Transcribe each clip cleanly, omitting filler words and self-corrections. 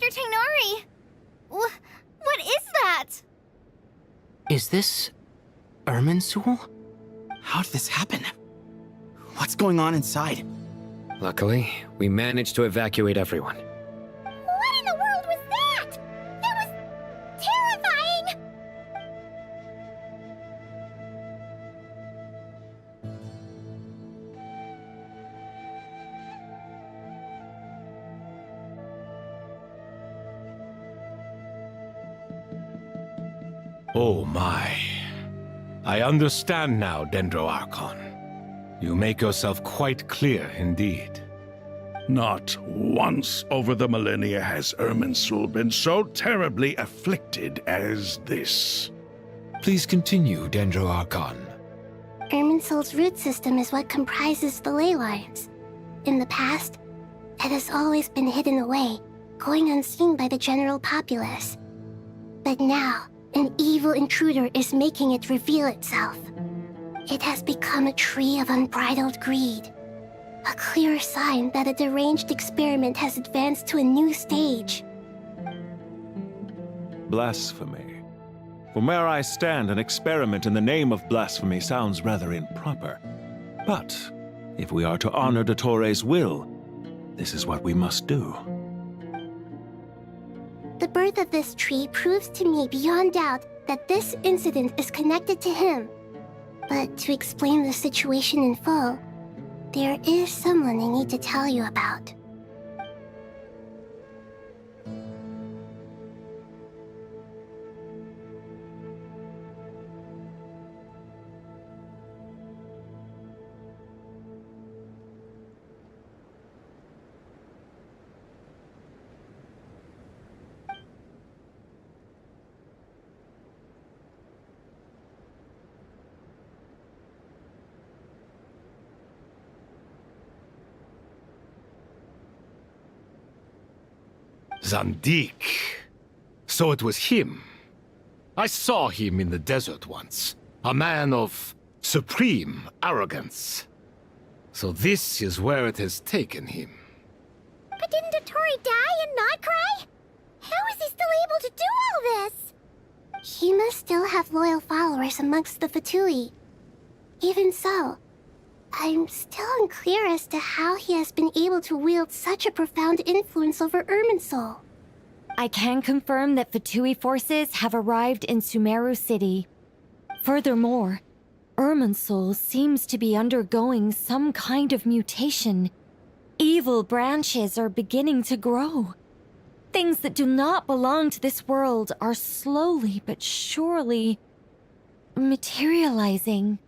Master Tainari! What is that? Is this Irminsul? How did this happen? What's going on inside? Luckily, we managed to evacuate everyone. What in the world was that? That was terrifying! Oh my. I understand now, Dendroarchon. You make yourself quite clear indeed. Not once over the millennia has Irminsul been so terribly afflicted as this. Please continue, Dendroarchon. Irminsul's root system is what comprises the ley lines. In the past, it has always been hidden away, going unseen by the general populace. But now, an evil intruder is making it reveal itself. It has become a tree of unbridled greed. A clear sign that a deranged experiment has advanced to a new stage. Blasphemy. From where I stand, an experiment in the name of blasphemy sounds rather improper. But if we are to honor Dottores' will, this is what we must do. The birth of this tree proves to me beyond doubt that this incident is connected to him. But to explain the situation in full, there is someone I need to tell you about. Zandik. So it was him. I saw him in the desert once. A man of supreme arrogance. So this is where it has taken him. But didn't Dottore die and not cry? How is he still able to do all this? He must still have loyal followers amongst the Fatui. Even so, I'm still unclear as to how he has been able to wield such a profound influence over Irminsul. I can confirm that Fatui forces have arrived in Sumeru City. Furthermore, Irminsul seems to be undergoing some kind of mutation. Evil branches are beginning to grow. Things that do not belong to this world are slowly but surely materializing.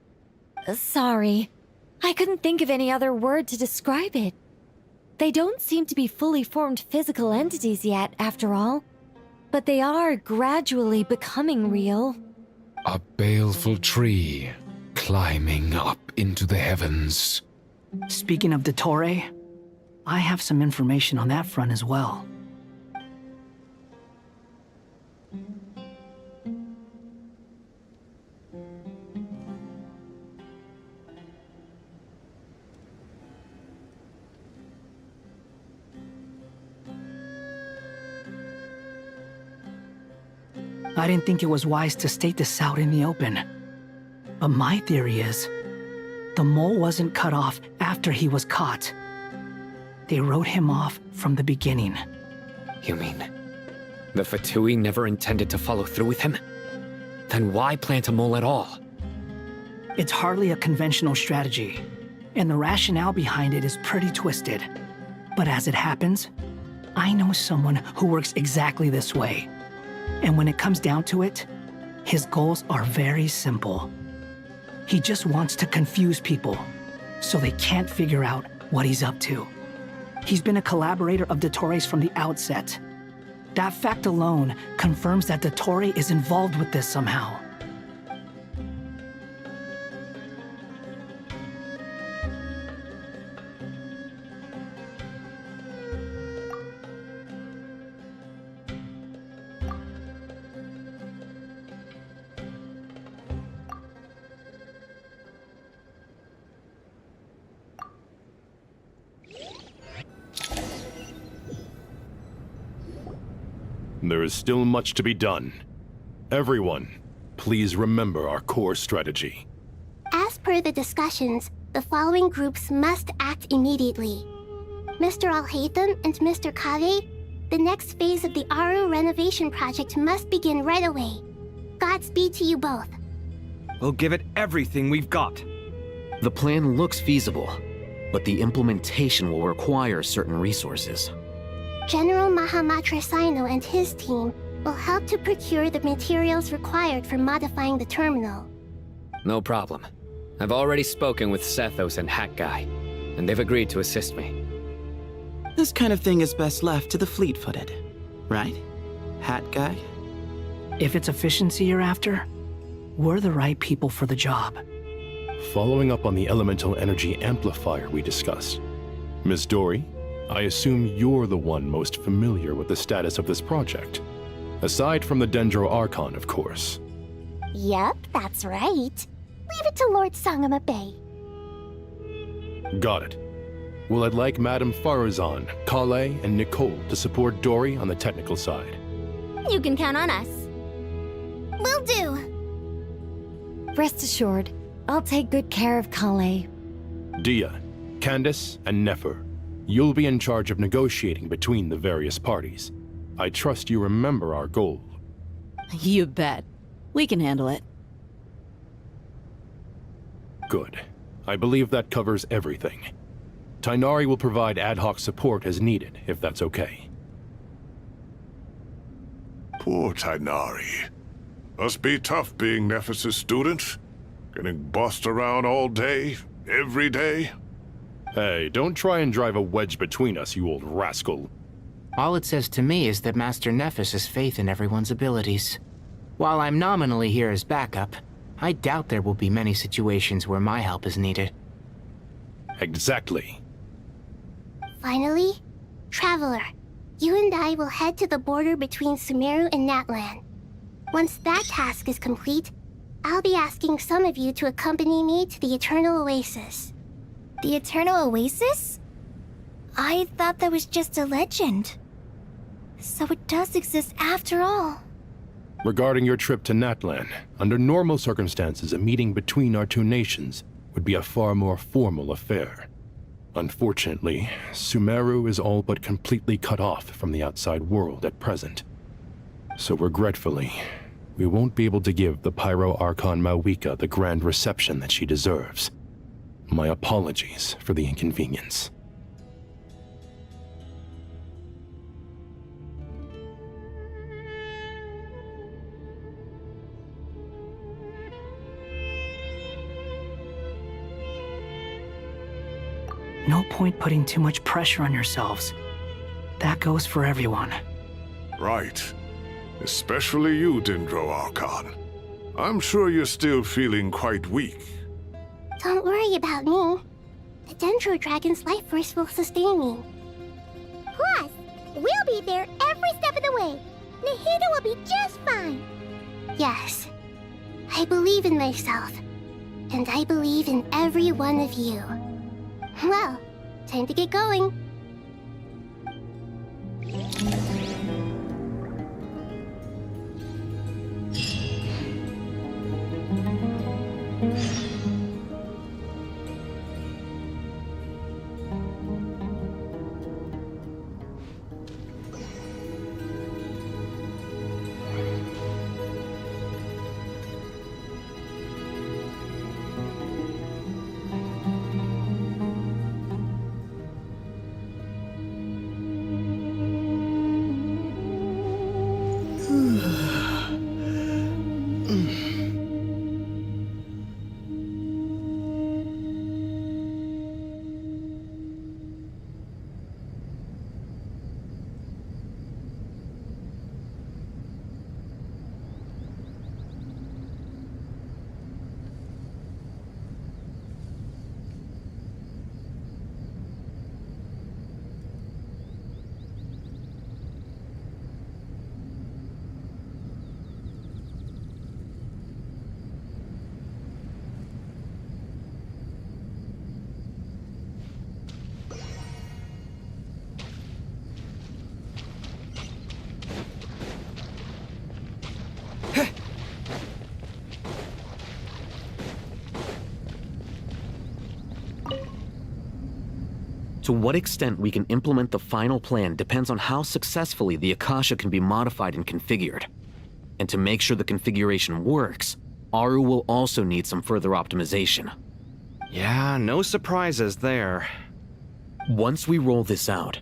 Sorry, I couldn't think of any other word to describe it. They don't seem to be fully formed physical entities yet, after all. But they are gradually becoming real. A baleful tree, climbing up into the heavens. Speaking of Dottore, I have some information on that front as well. I didn't think it was wise to state this out in the open. But my theory is, the mole wasn't cut off after he was caught. They wrote him off from the beginning. You mean, the Fatui never intended to follow through with him? Then why plant a mole at all? It's hardly a conventional strategy, and the rationale behind it is pretty twisted. But as it happens, I know someone who works exactly this way. And when it comes down to it, his goals are very simple. He just wants to confuse people, so they can't figure out what he's up to. He's been a collaborator of Dottore's from the outset. That fact alone confirms that Dottore is involved with this somehow. There is still much to be done. Everyone, please remember our core strategy. As per the discussions, the following groups must act immediately. Mr. Al-Haytham and Mr. Kave, the next phase of the Aru renovation project must begin right away. Godspeed to you both. We'll give it everything we've got. The plan looks feasible, but the implementation will require certain resources. General Mahamatra Sino and his team will help to procure the materials required for modifying the terminal. No problem. I've already spoken with Sethos and Hat Guy, and they've agreed to assist me. This kind of thing is best left to the fleet-footed, right, Hat Guy? If it's efficiency you're after, we're the right people for the job. Following up on the elemental energy amplifier we discussed, Miss Dory, I assume you're the one most familiar with the status of this project. Aside from the Dendro Archon, of course. Yep, that's right. Leave it to Lord Sangama Bay. Got it. Well, I'd like Madame Farazan, Kale, and Nicole to support Dory on the technical side. You can count on us. Will do. Rest assured, I'll take good care of Kale. Dia, Candace, and Nefer, you'll be in charge of negotiating between the various parties. I trust you remember our goal. You bet. We can handle it. Good. I believe that covers everything. Tainari will provide ad hoc support as needed, if that's okay. Poor Tainari. Must be tough being Nephis' student. Getting bossed around all day, every day. Hey, don't try and drive a wedge between us, you old rascal. All it says to me is that Master Nephis has faith in everyone's abilities. While I'm nominally here as backup, I doubt there will be many situations where my help is needed. Exactly. Finally, Traveler, you and I will head to the border between Sumeru and Natlan. Once that task is complete, I'll be asking some of you to accompany me to the Eternal Oasis. The Eternal Oasis? I thought that was just a legend. So it does exist after all. Regarding your trip to Natlan, under normal circumstances, a meeting between our two nations would be a far more formal affair. Unfortunately, Sumeru is all but completely cut off from the outside world at present. So regretfully, we won't be able to give the Pyro Archon Mawika the grand reception that she deserves. My apologies for the inconvenience. No point putting too much pressure on yourselves. That goes for everyone. Right. Especially you, Dendro Archon. I'm sure you're still feeling quite weak. Don't worry about me. The Dendro Dragon's life force will sustain me. Plus, we'll be there every step of the way. Nahida will be just fine. Yes. I believe in myself. And I believe in every one of you. Well, time to get going. To what extent we can implement the final plan depends on how successfully the Akasha can be modified and configured. And to make sure the configuration works, Aru will also need some further optimization. Yeah, no surprises there. Once we roll this out,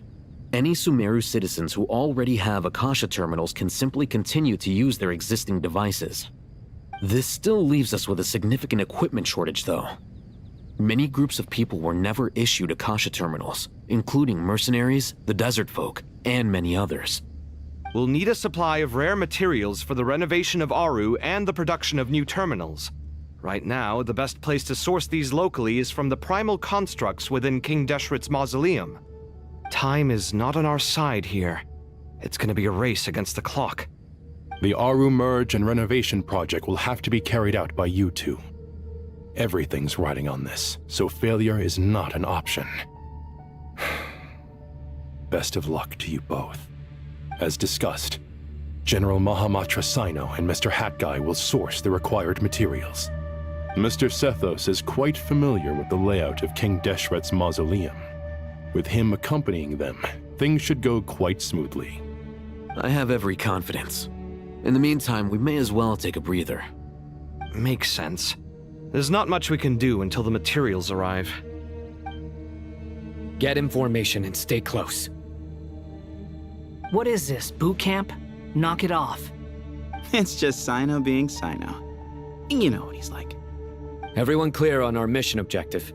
any Sumeru citizens who already have Akasha terminals can simply continue to use their existing devices. This still leaves us with a significant equipment shortage, though. Many groups of people were never issued Akasha terminals, including mercenaries, the desert folk, and many others. We'll need a supply of rare materials for the renovation of Aru and the production of new terminals. Right now, the best place to source these locally is from the primal constructs within King Deshret's mausoleum. Time is not on our side here. It's gonna be a race against the clock. The Aru merge and renovation project will have to be carried out by you two. Everything's riding on this, so failure is not an option. Best of luck to you both. As discussed, General Mahamatra Sino and Mr. Hat Guy will source the required materials. Mr. Sethos is quite familiar with the layout of King Deshret's mausoleum. With him accompanying them, things should go quite smoothly. I have every confidence. In the meantime, we may as well take a breather. Makes sense. There's not much we can do until the materials arrive. Get information and stay close. What is this, boot camp? Knock it off. It's just Sino being Sino. You know what he's like. Everyone clear on our mission objective.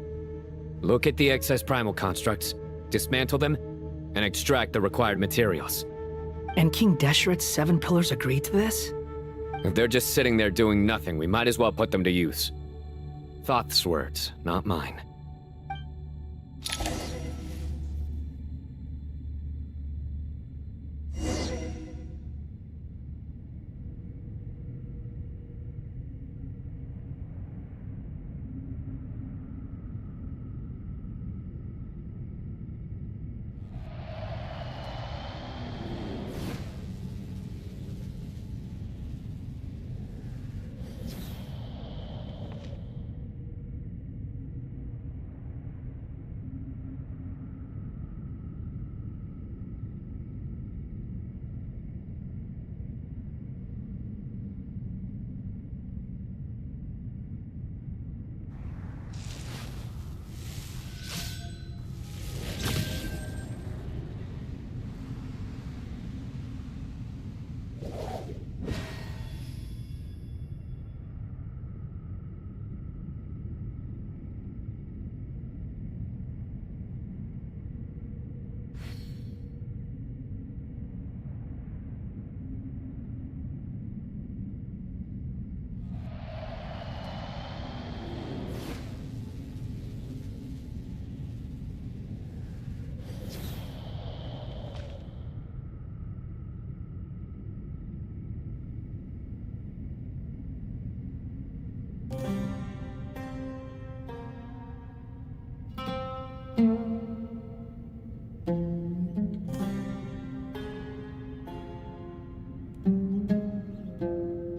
Look at the excess primal constructs, dismantle them, and extract the required materials. And King Deshret's 7 pillars agreed to this? If they're just sitting there doing nothing, we might as well put them to use. Thoth's words, not mine.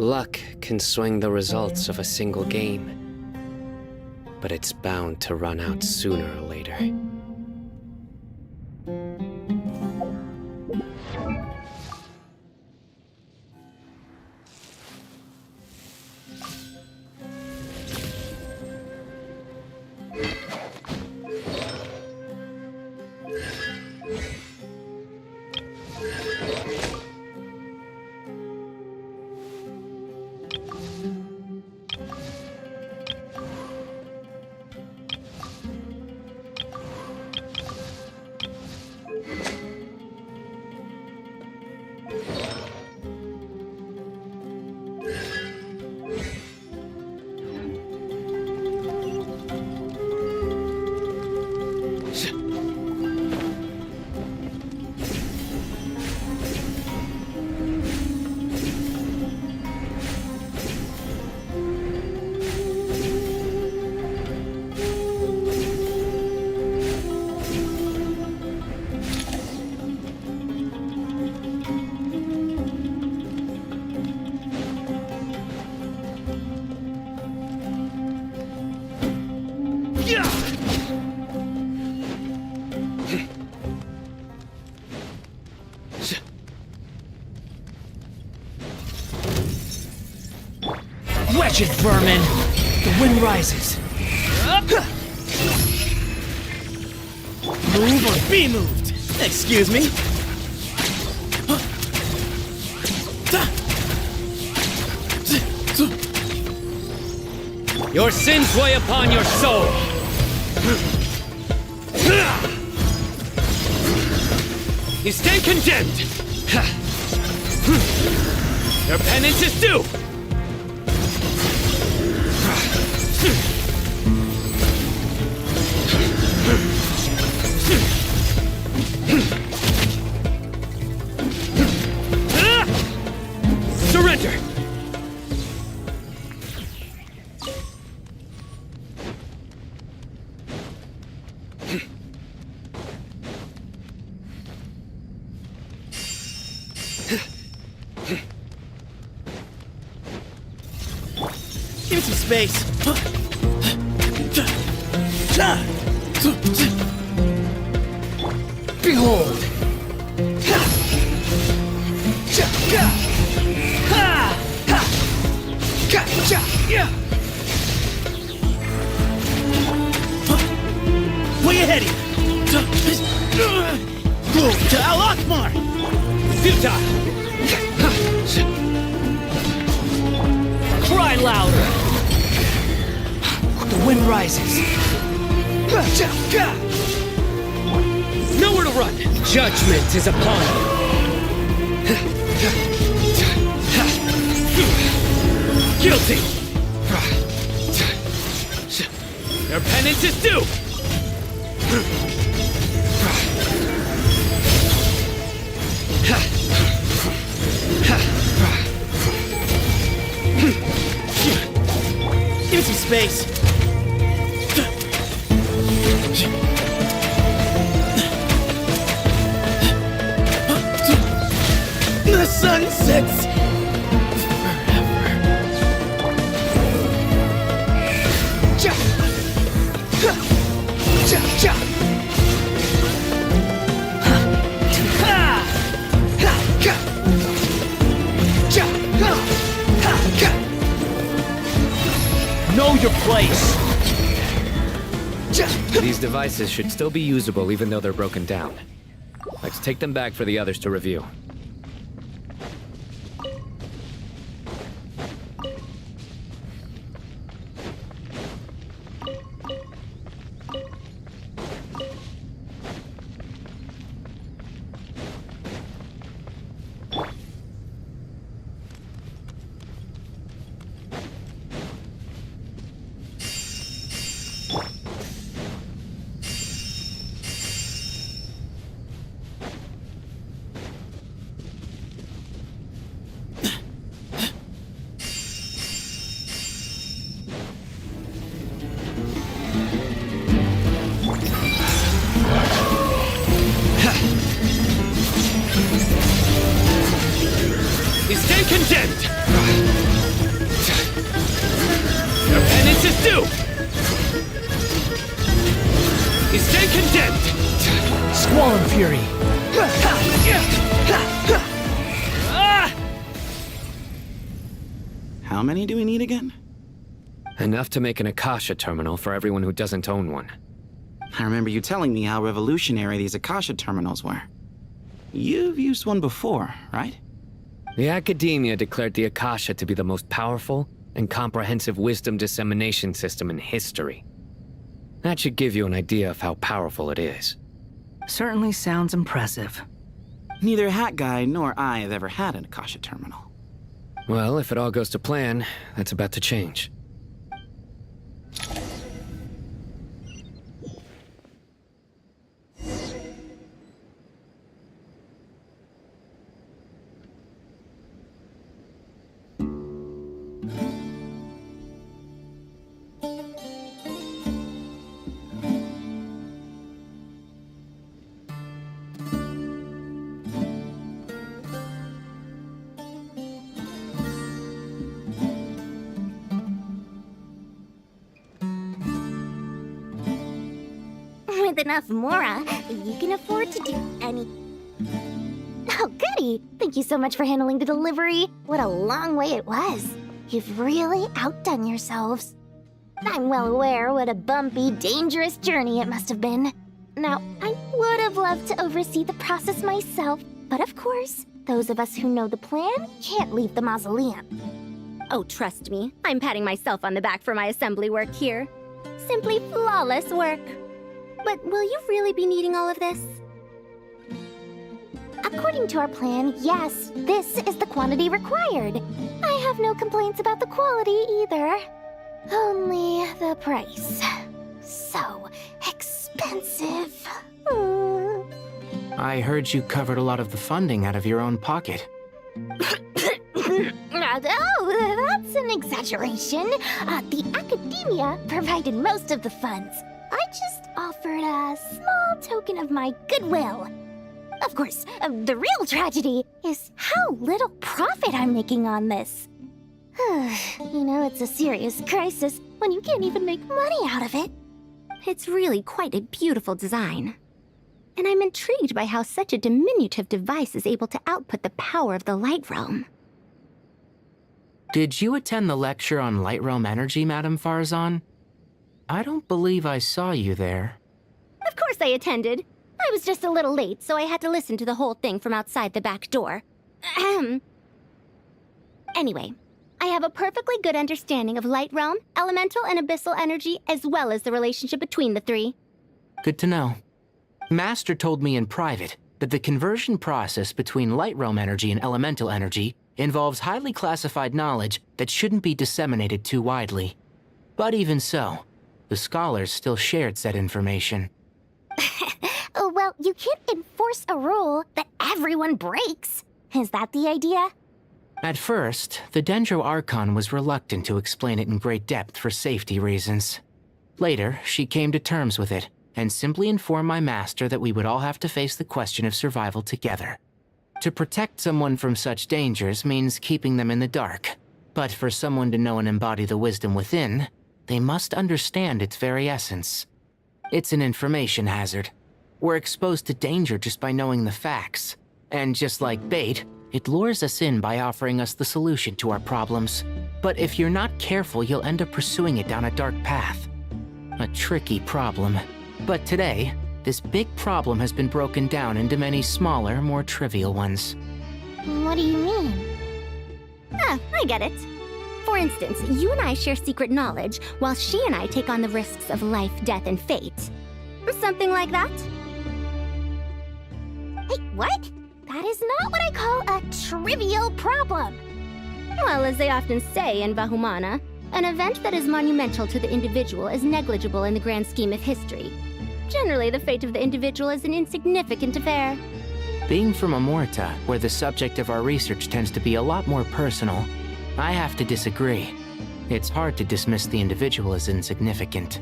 Luck can swing the results of a single game, but it's bound to run out sooner or later. Wretched vermin! The wind rises. Move or be moved! Excuse me? Your sins weigh upon your soul! You stand condemned! Your penance is due! Surrender! Give me some space. Behold. Way ahead of you. Go to Al Akbar. Futa! Cry louder! The wind rises. Nowhere to run! Judgment is upon you! Guilty! Your penance is due! Give me some space. The sun sets Know your place. These devices should still be usable even though they're broken down. Let's take them back for the others to review. You stand condemned! Your penance is due! You stand condemned! Squall and fury. How many do we need again? Enough to make an Akasha terminal for everyone who doesn't own one. I remember you telling me how revolutionary these Akasha terminals were. You've used one before, right? The Academia declared the Akasha to be the most powerful and comprehensive wisdom dissemination system in history. That should give you an idea of how powerful it is. Certainly sounds impressive. Neither Hat Guy nor I have ever had an Akasha terminal. Well, if it all goes to plan, that's about to change. With enough Mora, you can afford to do any... Oh, goody! Thank you so much for handling the delivery. What a long way it was. you've really outdone yourselves. I'm well aware what a bumpy, dangerous journey it must have been. Now, I would have loved to oversee the process myself, but of course, those of us who know the plan can't leave the mausoleum. Oh, trust me, I'm patting myself on the back for my assembly work here. Simply flawless work. But will you really be needing all of this? According to our plan, yes, this is the quantity required. I have no complaints about the quality either. Only the price. So expensive. I heard you covered a lot of the funding out of your own pocket. Oh, that's an exaggeration. The academia provided most of the funds. I just offered a small token of my goodwill. Of course, the real tragedy is how little profit I'm making on this. You know, it's a serious crisis when you can't even make money out of it. It's really quite a beautiful design. And I'm intrigued by how such a diminutive device is able to output the power of the Light Realm. Did you attend the lecture on Light Realm energy, Madame Farzan? I don't believe I saw you there. Of course I attended. I was just a little late, so I had to listen to the whole thing from outside the back door. Anyway, I have a perfectly good understanding of Light Realm, elemental and abyssal energy, as well as the relationship between the three. Good to know. Master told me in private that the conversion process between Light Realm energy and elemental energy involves highly classified knowledge that shouldn't be disseminated too widely. But even so, the scholars still shared said information. Well, you can't enforce a rule that everyone breaks. Is that the idea? At first, the Dendro Archon was reluctant to explain it in great depth for safety reasons. Later, she came to terms with it and simply informed my master that we would all have to face the question of survival together. To protect someone from such dangers means keeping them in the dark, but for someone to know and embody the wisdom within, they must understand its very essence. It's an information hazard. We're exposed to danger just by knowing the facts, and just like bait, it lures us in by offering us the solution to our problems. But if you're not careful, you'll end up pursuing it down a dark path. A tricky problem. But today, this big problem has been broken down into many smaller, more trivial ones. What do you mean? Ah, I get it. For instance, you and I share secret knowledge, while she and I take on the risks of life, death, and fate. Something like that? Hey, what? That is not what I call a trivial problem. Well, as they often say in Vahumana, an event that is monumental to the individual is negligible in the grand scheme of history. Generally, the fate of the individual is an insignificant affair. Being from Amorta, where the subject of our research tends to be a lot more personal, I have to disagree. It's hard to dismiss the individual as insignificant.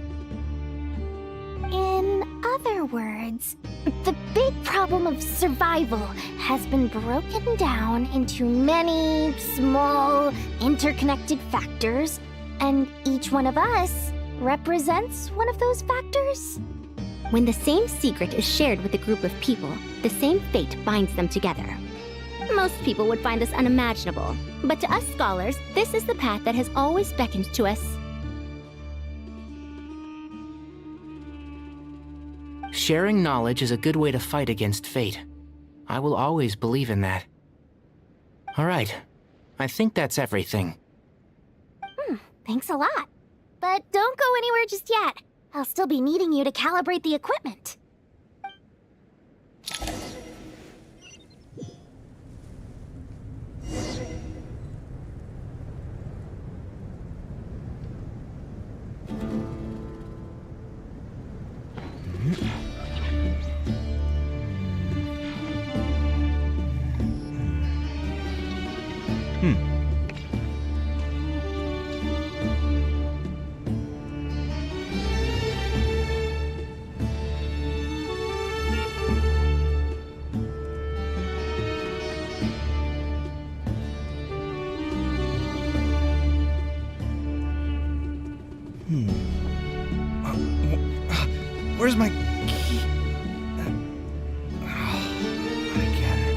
In other words, the big problem of survival has been broken down into many small, interconnected factors, and each one of us represents one of those factors. When the same secret is shared with a group of people, the same fate binds them together. Most people would find this unimaginable, but to us scholars, this is the path that has always beckoned to us. Sharing knowledge is a good way to fight against fate. I will always believe in that. All right, I think that's everything. Thanks a lot. But don't go anywhere just yet. I'll still be needing you to calibrate the equipment. Where's my key? Not again.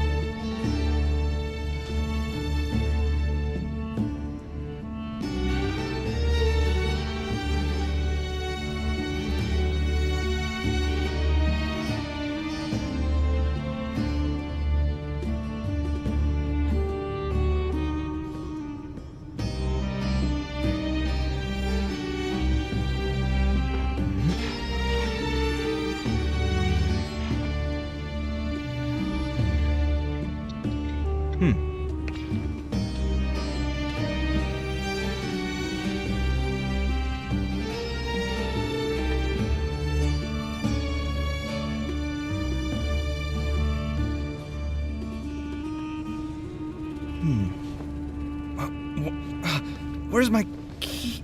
Where's my key?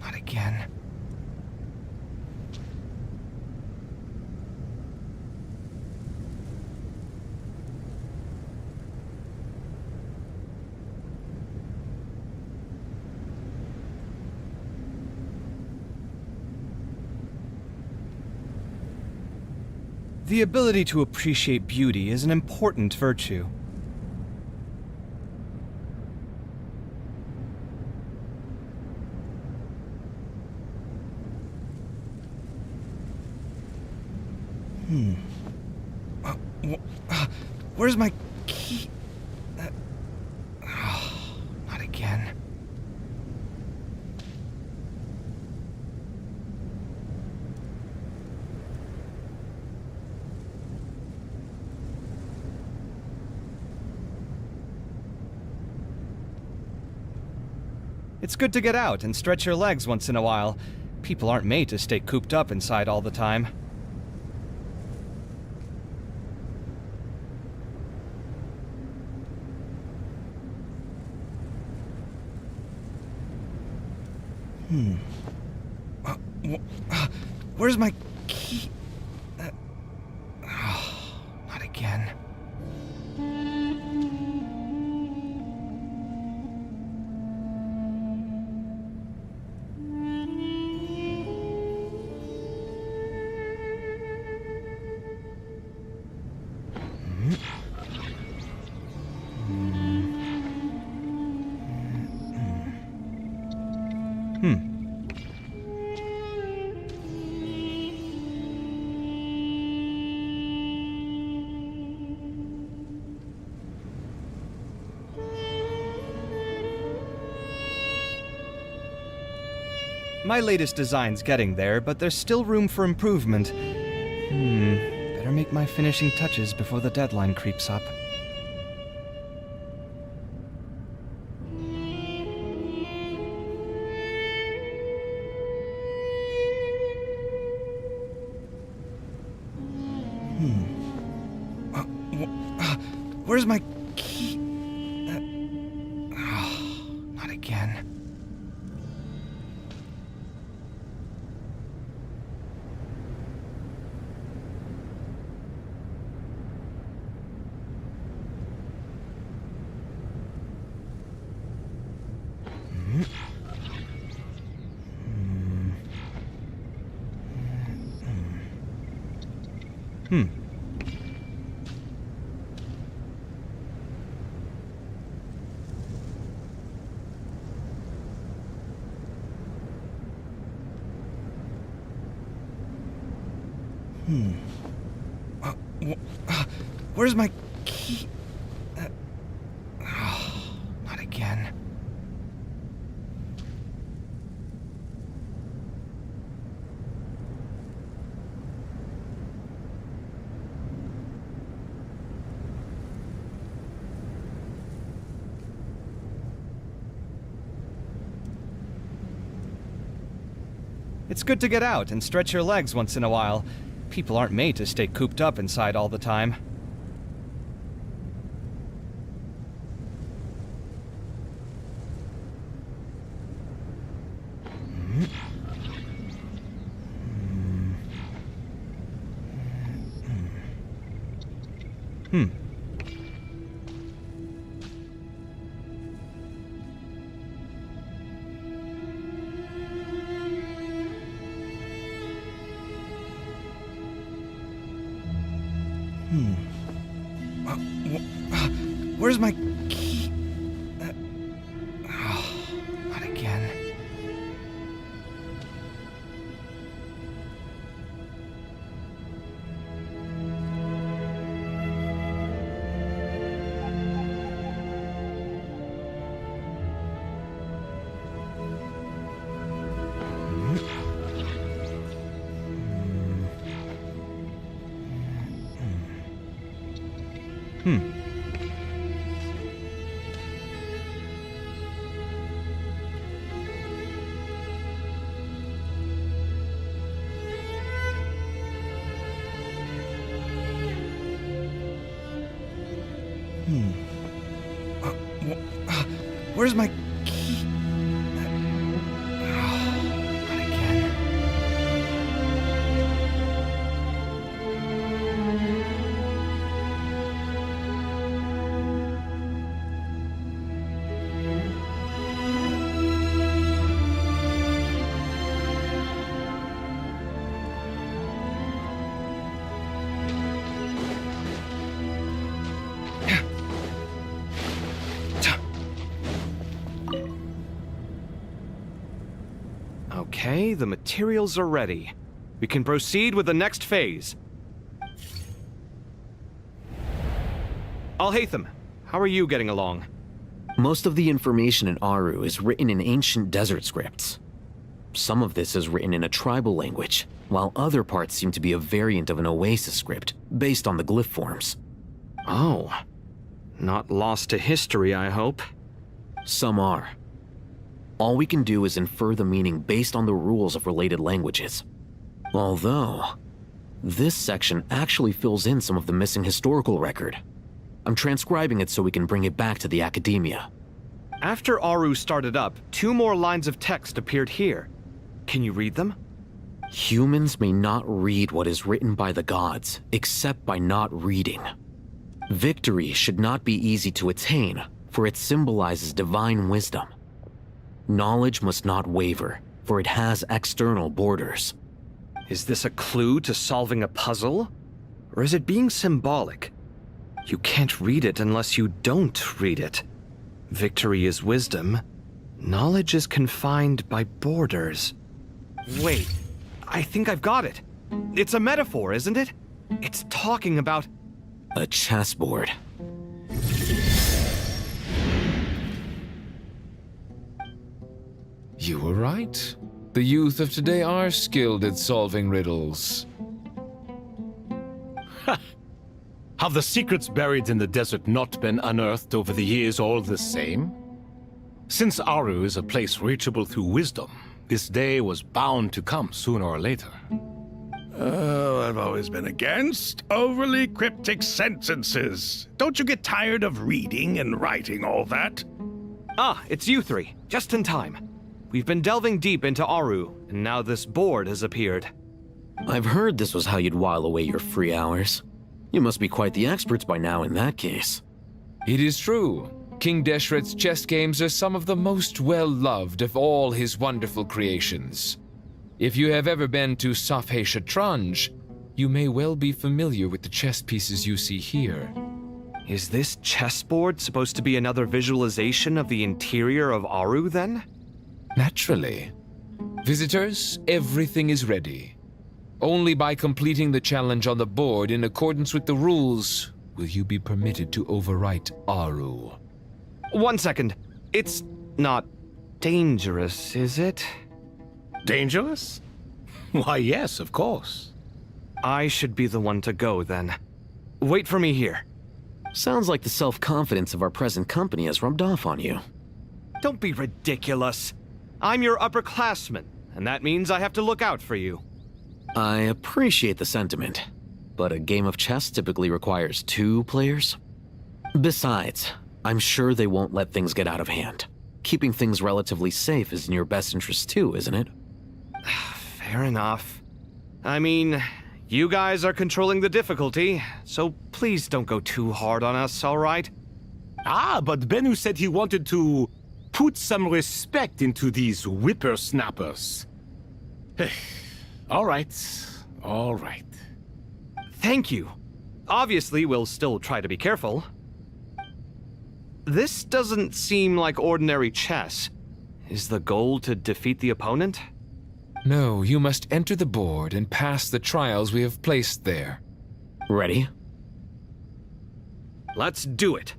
Not again. The ability to appreciate beauty is an important virtue. Where's my key? Not again. It's good to get out and stretch your legs once in a while. People aren't made to stay cooped up inside all the time. Where's my key? Not again. My latest design's getting there, but there's still room for improvement. Better make my finishing touches before the deadline creeps up. Where's my key? Not again. Where's my key? Not again. It's good to get out and stretch your legs once in a while. People aren't made to stay cooped up inside all the time. Where's my key? Not again. Where's my key? Not again. Okay, the materials are ready. We can proceed with the next phase. Alhaitham, how are you getting along? Most of the information in Aru is written in ancient desert scripts. Some of this is written in a tribal language, while other parts seem to be a variant of an oasis script, based on the glyph forms. Oh. Not lost to history, I hope. Some are. All we can do is infer the meaning based on the rules of related languages. Although, this section actually fills in some of the missing historical record. I'm transcribing it so we can bring it back to the academia. After Aru started up, 2 more lines of text appeared here. Can you read them? Humans may not read what is written by the gods, except by not reading. Victory should not be easy to attain, for it symbolizes divine wisdom. Knowledge must not waver, for it has external borders. Is this a clue to solving a puzzle? Or is it being symbolic? You can't read it unless you don't read it. Victory is wisdom. Knowledge is confined by borders. Wait, I think I've got it. It's a metaphor, isn't it? It's talking about... a chessboard. You were right. The youth of today are skilled at solving riddles. Have the secrets buried in the desert not been unearthed over the years all the same? Since Aru is a place reachable through wisdom, this day was bound to come sooner or later. Oh, I've always been against overly cryptic sentences. Don't you get tired of reading and writing all that? Ah, it's you 3. Just in time. We've been delving deep into Aru, and now this board has appeared. I've heard this was how you'd while away your free hours. You must be quite the experts by now in that case. It is true. King Deshret's chess games are some of the most well-loved of all his wonderful creations. If you have ever been to Safhe Shatranj, you may well be familiar with the chess pieces you see here. Is this chessboard supposed to be another visualization of the interior of Aru, then? Naturally. Visitors, everything is ready. Only by completing the challenge on the board in accordance with the rules will you be permitted to overwrite Aru. 1 second. It's not dangerous, is it? Dangerous? Why, yes, of course. I should be the one to go, then. Wait for me here. Sounds like the self-confidence of our present company has rubbed off on you. Don't be ridiculous. I'm your upperclassman, and that means I have to look out for you. I appreciate the sentiment, but a game of chess typically requires 2 players. Besides, I'm sure they won't let things get out of hand. Keeping things relatively safe is in your best interest too, isn't it? Fair enough. I mean, you guys are controlling the difficulty, so please don't go too hard on us, all right? Ah, but Bennu said he wanted to put some respect into these whippersnappers. All right, all right. Thank you. Obviously, we'll still try to be careful. This doesn't seem like ordinary chess. Is the goal to defeat the opponent? No, you must enter the board and pass the trials we have placed there. Ready? Let's do it.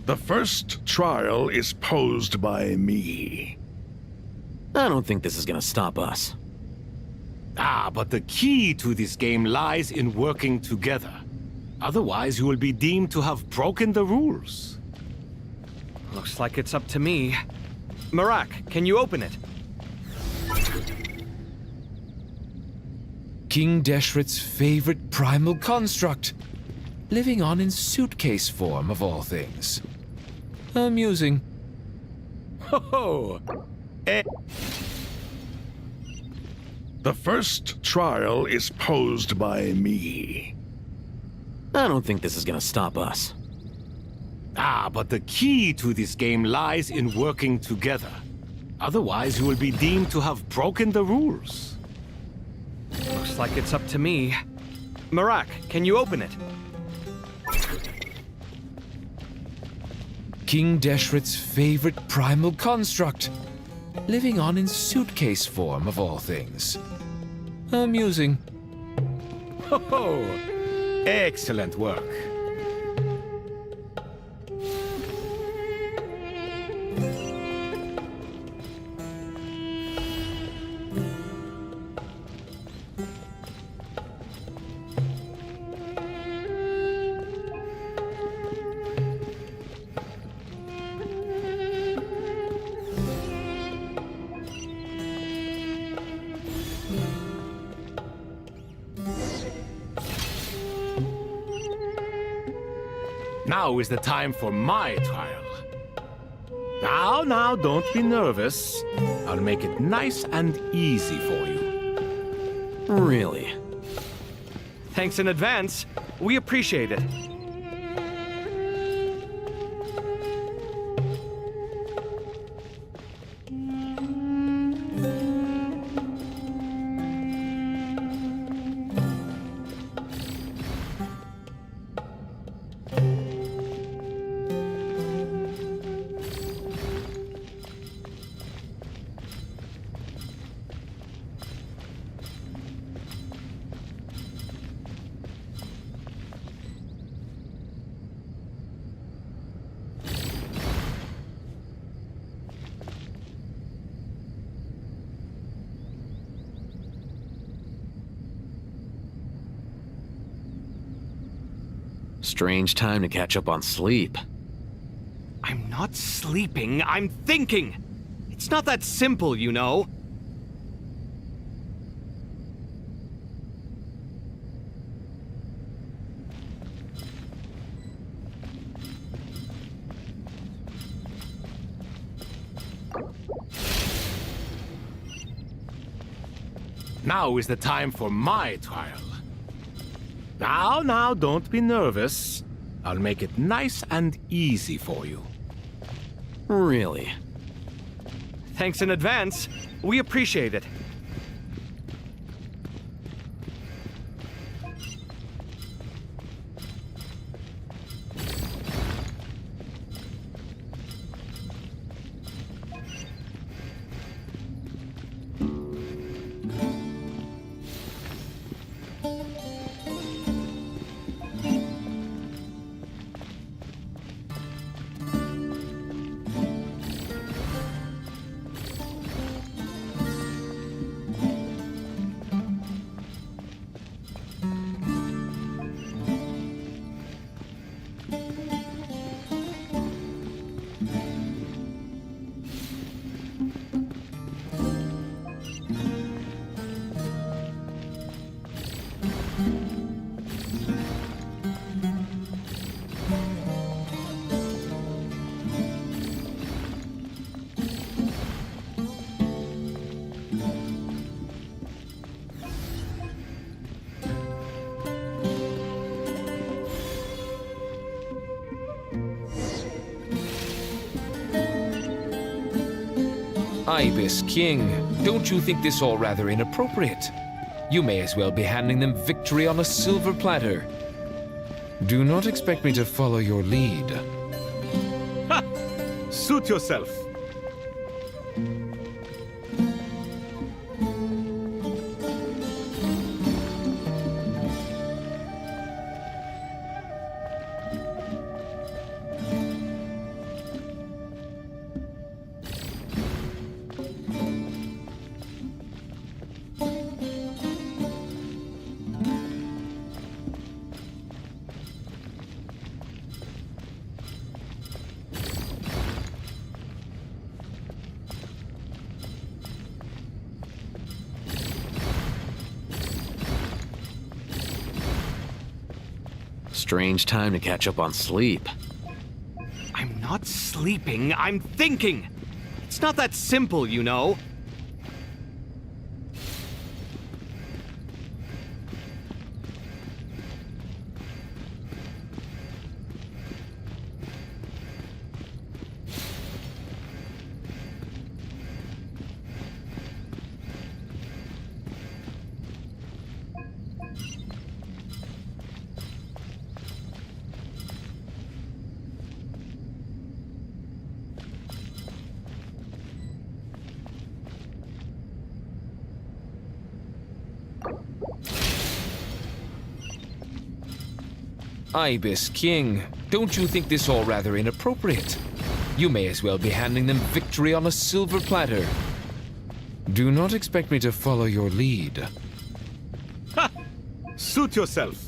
The first trial is posed by me. I don't think this is gonna stop us. Ah, but the key to this game lies in working together. Otherwise, you will be deemed to have broken the rules. Looks like it's up to me. Marak, can you open it? King Deshret's favorite primal construct, living on in suitcase form of all things. Amusing. Ho-ho! The first trial is posed by me. I don't think this is gonna stop us. Ah, but the key to this game lies in working together. Otherwise, you will be deemed to have broken the rules. Looks like it's up to me. Marak, can you open it? King Deshret's favorite primal construct, living on in suitcase form of all things. Amusing. Ho-ho! Excellent work. Now is the time for my trial. Now, don't be nervous. I'll make it nice and easy for you. Really? Thanks in advance. We appreciate it. Strange time to catch up on sleep. I'm not sleeping, I'm thinking! It's not that simple, you know. Now is the time for my trial. Now, don't be nervous. I'll make it nice and easy for you. Really? Thanks in advance. We appreciate it. Ibis King, don't you think this all rather inappropriate? You may as well be handing them victory on a silver platter. Do not expect me to follow your lead. Ha! Suit yourself. Strange time to catch up on sleep. I'm not sleeping, I'm thinking! It's not that simple, you know. Ibis King, don't you think this all rather inappropriate? You may as well be handing them victory on a silver platter. Do not expect me to follow your lead. Ha! Suit yourself.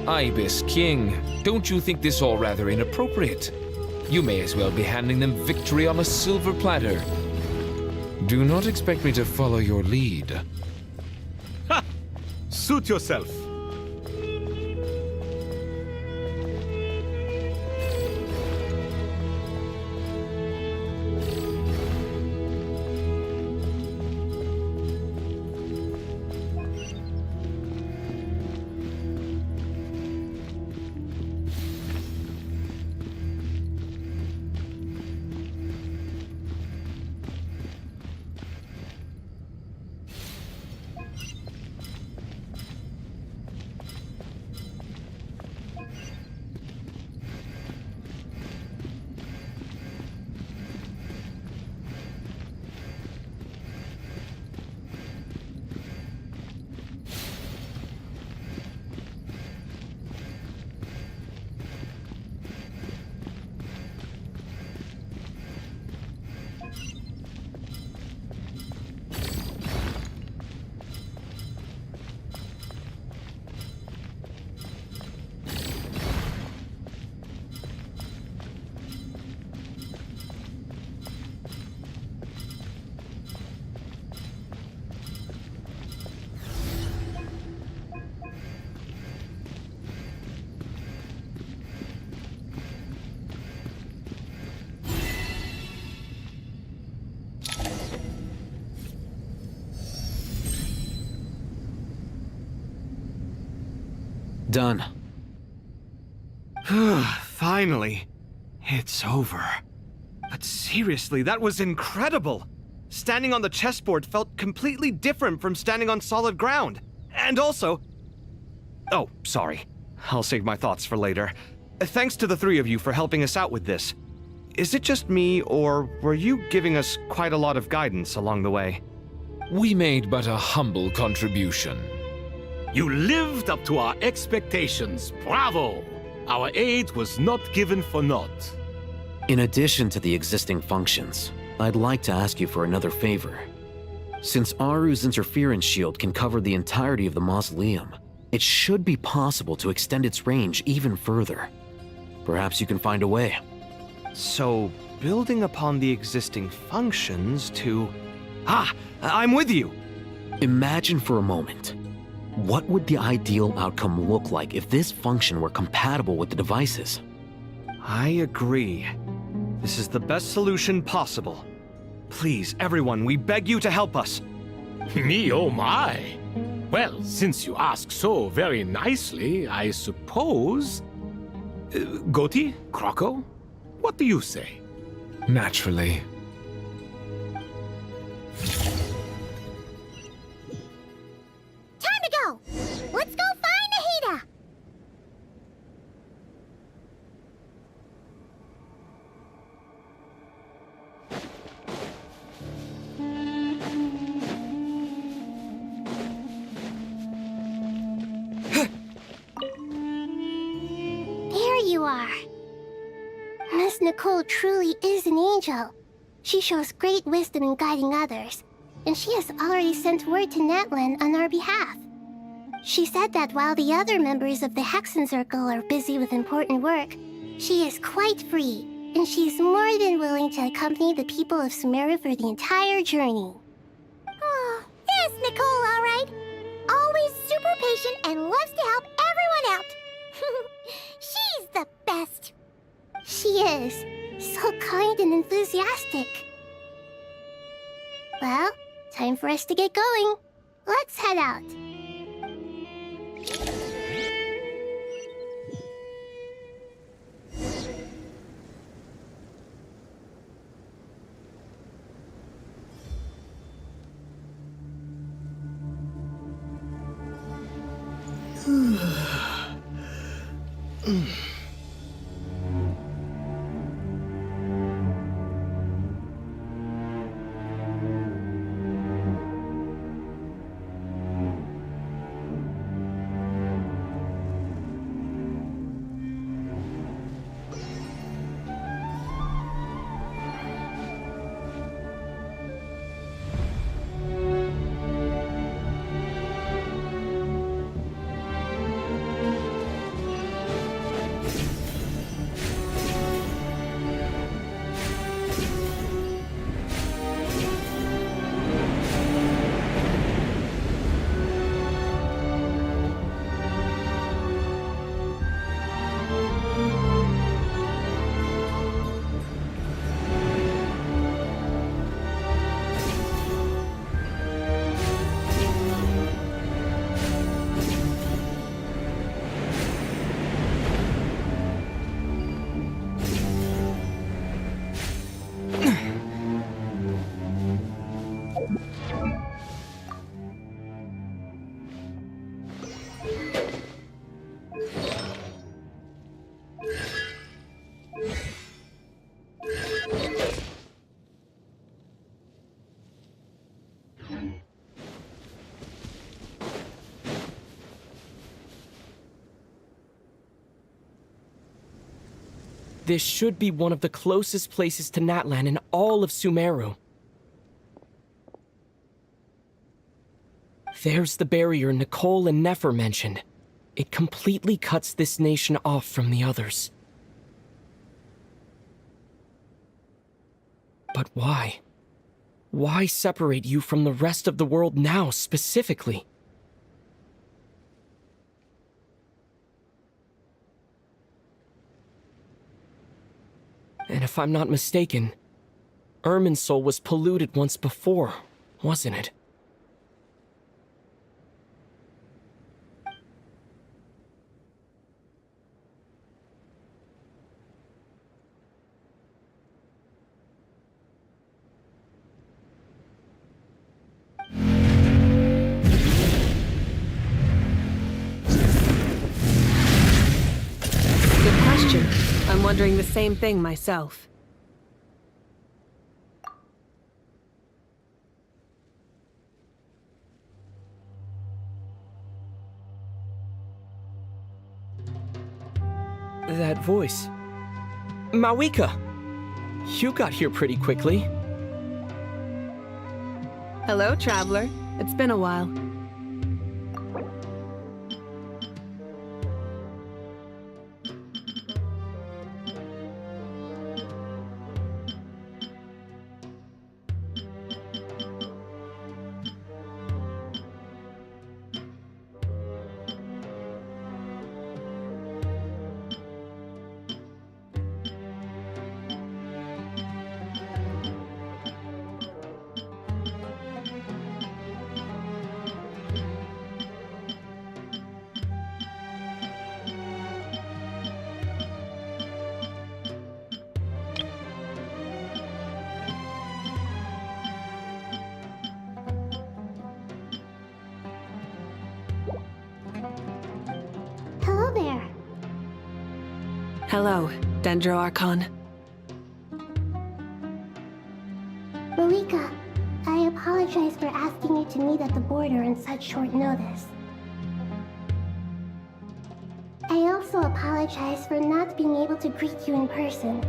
Ibis King, don't you think this all rather inappropriate? You may as well be handing them victory on a silver platter. Do not expect me to follow your lead. Ha! Suit yourself. Done. Finally. It's over. But seriously, that was incredible! Standing on the chessboard felt completely different from standing on solid ground. And also... Oh, sorry. I'll save my thoughts for later. Thanks to the three of you for helping us out with this. Is it just me, or were you giving us quite a lot of guidance along the way? We made but a humble contribution. You lived up to our expectations. Bravo! Our aid was not given for naught. In addition to the existing functions, I'd like to ask you for another favor. Since Aru's interference shield can cover the entirety of the mausoleum, it should be possible to extend its range even further. Perhaps you can find a way. So, building upon the existing functions to... Ah! I'm with you! Imagine for a moment. What would the ideal outcome look like if this function were compatible with the devices? I agree. This is the best solution possible. Please, everyone, we beg you to help us. Me, oh my! Well, since you ask so very nicely, I suppose... Goti? Croco? What do you say? Naturally. Time to go! Let's go find Nahida! There you are. Miss Nicole truly is an angel. She shows great wisdom in guiding others, and she has already sent word to Natlan on our behalf. She said that while the other members of the Hexen Circle are busy with important work, she is quite free, and she is more than willing to accompany the people of Sumeru for the entire journey. Oh, there's Nicole, all right. Always super patient and loves to help everyone out. She's the best. She is. So kind and enthusiastic. Well, time for us to get going. Let's head out. This should be one of the closest places to Natlan in all of Sumeru. There's the barrier Nicole and Nefer mentioned. It completely cuts this nation off from the others. But why? Why separate you from the rest of the world now, specifically? And if I'm not mistaken, Irminsul was polluted once before, wasn't it? Good question. I'm wondering the same thing myself. That voice. Mawika! You got here pretty quickly. Hello, traveler. It's been a while. Hello there. Hello, Dendro Archon. Malika, I apologize for asking you to meet at the border on such short notice. I also apologize for not being able to greet you in person.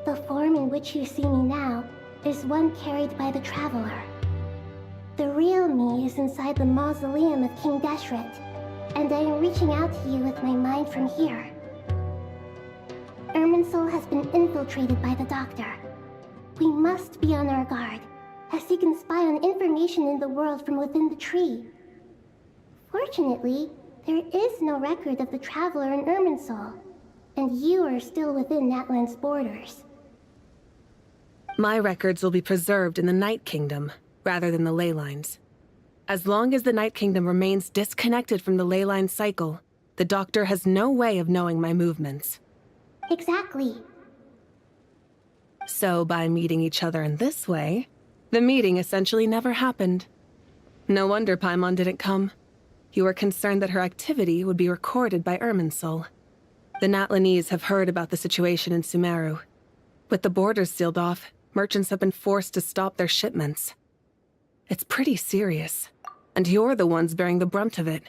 The form in which you see me now is one carried by the Traveler. The real me is inside the mausoleum of King Deshret, and I am reaching out to you with my mind from here. Irminsul has been infiltrated by the Doctor. We must be on our guard, as he can spy on information in the world from within the tree. Fortunately, there is no record of the Traveler in Irminsul, and you are still within Natlan's borders. My records will be preserved in the Night Kingdom, rather than the ley lines. As long as the Night Kingdom remains disconnected from the ley line cycle, the Doctor has no way of knowing my movements. Exactly. So by meeting each other in this way, the meeting essentially never happened. No wonder Paimon didn't come. You were concerned that her activity would be recorded by Irminsul. The Natlanese have heard about the situation in Sumeru. With the borders sealed off, merchants have been forced to stop their shipments. It's pretty serious, and you're the ones bearing the brunt of it.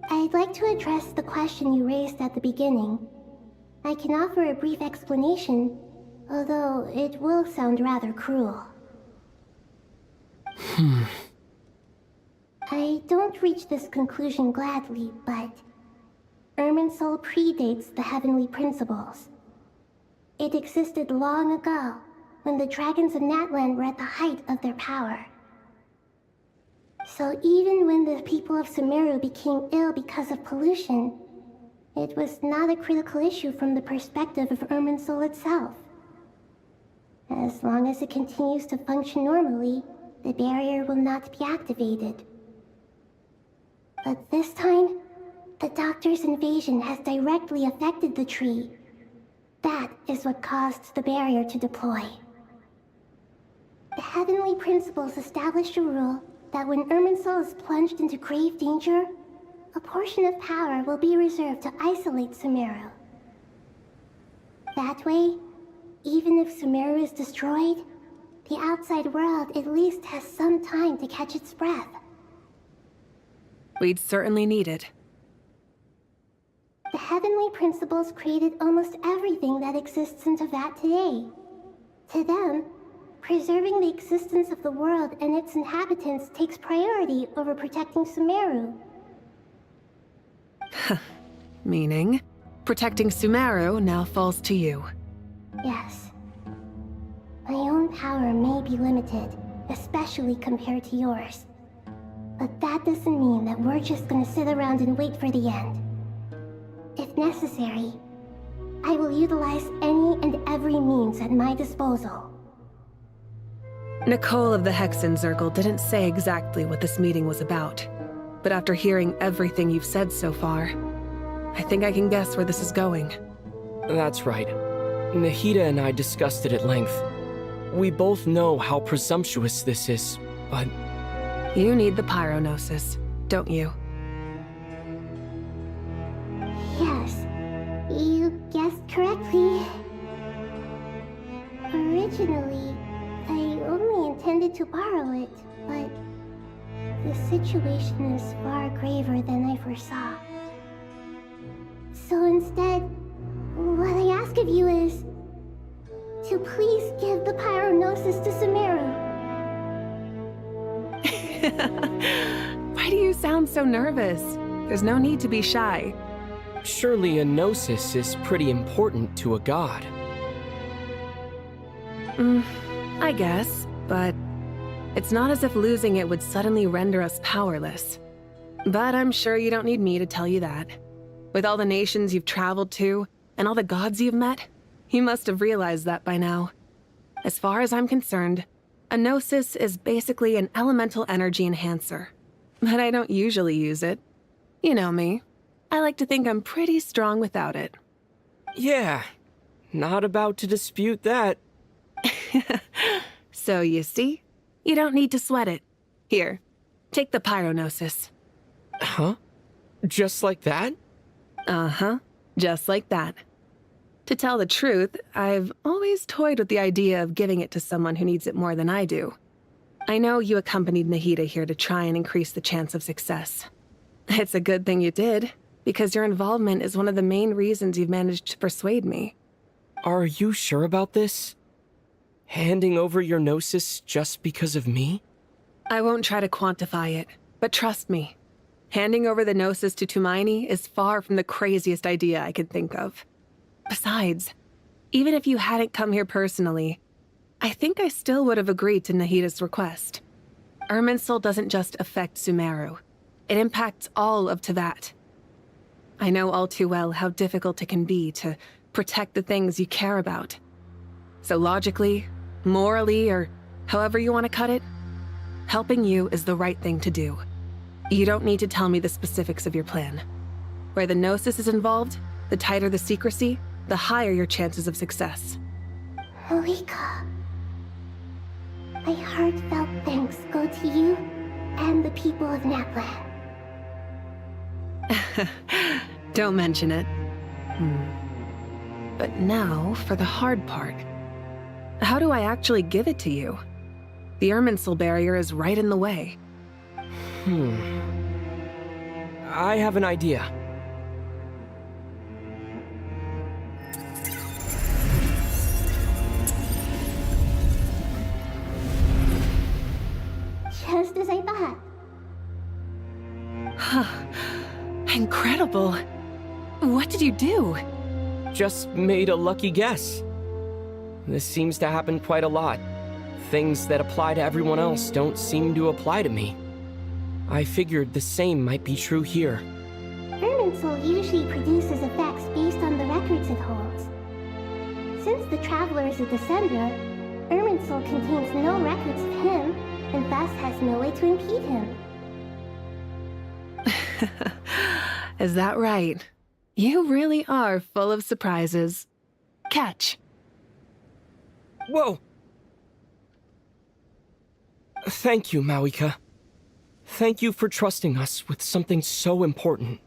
I'd like to address the question you raised at the beginning. I can offer a brief explanation, although it will sound rather cruel. I don't reach this conclusion gladly, but Irminsul predates the heavenly principles. It existed long ago, when the dragons of Natlan were at the height of their power. So even when the people of Sumeru became ill because of pollution, it was not a critical issue from the perspective of Irminsul itself. As long as it continues to function normally, the barrier will not be activated. But this time, the Doctor's invasion has directly affected the tree. That is what caused the barrier to deploy. The heavenly principles established a rule that when Irminsul is plunged into grave danger, a portion of power will be reserved to isolate Sumeru. That way, even if Sumeru is destroyed, the outside world at least has some time to catch its breath. We'd certainly need it. The heavenly principles created almost everything that exists in Teyvat today. To them, preserving the existence of the world and its inhabitants takes priority over protecting Sumeru. Meaning, protecting Sumeru now falls to you. Yes. My own power may be limited, especially compared to yours. But that doesn't mean that we're just gonna sit around and wait for the end. If necessary, I will utilize any and every means at my disposal. Nicole of the Hexen Circle didn't say exactly what this meeting was about, but after hearing everything you've said so far, I think I can guess where this is going. That's right. Nahida and I discussed it at length. We both know how presumptuous this is, but... You need the Pyronosis, don't you? Yes, you guessed correctly. Originally, I only intended to borrow it, but the situation is far graver than I foresaw. So instead, what I ask of you is to please give the Pyronosis to Sumeru. Why do you sound so nervous? There's no need to be shy. Surely a gnosis is pretty important to a god. I guess, but it's not as if losing it would suddenly render us powerless. But I'm sure you don't need me to tell you that. With all the nations you've traveled to, and all the gods you've met, you must have realized that by now. As far as I'm concerned, a gnosis is basically an elemental energy enhancer. But I don't usually use it. You know me. I like to think I'm pretty strong without it. Yeah, not about to dispute that. So you see, you don't need to sweat it. Here, take the Pyronosis. Huh? Just like that? Uh-huh, just like that. To tell the truth, I've always toyed with the idea of giving it to someone who needs it more than I do. I know you accompanied Nahida here to try and increase the chance of success. It's a good thing you did, because your involvement is one of the main reasons you've managed to persuade me. Are you sure about this? Handing over your gnosis just because of me? I won't try to quantify it, but trust me. Handing over the gnosis to Tumaini is far from the craziest idea I could think of. Besides, even if you hadn't come here personally, I think I still would have agreed to Nahida's request. Irminsul doesn't just affect Sumeru. It impacts all of Teyvat. I know all too well how difficult it can be to protect the things you care about. So logically, morally, or however you want to cut it, helping you is the right thing to do. You don't need to tell me the specifics of your plan. Where the gnosis is involved, the tighter the secrecy, the higher your chances of success. Malika, my heartfelt thanks go to you and the people of Naplan. Don't mention it. But now for the hard part. How do I actually give it to you? The Irminsul barrier is right in the way. I have an idea. Just as I thought. Incredible. What did you do? Just made a lucky guess. This seems to happen quite a lot. Things that apply to everyone else don't seem to apply to me. I figured the same might be true here. Irminsul usually produces effects based on the records it holds. Since the Traveler is a descender, Irminsul contains no records of him, and thus has no way to impede him. Is that right? You really are full of surprises. Catch. Whoa! Thank you, Mawika. Thank you for trusting us with something so important.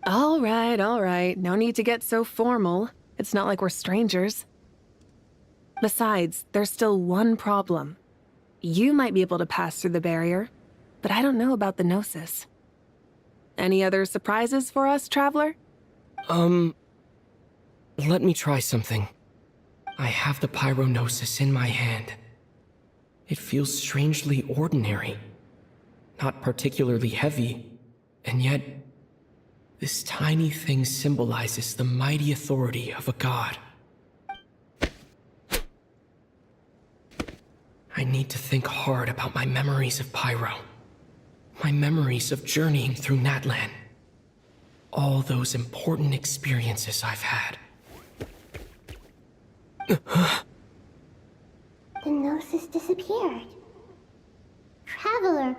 All right. No need to get so formal. It's not like we're strangers. Besides, there's still one problem. You might be able to pass through the barrier, but I don't know about the gnosis. Any other surprises for us, Traveler? Let me try something. I have the pyronosis in my hand. It feels strangely ordinary, not particularly heavy, and yet this tiny thing symbolizes the mighty authority of a god. I need to think hard about my memories of Pyro. My memories of journeying through Natlan. All those important experiences I've had. The gnosis disappeared. Traveler,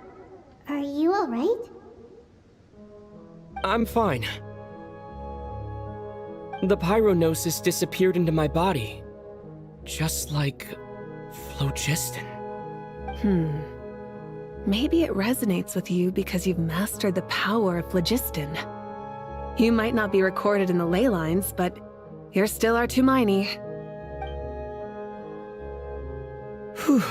are you alright? I'm fine. The pyronosis disappeared into my body. Just like phlogiston. Maybe it resonates with you because you've mastered the power of phlogiston. You might not be recorded in the ley lines, but you're still Artumini. Whew.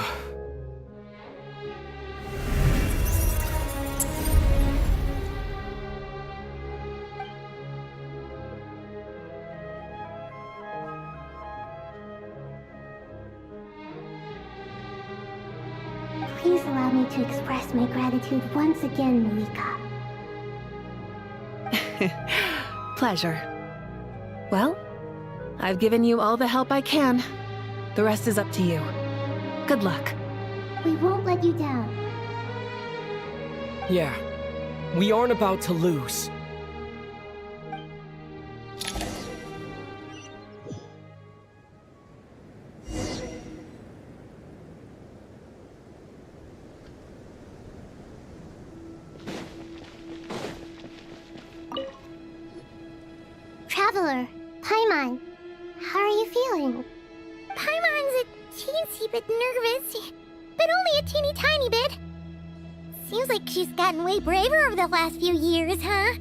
Please allow me to express my gratitude once again, Malika. Pleasure. Well, I've given you all the help I can. The rest is up to you. Good luck. We won't let you down. Yeah, we aren't about to lose. Traveler, Paimon, how are you feeling? Paimon's a teensy bit nervous, but only a teeny tiny bit. Seems like she's gotten way braver over the last few years, huh?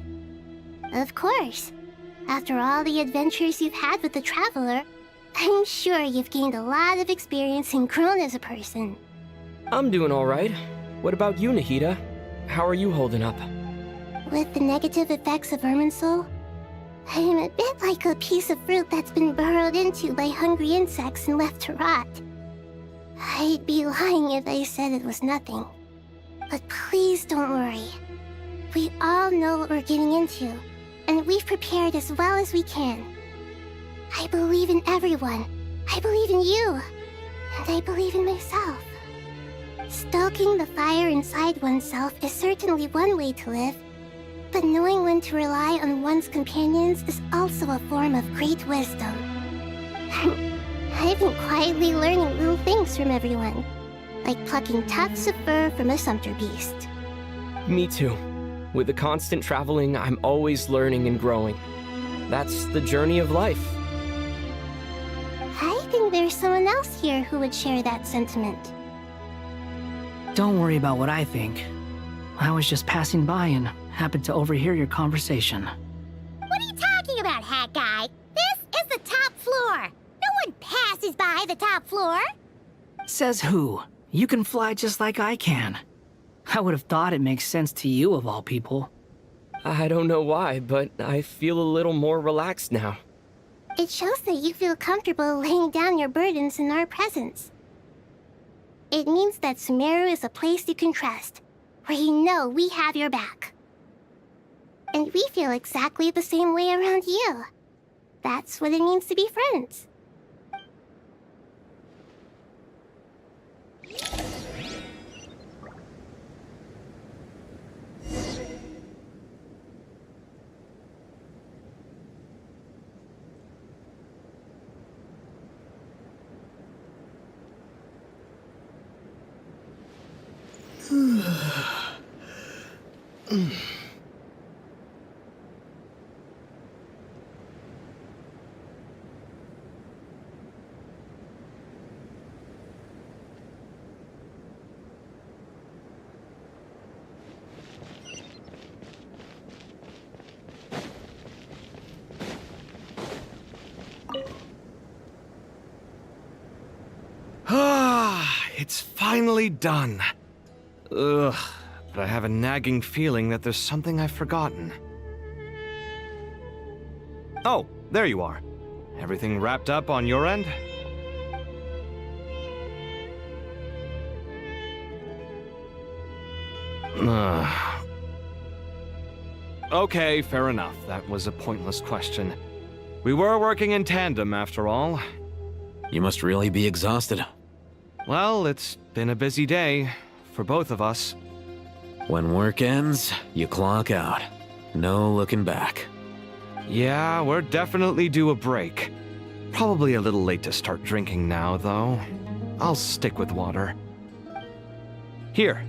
Of course. After all the adventures you've had with the Traveler, I'm sure you've gained a lot of experience and grown as a person. I'm doing all right. What about you, Nahida? How are you holding up? With the negative effects of Irminsul, I am a bit like a piece of fruit that's been burrowed into by hungry insects and left to rot. I'd be lying if I said it was nothing. But please don't worry. We all know what we're getting into, and we've prepared as well as we can. I believe in everyone. I believe in you. And I believe in myself. Stoking the fire inside oneself is certainly one way to live, but knowing when to rely on one's companions is also a form of great wisdom. I've been quietly learning little things from everyone, like plucking tufts of fur from a sumpter beast. Me too. With the constant traveling, I'm always learning and growing. That's the journey of life. I think there's someone else here who would share that sentiment. Don't worry about what I think. I was just passing by and happened to overhear your conversation. What are you talking about, Hat Guy? This is the top floor. No one passes by the top floor. Says who? You can fly just like I can. I would have thought it makes sense to you of all people. I don't know why, but I feel a little more relaxed now. It shows that you feel comfortable laying down your burdens in our presence. It means that Sumeru is a place you can trust, where you know we have your back. And we feel exactly the same way around you. That's what it means to be friends. It's finally done. Ugh, but I have a nagging feeling that there's something I've forgotten. Oh, there you are. Everything wrapped up on your end? Okay, fair enough. That was a pointless question. We were working in tandem, after all. You must really be exhausted. Well, it's been a busy day for both of us. When work ends, you clock out. No looking back. Yeah, we're definitely due a break. Probably a little late to start drinking now, though. I'll stick with water. Here,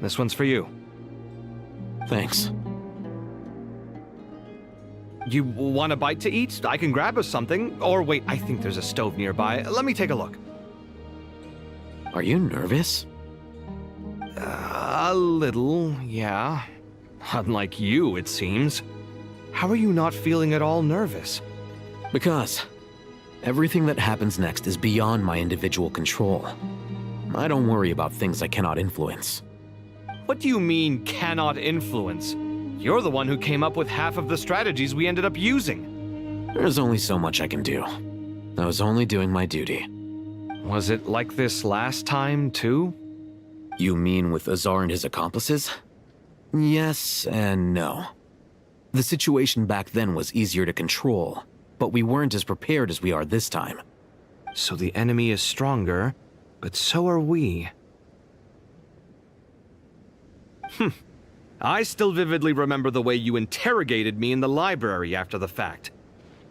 this one's for you. Thanks. You want a bite to eat? I can grab us something. Or wait, I think there's a stove nearby. Let me take a look. Are you nervous? A little, yeah. Unlike you, it seems. How are you not feeling at all nervous? Because everything that happens next is beyond my individual control. I don't worry about things I cannot influence. What do you mean, cannot influence? You're the one who came up with half of the strategies we ended up using. There's only so much I can do. I was only doing my duty. Was it like this last time, too? You mean with Azar and his accomplices? Yes and no. The situation back then was easier to control, but we weren't as prepared as we are this time. So the enemy is stronger, but so are we. I still vividly remember the way you interrogated me in the library after the fact.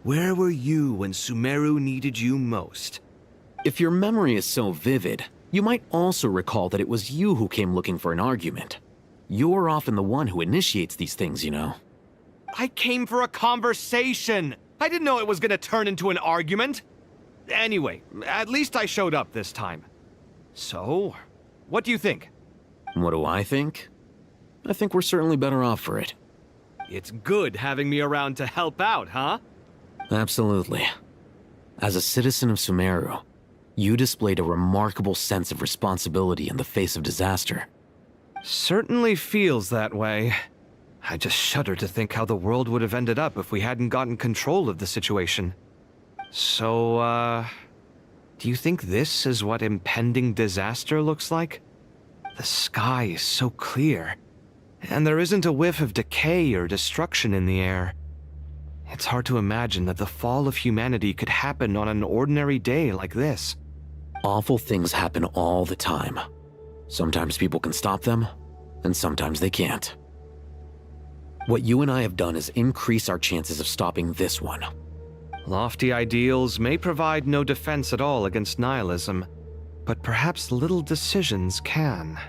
Where were you when Sumeru needed you most? If your memory is so vivid, you might also recall that it was you who came looking for an argument. You're often the one who initiates these things, you know. I came for a conversation! I didn't know it was gonna turn into an argument! Anyway, at least I showed up this time. So, what do you think? What do I think? I think we're certainly better off for it. It's good having me around to help out, huh? Absolutely. As a citizen of Sumeru, you displayed a remarkable sense of responsibility in the face of disaster. Certainly feels that way. I just shudder to think how the world would have ended up if we hadn't gotten control of the situation. So, do you think this is what impending disaster looks like? The sky is so clear, and there isn't a whiff of decay or destruction in the air. It's hard to imagine that the fall of humanity could happen on an ordinary day like this. Awful things happen all the time. Sometimes people can stop them, and sometimes they can't. What you and I have done is increase our chances of stopping this one. Lofty ideals may provide no defense at all against nihilism, but perhaps little decisions can.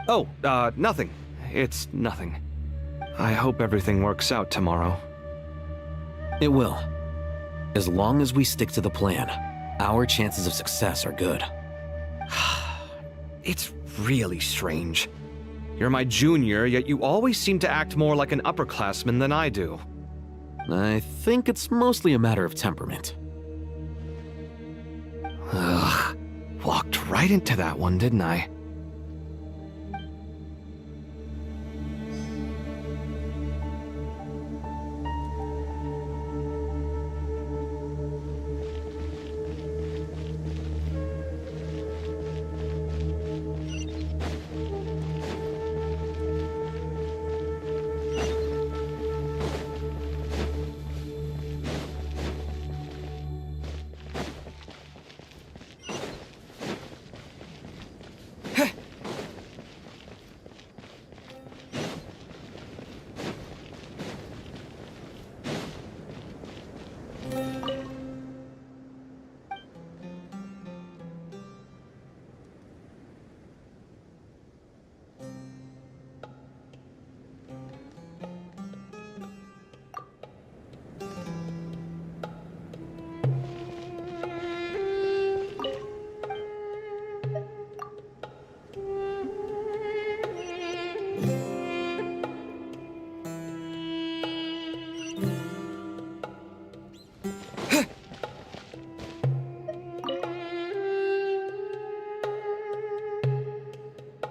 Oh, nothing. It's nothing. I hope everything works out tomorrow. It will. As long as we stick to the plan, our chances of success are good. It's really strange. You're my junior, yet you always seem to act more like an upperclassman than I do. I think it's mostly a matter of temperament. Ugh. Walked right into that one, didn't I?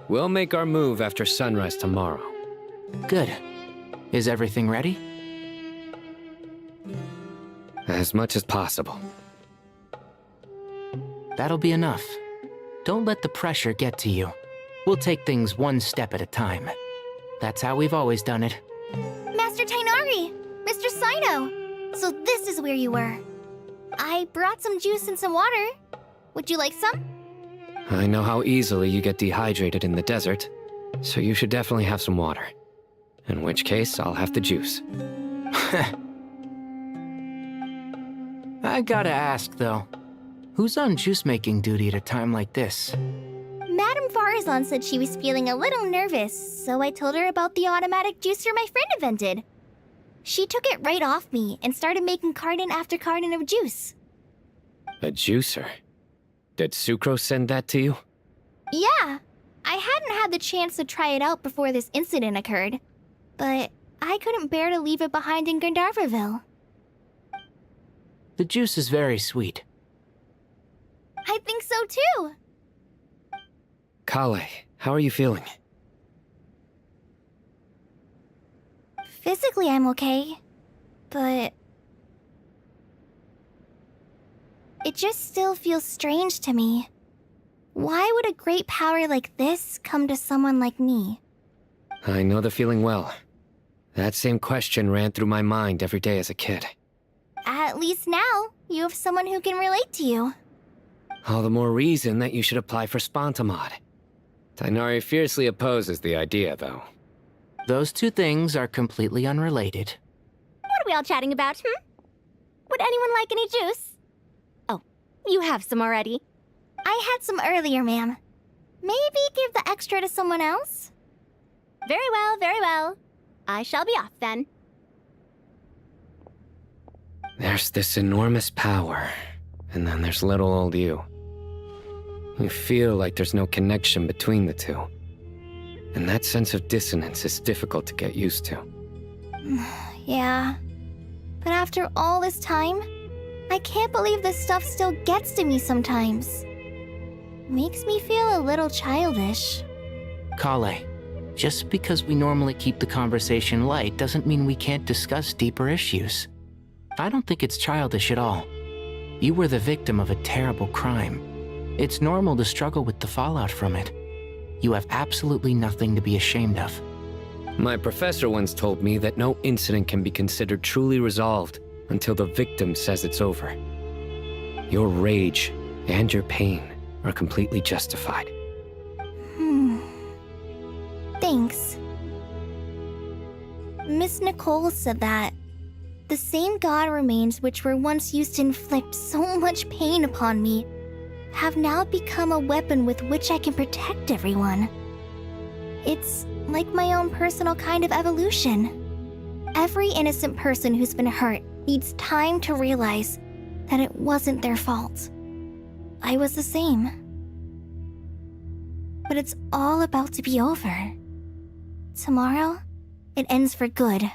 We'll make our move after sunrise tomorrow. Good. Is everything ready? As much as possible. That'll be enough. Don't let the pressure get to you. We'll take things one step at a time. That's how we've always done it. Master Tainari! Mr. Sino! So this is where you were. I brought some juice and some water. Would you like some? I know how easily you get dehydrated in the desert, so you should definitely have some water. In which case, I'll have the juice. I gotta ask, though. Who's on juice-making duty at a time like this? Madame Farazan said she was feeling a little nervous, so I told her about the automatic juicer my friend invented. She took it right off me and started making carton after carton of juice. A juicer? Did Sucrose send that to you? Yeah, I hadn't had the chance to try it out before this incident occurred, but I couldn't bear to leave it behind in Gandharvaville. The juice is very sweet. I think so too. Kale, how are you feeling? Physically, I'm okay, but it just still feels strange to me. Why would a great power like this come to someone like me? I know the feeling well. That same question ran through my mind every day as a kid. At least now, you have someone who can relate to you. All the more reason that you should apply for Spontamod. Tainari fiercely opposes the idea, though. Those two things are completely unrelated. What are we all chatting about, Would anyone like any juice? Oh, you have some already. I had some earlier, ma'am. Maybe give the extra to someone else? Very well, very well. I shall be off then. There's this enormous power, and then there's little old you. You feel like there's no connection between the two. And that sense of dissonance is difficult to get used to. Yeah. But after all this time, I can't believe this stuff still gets to me sometimes. Makes me feel a little childish. Kale, just because we normally keep the conversation light doesn't mean we can't discuss deeper issues. I don't think it's childish at all. You were the victim of a terrible crime. It's normal to struggle with the fallout from it. You have absolutely nothing to be ashamed of. My professor once told me that no incident can be considered truly resolved until the victim says it's over. Your rage and your pain are completely justified. Thanks. Miss Nicole said that the same god remains which were once used to inflict so much pain upon me have now become a weapon with which I can protect everyone. It's like my own personal kind of evolution. Every innocent person who's been hurt needs time to realize that it wasn't their fault. I was the same. But it's all about to be over. Tomorrow, it ends for good.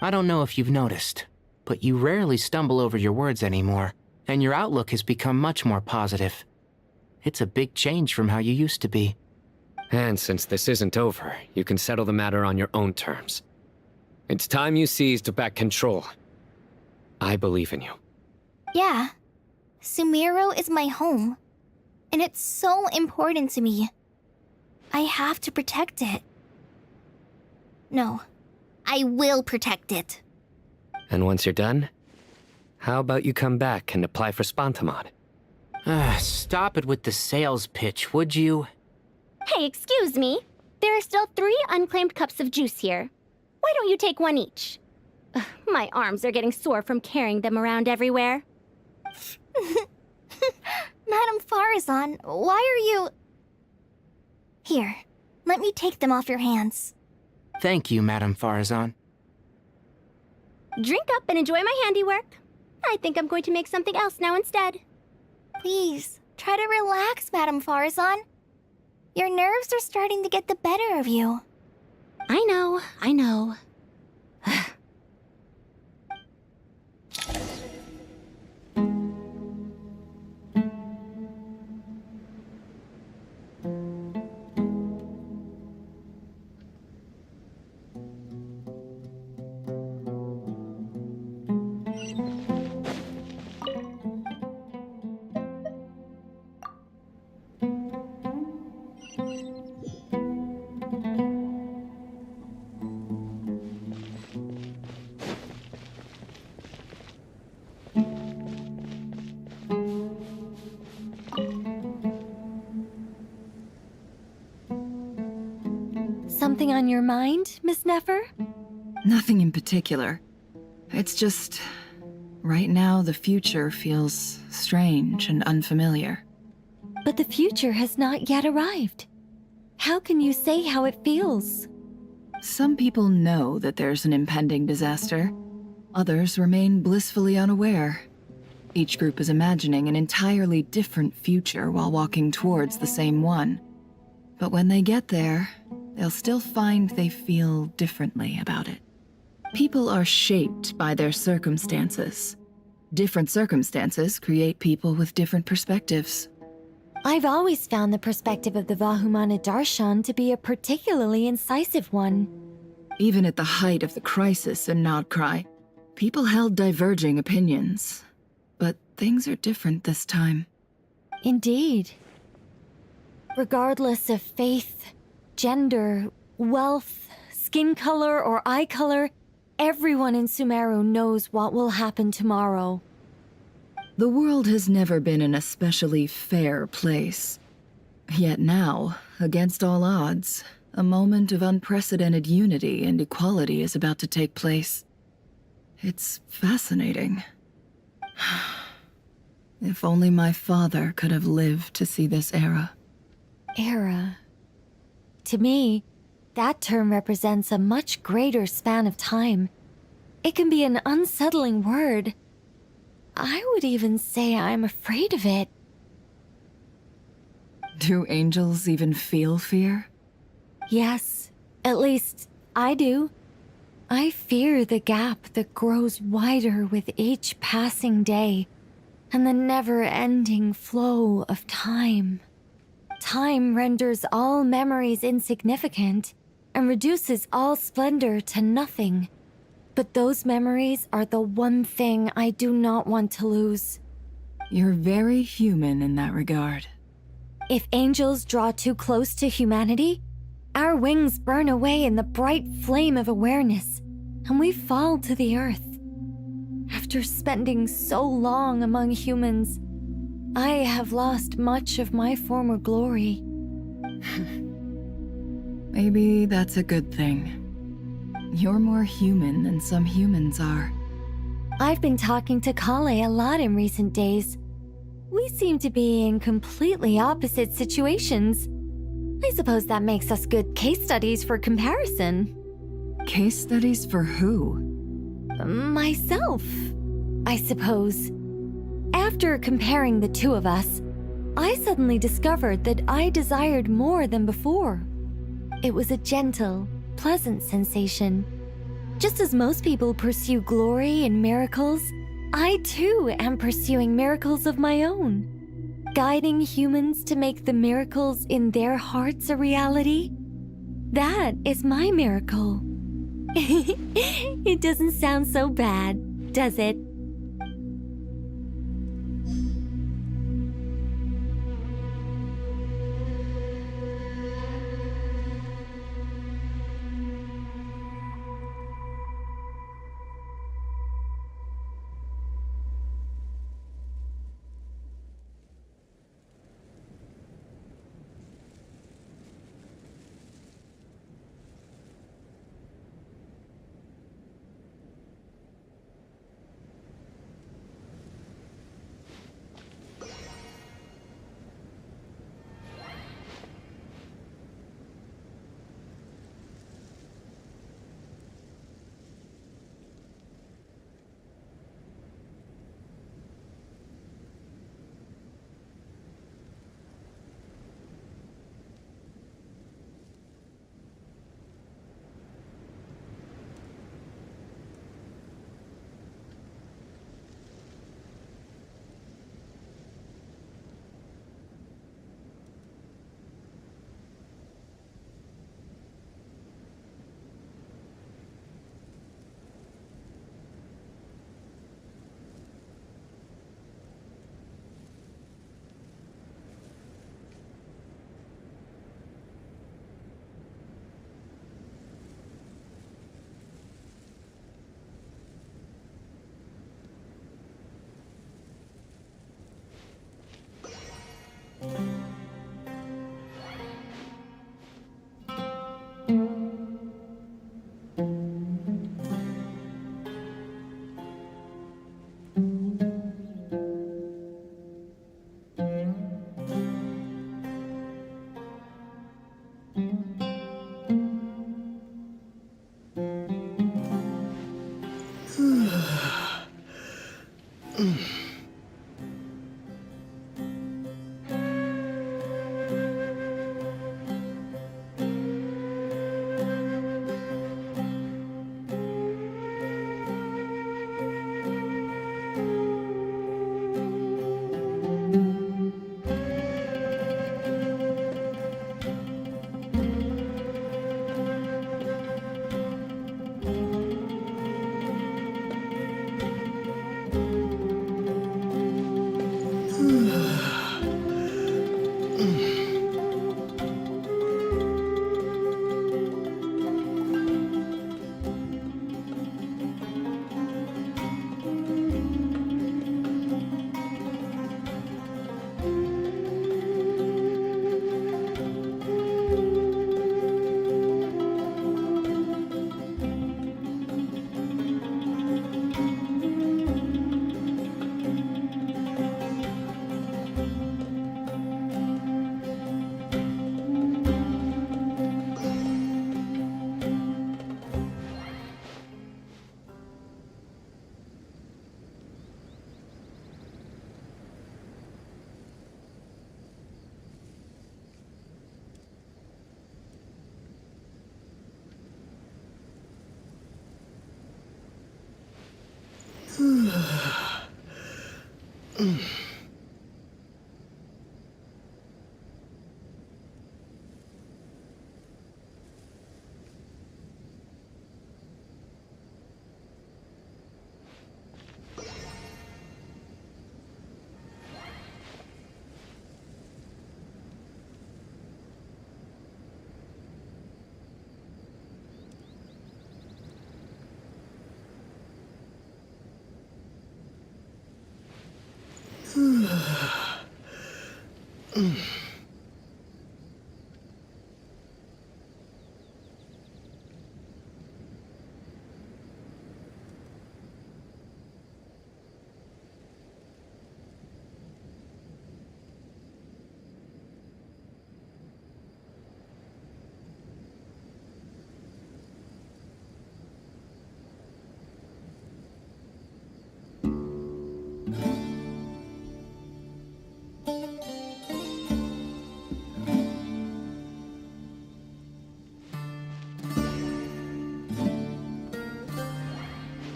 I don't know if you've noticed, but you rarely stumble over your words anymore, and your outlook has become much more positive. It's a big change from how you used to be. And since this isn't over, you can settle the matter on your own terms. It's time you seized back control. I believe in you. Yeah. Sumeru is my home. And it's so important to me. I have to protect it. No. I will protect it. And once you're done, how about you come back and apply for Spontamod? Stop it with the sales pitch, would you? Hey, excuse me. There are still 3 unclaimed cups of juice here. Why don't you take one each? Ugh, my arms are getting sore from carrying them around everywhere. Madame Farazan, why are you... Here, let me take them off your hands. Thank you, Madame Farazan. Drink up and enjoy my handiwork. I think I'm going to make something else now instead. Please, try to relax, Madame Farazan. Your nerves are starting to get the better of you. I know, I know. something on your mind, Miss Nefer? Nothing in particular. It's just... right now, the future feels strange and unfamiliar. But the future has not yet arrived. How can you say how it feels? Some people know that there's an impending disaster. Others remain blissfully unaware. Each group is imagining an entirely different future while walking towards the same one. But when they get there, they'll still find they feel differently about it. People are shaped by their circumstances. Different circumstances create people with different perspectives. I've always found the perspective of the Vahumana Darshan to be a particularly incisive one. Even at the height of the crisis in Nodcry, people held diverging opinions. But things are different this time. Indeed. Regardless of faith, gender, wealth, skin color, or eye color, everyone in Sumeru knows what will happen tomorrow. The world has never been an especially fair place. Yet now, against all odds, a moment of unprecedented unity and equality is about to take place. It's fascinating. If only my father could have lived to see this era. Era. To me, that term represents a much greater span of time. It can be an unsettling word. I would even say I'm afraid of it. Do angels even feel fear? Yes, at least I do. I fear the gap that grows wider with each passing day, and the never-ending flow of time. Time renders all memories insignificant, and reduces all splendor to nothing. But those memories are the one thing I do not want to lose. You're very human in that regard. If angels draw too close to humanity, our wings burn away in the bright flame of awareness, and we fall to the earth. After spending so long among humans, I have lost much of my former glory. Maybe that's a good thing. You're more human than some humans are. I've been talking to Kale a lot in recent days. We seem to be in completely opposite situations. I suppose that makes us good case studies for comparison. Case studies for who? Myself, I suppose. After comparing the two of us, I suddenly discovered that I desired more than before. It was a gentle, pleasant sensation. Just as most people pursue glory and miracles, I too am pursuing miracles of my own. Guiding humans to make the miracles in their hearts a reality. That is my miracle. It doesn't sound so bad, does it?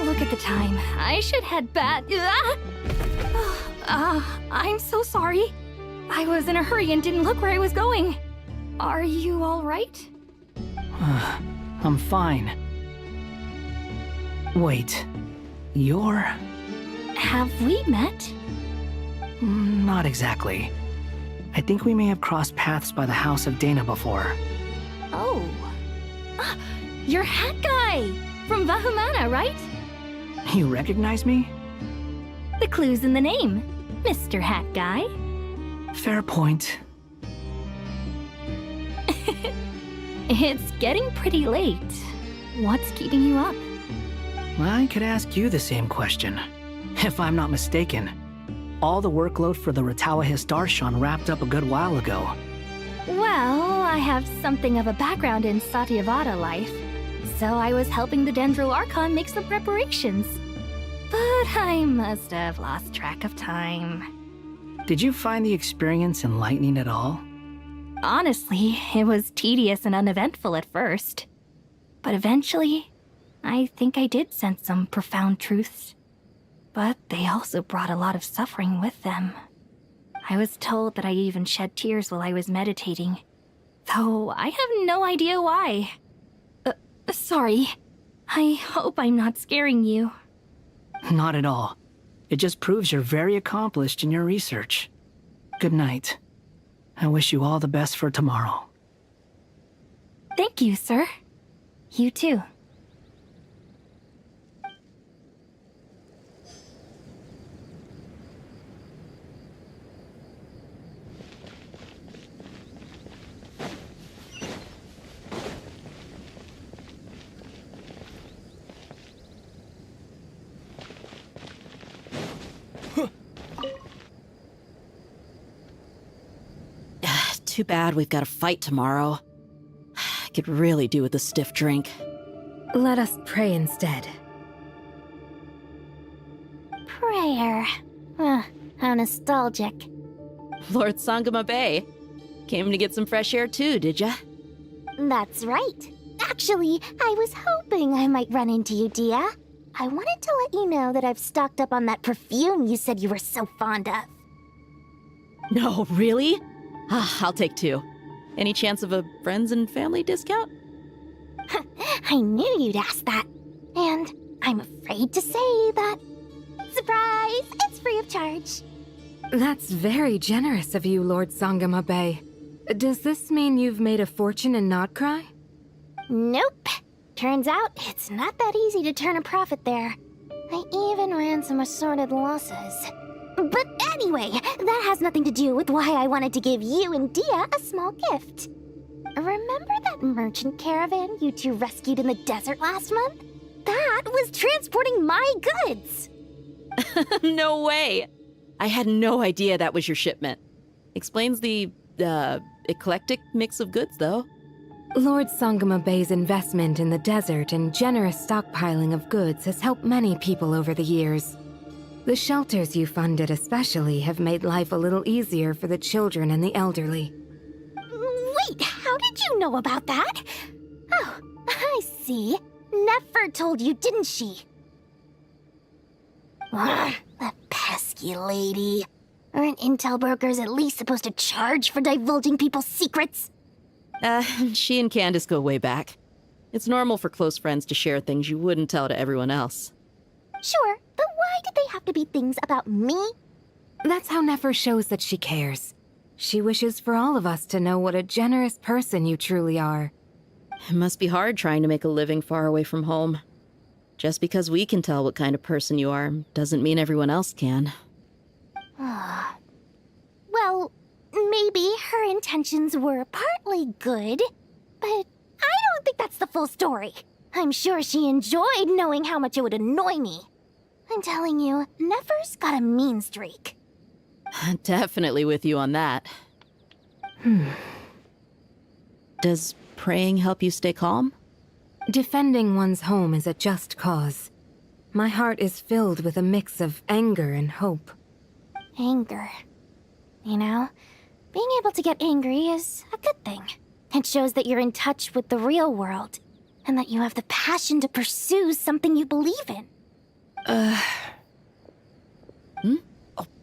Look at the time. I should head back. I'm so sorry. I was in a hurry and didn't look where I was going. Are you all right? I'm fine. Wait, you're... Have we met? Not exactly. I think we may have crossed paths by the house of Dana before. Oh. You're Hat Guy! From Vahumana, right? You recognize me? The clue's in the name, Mr. Hat Guy. Fair point. It's getting pretty late. What's keeping you up? I could ask you the same question. If I'm not mistaken, all the workload for the Ratawa Darshan wrapped up a good while ago. Well, I have something of a background in Satyavada life, so I was helping the Dendro Archon make some preparations. But I must have lost track of time. Did you find the experience enlightening at all? Honestly, it was tedious and uneventful at first. But eventually, I think I did sense some profound truths. But they also brought a lot of suffering with them. I was told that I even shed tears while I was meditating, though I have no idea why. Sorry. I hope I'm not scaring you. Not at all. It just proves you're very accomplished in your research. Good night. I wish you all the best for tomorrow. Thank you, sir. You too. Too bad we've got a fight tomorrow. I could really do with a stiff drink. Let us pray instead. Prayer. How nostalgic. Lord Sangama Bay. Came to get some fresh air too, did ya? That's right. Actually, I was hoping I might run into you, Dia. I wanted to let you know that I've stocked up on that perfume you said you were so fond of. No, really? I'll take 2. Any chance of a friends and family discount? I knew you'd ask that. And I'm afraid to say that... Surprise! It's free of charge. That's very generous of you, Lord Sangama Bay. Does this mean you've made a fortune in Nodcry? Nope. Turns out, it's not that easy to turn a profit there. I even ran some assorted losses. But anyway, that has nothing to do with why I wanted to give you and Dia a small gift. Remember that merchant caravan you two rescued in the desert last month? That was transporting my goods! No way! I had no idea that was your shipment. Explains the, eclectic mix of goods, though. Lord Sangama Bay's investment in the desert and generous stockpiling of goods has helped many people over the years. The shelters you funded especially have made life a little easier for the children and the elderly. Wait, how did you know about that? Oh, I see. Nefer told you, didn't she? The pesky lady. Aren't intel brokers at least supposed to charge for divulging people's secrets? She and Candace go way back. It's normal for close friends to share things you wouldn't tell to everyone else. Sure, but why did they have to be things about me? That's how Nefer shows that she cares. She wishes for all of us to know what a generous person you truly are. It must be hard trying to make a living far away from home. Just because we can tell what kind of person you are doesn't mean everyone else can. Well, maybe her intentions were partly good, but I don't think that's the full story. I'm sure she enjoyed knowing how much it would annoy me. I'm telling you, Nefer's got a mean streak. Definitely with you on that. Does praying help you stay calm? Defending one's home is a just cause. My heart is filled with a mix of anger and hope. Anger. You know, being able to get angry is a good thing. It shows that you're in touch with the real world, and that you have the passion to pursue something you believe in. Oh,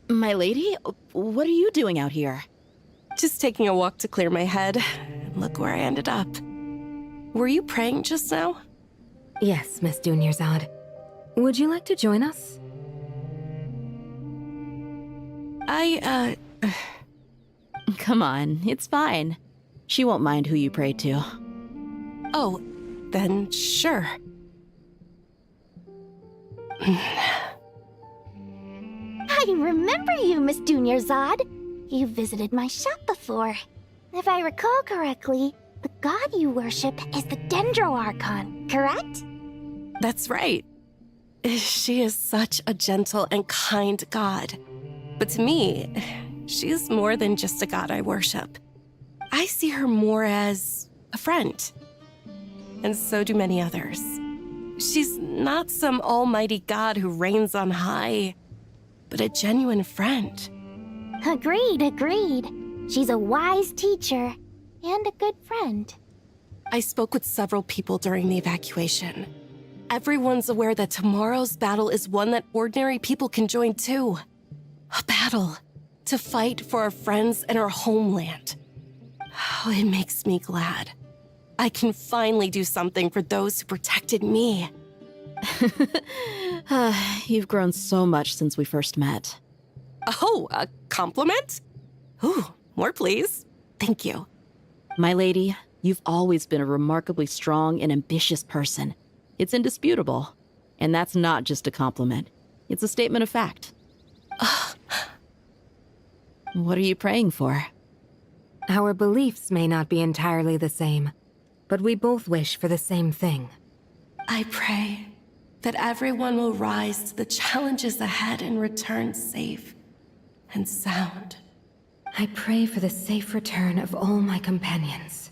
my lady? What are you doing out here? Just taking a walk to clear my head. Look where I ended up. Were you praying just now? Yes, Miss Dunyarzad. Would you like to join us? Come on, it's fine. She won't mind who you pray to. Oh, then sure. I remember you, Miss Dunyarzad. You visited my shop before. If I recall correctly, the god you worship is the Dendro Archon, correct? That's right. She is such a gentle and kind god. But to me, she is more than just a god I worship. I see her more as a friend. And so do many others. She's not some almighty god who reigns on high, but a genuine friend. Agreed. She's a wise teacher and a good friend. I spoke with several people during the evacuation. Everyone's aware that tomorrow's battle is one that ordinary people can join too. A battle to fight for our friends and our homeland. Oh, it makes me glad. I can finally do something for those who protected me. You've grown so much since we first met. Oh, a compliment? Ooh, more please. Thank you. My lady, you've always been a remarkably strong and ambitious person. It's indisputable. And that's not just a compliment. It's a statement of fact. What are you praying for? Our beliefs may not be entirely the same, but we both wish for the same thing. I pray that everyone will rise to the challenges ahead and return safe and sound. I pray for the safe return of all my companions.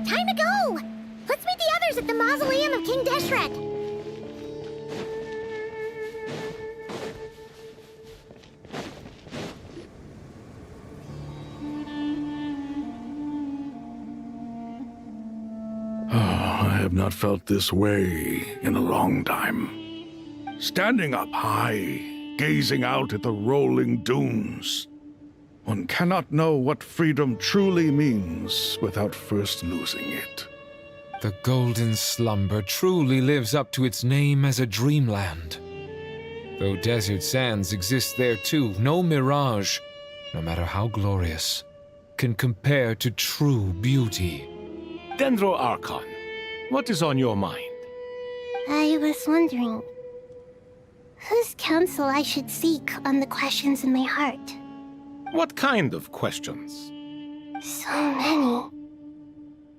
Time to go! Let's meet the others at the mausoleum of King Deshret. I have not felt this way in a long time. Standing up high, gazing out at the rolling dunes. One cannot know what freedom truly means without first losing it. The golden slumber truly lives up to its name as a dreamland. Though desert sands exist there too, no mirage, no matter how glorious, can compare to true beauty. Dendro Archon, what is on your mind? I was wondering whose counsel I should seek on the questions in my heart. What kind of questions? So many.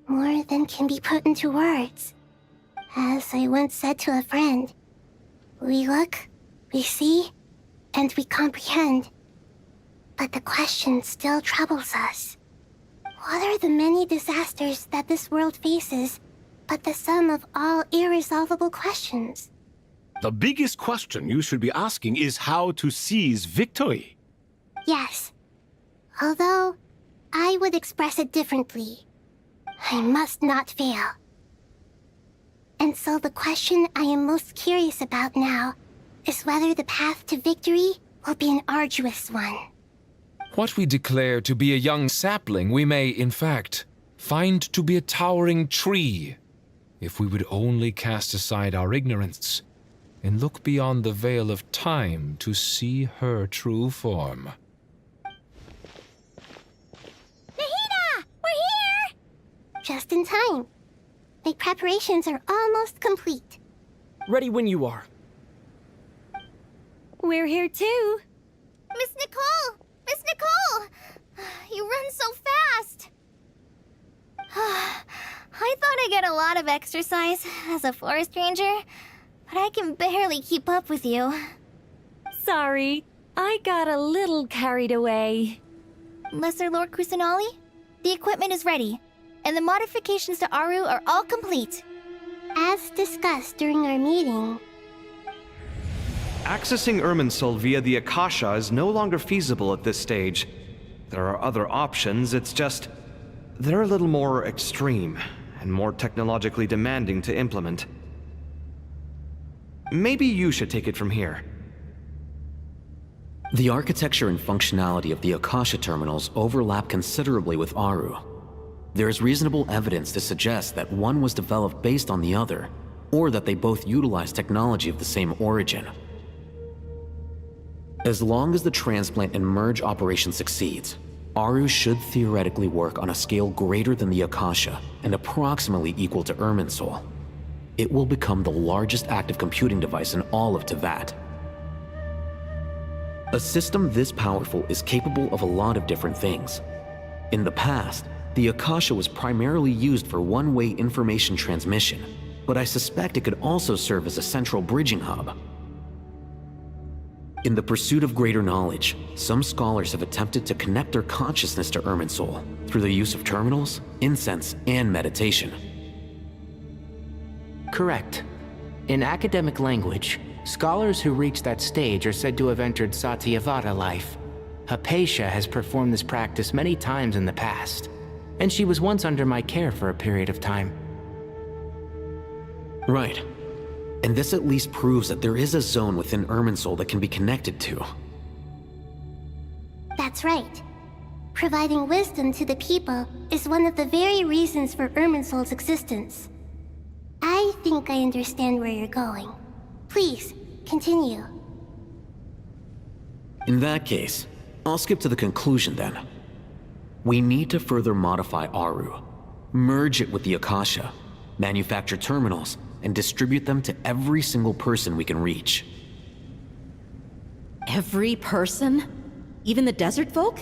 More than can be put into words. As I once said to a friend, we look, we see, and we comprehend. But the question still troubles us. What are the many disasters that this world faces, but the sum of all irresolvable questions? The biggest question you should be asking is how to seize victory. Yes. Although, I would express it differently. I must not fail. And so the question I am most curious about now is whether the path to victory will be an arduous one. What we declare to be a young sapling, we may, in fact, find to be a towering tree, if we would only cast aside our ignorance and look beyond the veil of time to see her true form. Nahida! We're here! Just in time. My preparations are almost complete. Ready when you are. We're here too. Miss Nicole! Miss Nicole! You run so fast! I thought I'd get a lot of exercise as a forest ranger, but I can barely keep up with you. Sorry, I got a little carried away. Lesser Lord Kusanali, the equipment is ready, and the modifications to Aru are all complete. As discussed during our meeting, Accessing Irminsul via the Akasha is no longer feasible at this stage. There are other options, it's just they're a little more extreme and more technologically demanding to implement. Maybe you should take it from here. The architecture and functionality of the Akasha terminals overlap considerably with Aru. There is reasonable evidence to suggest that one was developed based on the other, or that they both utilize technology of the same origin. As long as the transplant and merge operation succeeds, Aru should theoretically work on a scale greater than the Akasha and approximately equal to Irminsul. It will become the largest active computing device in all of Teyvat. A system this powerful is capable of a lot of different things. In the past, the Akasha was primarily used for one-way information transmission, but I suspect it could also serve as a central bridging hub. In the pursuit of greater knowledge, some scholars have attempted to connect their consciousness to Irminsul through the use of terminals, incense, and meditation. Correct. In academic language, scholars who reach that stage are said to have entered Satyavada life. Hypatia has performed this practice many times in the past, and she was once under my care for a period of time. Right. And this at least proves that there is a zone within Irminsul that can be connected to. That's right. Providing wisdom to the people is one of the very reasons for Irminsul's existence. I think I understand where you're going. Please, continue. In that case, I'll skip to the conclusion then. We need to further modify Aru, merge it with the Akasha, manufacture terminals, and distribute them to every single person we can reach. Every person? Even the desert folk?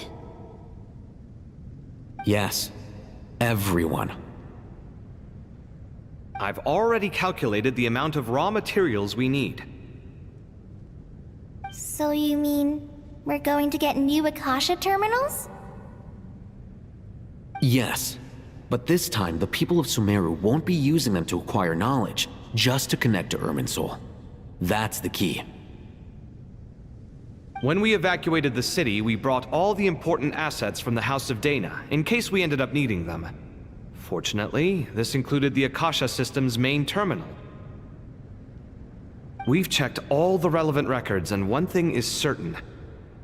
Yes, everyone. I've already calculated the amount of raw materials we need. So you mean we're going to get new Akasha terminals? Yes, but this time the people of Sumeru won't be using them to acquire knowledge, just to connect to Irminsul. That's the key. When we evacuated the city, we brought all the important assets from the House of Dana, in case we ended up needing them. Fortunately, this included the Akasha system's main terminal. We've checked all the relevant records, and one thing is certain.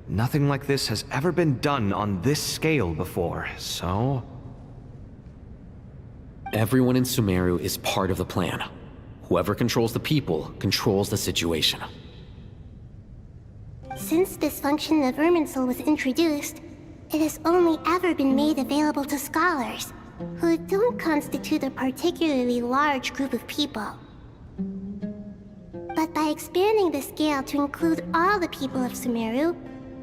Nothing like this has ever been done on this scale before, so... Everyone in Sumeru is part of the plan. Whoever controls the people controls the situation. Since this function of Irminsul was introduced, it has only ever been made available to scholars, who don't constitute a particularly large group of people. But by expanding the scale to include all the people of Sumeru,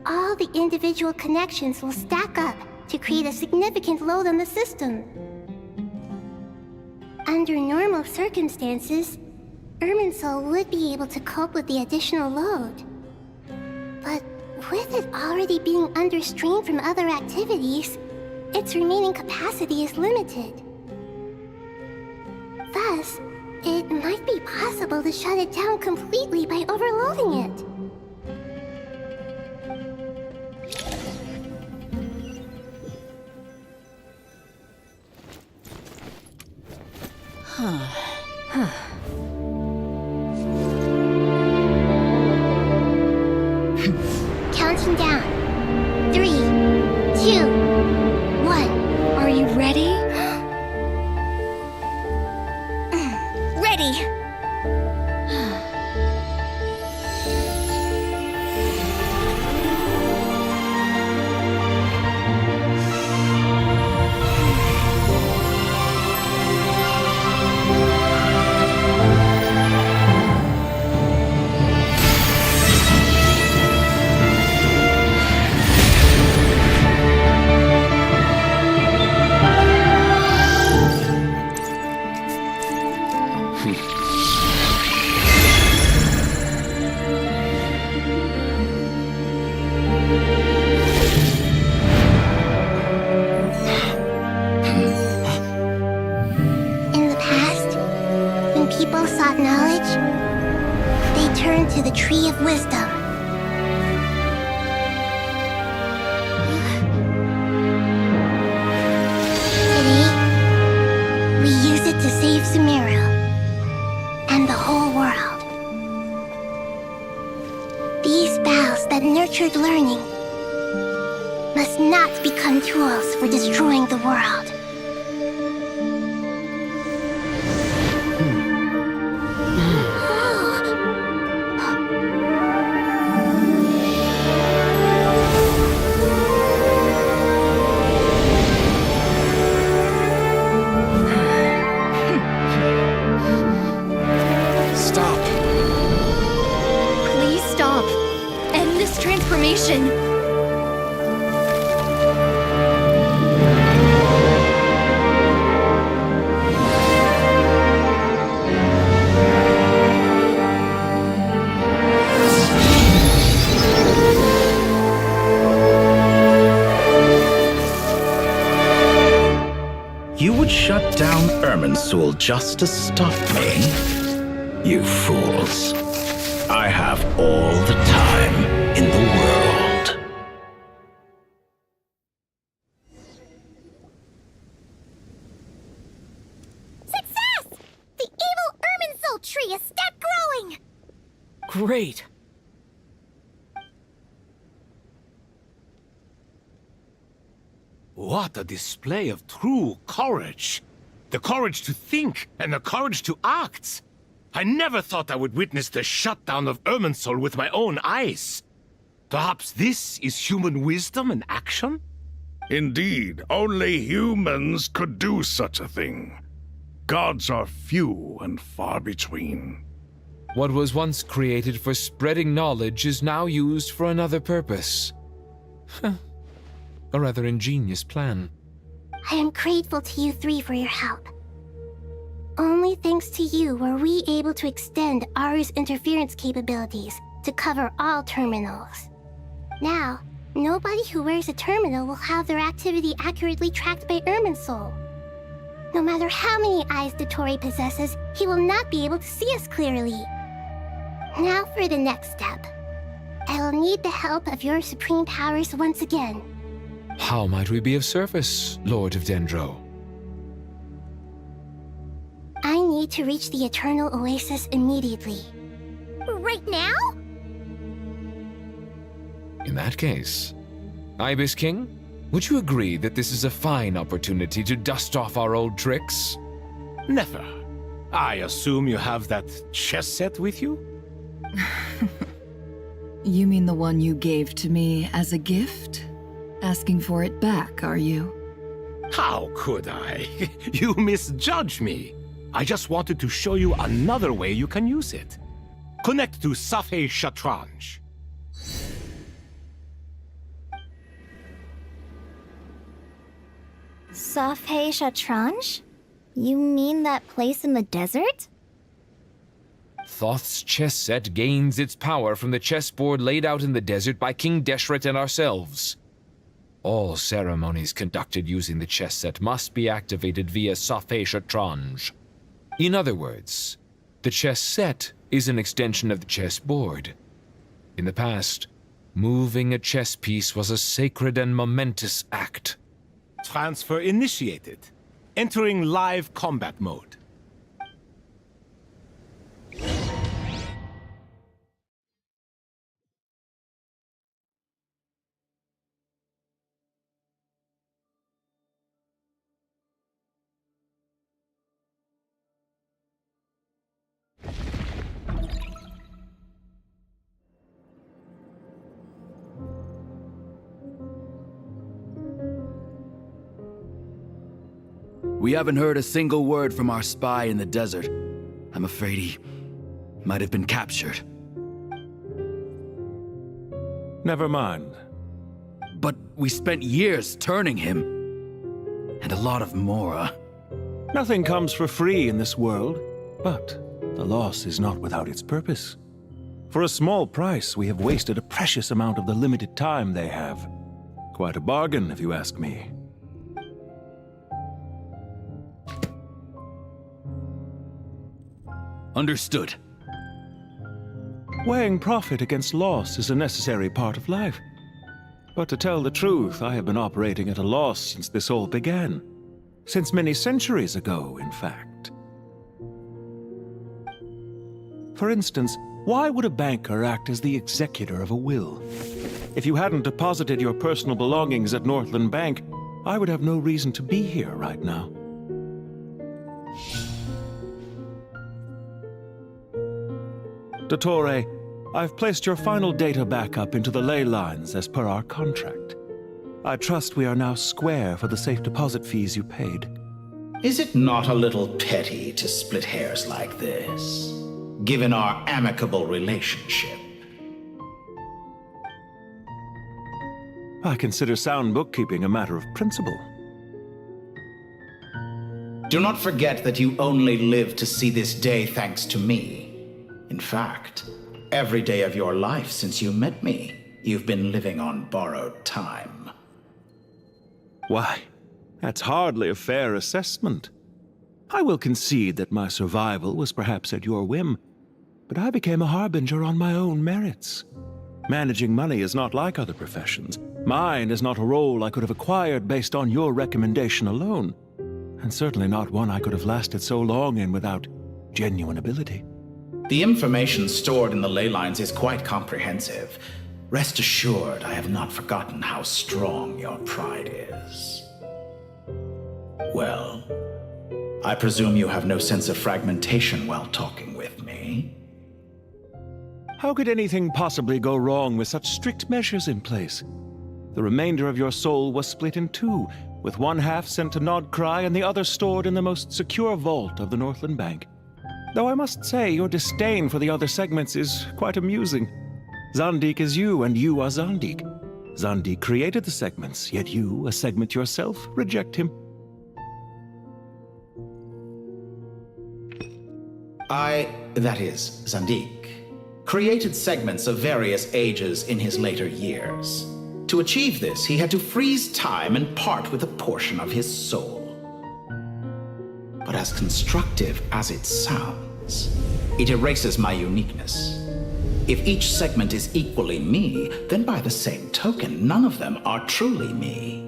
all the individual connections will stack up to create a significant load on the system. Under normal circumstances, Irminsul would be able to cope with the additional load. But with it already being under strain from other activities, its remaining capacity is limited. Thus, it might be possible to shut it down completely by overloading it. Counting down. 3, 2, 1. Are you ready? Ready! In the past, when people sought knowledge, they turned to the Tree of Wisdom. Today, we use it to save Sumeru and the whole world. These boughs that nurtured learning must not become tools for destroying the world. Stop. Please stop. End this transformation. You would shut down Irminsul just to stop me? You fools. I have all the time in the world. Success! The evil Irminsul tree has stopped growing! Great! What a display of true courage! The courage to think and the courage to act! I never thought I would witness the shutdown of Irminsul with my own eyes. Perhaps this is human wisdom in action? Indeed, only humans could do such a thing. Gods are few and far between. What was once created for spreading knowledge is now used for another purpose. A rather ingenious plan. I am grateful to you three for your help. Only thanks to you were we able to extend Aru's interference capabilities to cover all terminals. Now, nobody who wears a terminal will have their activity accurately tracked by Irminsul. No matter how many eyes Dottore possesses, he will not be able to see us clearly. Now for the next step. I will need the help of your supreme powers once again. How might we be of service, Lord of Dendro? I need to reach the Eternal Oasis immediately. Right now? In that case, Ibis King, would you agree that this is a fine opportunity to dust off our old tricks? Never. I assume you have that chess set with you? You mean the one you gave to me as a gift? Asking for it back, are you? How could I? You misjudge me. I just wanted to show you another way you can use it. Connect to Safei Shatranj. Safei Shatranj? You mean that place in the desert? Thoth's chess set gains its power from the chessboard laid out in the desert by King Deshret and ourselves. All ceremonies conducted using the chess set must be activated via Safei Shatranj. In other words, the chess set is an extension of the chessboard. In the past, moving a chess piece was a sacred and momentous act. Transfer initiated. Entering live combat mode. We haven't heard a single word from our spy in the desert. I'm afraid he might have been captured. Never mind. But we spent years turning him. And a lot of Mora. Nothing comes for free in this world, but the loss is not without its purpose. For a small price, we have wasted a precious amount of the limited time they have. Quite a bargain, if you ask me. Understood. Weighing profit against loss is a necessary part of life. But to tell the truth, I have been operating at a loss since this all began. Since many centuries ago, in fact. For instance, why would a banker act as the executor of a will? If you hadn't deposited your personal belongings at Northland Bank, I would have no reason to be here right now. Dottore, I've placed your final data backup into the ley lines as per our contract. I trust we are now square for the safe deposit fees you paid. Is it not a little petty to split hairs like this, given our amicable relationship? I consider sound bookkeeping a matter of principle. Do not forget that you only live to see this day thanks to me. In fact, every day of your life since you met me, you've been living on borrowed time. Why, That's hardly a fair assessment. I will concede that my survival was perhaps at your whim, but I became a harbinger on my own merits. Managing money is not like other professions. Mine is not a role I could have acquired based on your recommendation alone, and certainly not one I could have lasted so long in without genuine ability. The information stored in the ley lines is quite comprehensive. Rest assured, I have not forgotten how strong your pride is. Well, I presume you have no sense of fragmentation while talking with me. How could anything possibly go wrong with such strict measures in place? The remainder of your soul was split in two, with one half sent to Nodcry and the other stored in the most secure vault of the Northland Bank. Though I must say, your disdain for the other segments is quite amusing. Zandik is you, and you are Zandik. Zandik created the segments, yet you, a segment yourself, reject him. That is, Zandik, created segments of various ages in his later years. To achieve this, he had to freeze time and part with a portion of his soul. But as constructive as it sounds, it erases my uniqueness. If each segment is equally me, then by the same token, none of them are truly me.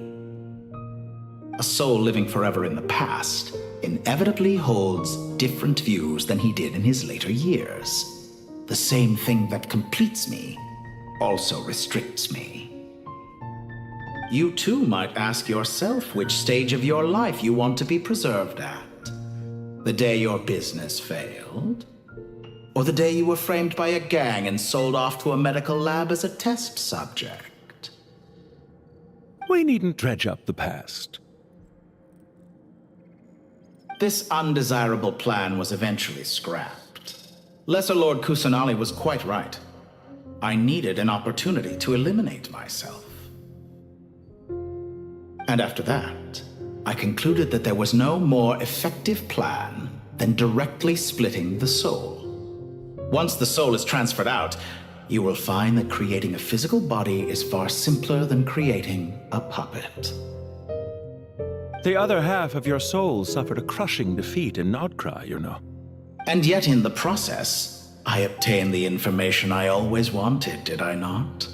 A soul living forever in the past inevitably holds different views than he did in his later years. The same thing that completes me also restricts me. You too might ask yourself which stage of your life you want to be preserved at. The day your business failed? Or the day you were framed by a gang and sold off to a medical lab as a test subject? We needn't dredge up the past. This undesirable plan was eventually scrapped. Lesser Lord Kusanali was quite right. I needed an opportunity to eliminate myself. And after that, I concluded that there was no more effective plan than directly splitting the soul. Once the soul is transferred out, you will find that creating a physical body is far simpler than creating a puppet. The other half of your soul suffered a crushing defeat in Nodcry, you know. And yet in the process, I obtained the information I always wanted, did I not?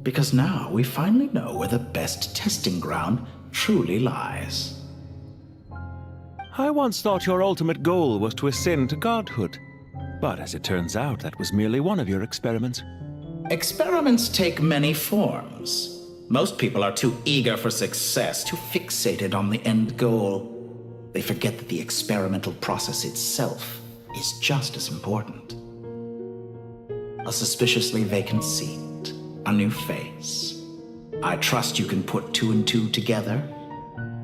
Because now we finally know where the best testing ground truly lies. I once thought your ultimate goal was to ascend to godhood. But as it turns out, that was merely one of your experiments. Experiments take many forms. Most people are too eager for success, too fixated on the end goal. They forget that the experimental process itself is just as important. A suspiciously vacant seat, a new face. I trust you can put two and two together.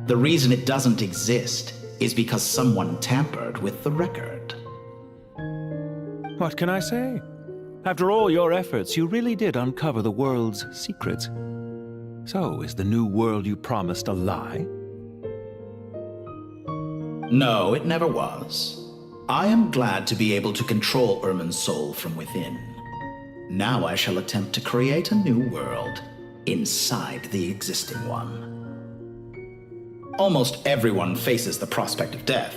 The reason it doesn't exist is because someone tampered with the record. What can I say? After all your efforts, you really did uncover the world's secrets. So, is the new world you promised a lie? No, it never was. I am glad to be able to control Irmin's soul from within. Now I shall attempt to create a new world inside the existing one. Almost everyone faces the prospect of death,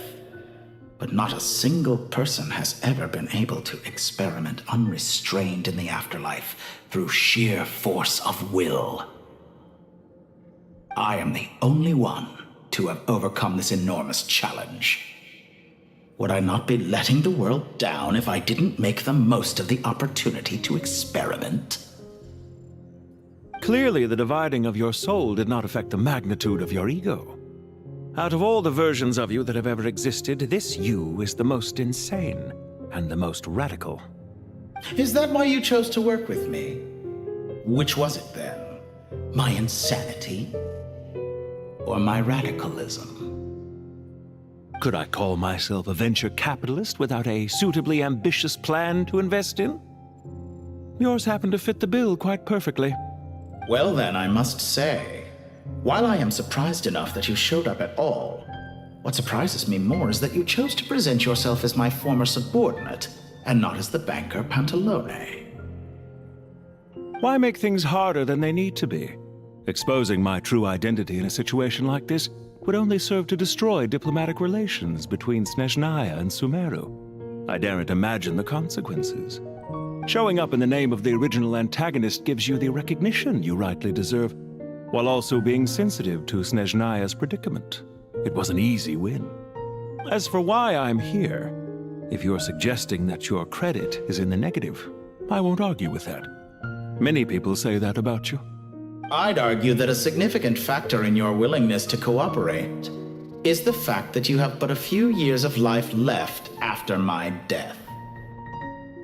but not a single person has ever been able to experiment unrestrained in the afterlife through sheer force of will. I am the only one to have overcome this enormous challenge. Would I not be letting the world down if I didn't make the most of the opportunity to experiment? Clearly, the dividing of your soul did not affect the magnitude of your ego. Out of all the versions of you that have ever existed, this you is the most insane and the most radical. Is that why you chose to work with me? Which was it then? My insanity? Or my radicalism? Could I call myself a venture capitalist without a suitably ambitious plan to invest in? Yours happened to fit the bill quite perfectly. Well then, I must say, while I am surprised enough that you showed up at all, what surprises me more is that you chose to present yourself as my former subordinate, and not as the banker Pantalone. Why make things harder than they need to be? Exposing my true identity in a situation like this would only serve to destroy diplomatic relations between Snezhnaya and Sumeru. I daren't imagine the consequences. Showing up in the name of the original antagonist gives you the recognition you rightly deserve, while also being sensitive to Snezhnaya's predicament. It was an easy win. As for why I'm here, if you're suggesting that your credit is in the negative, I won't argue with that. Many people say that about you. I'd argue that a significant factor in your willingness to cooperate is the fact that you have but a few years of life left after my death.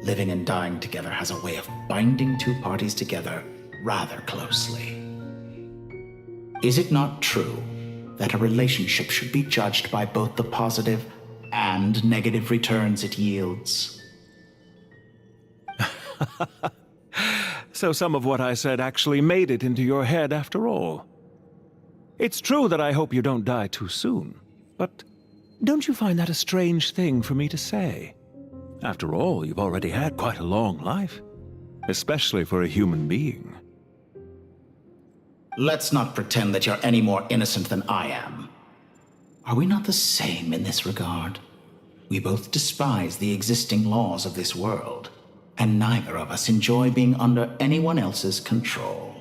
Living and dying together has a way of binding two parties together rather closely. Is it not true that a relationship should be judged by both the positive and negative returns it yields? So some of what I said actually made it into your head after all. It's true that I hope you don't die too soon, but don't you find that a strange thing for me to say? After all, you've already had quite a long life, especially for a human being. Let's not pretend that you're any more innocent than I am. Are we not the same in this regard? We both despise the existing laws of this world, and neither of us enjoy being under anyone else's control.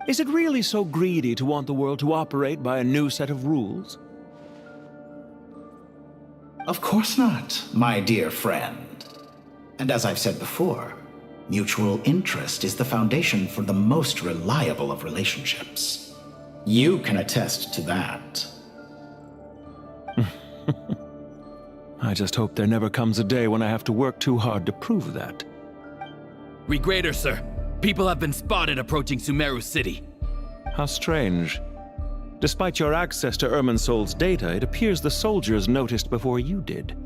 Is it really so greedy to want the world to operate by a new set of rules? Of course not, my dear friend. And as I've said before, mutual interest is the foundation for the most reliable of relationships. You can attest to that. I just hope there never comes a day when I have to work too hard to prove that. Regrader, sir. People have been spotted approaching Sumeru City. How strange. Despite your access to Irminsol's data, it appears the soldiers noticed before you did.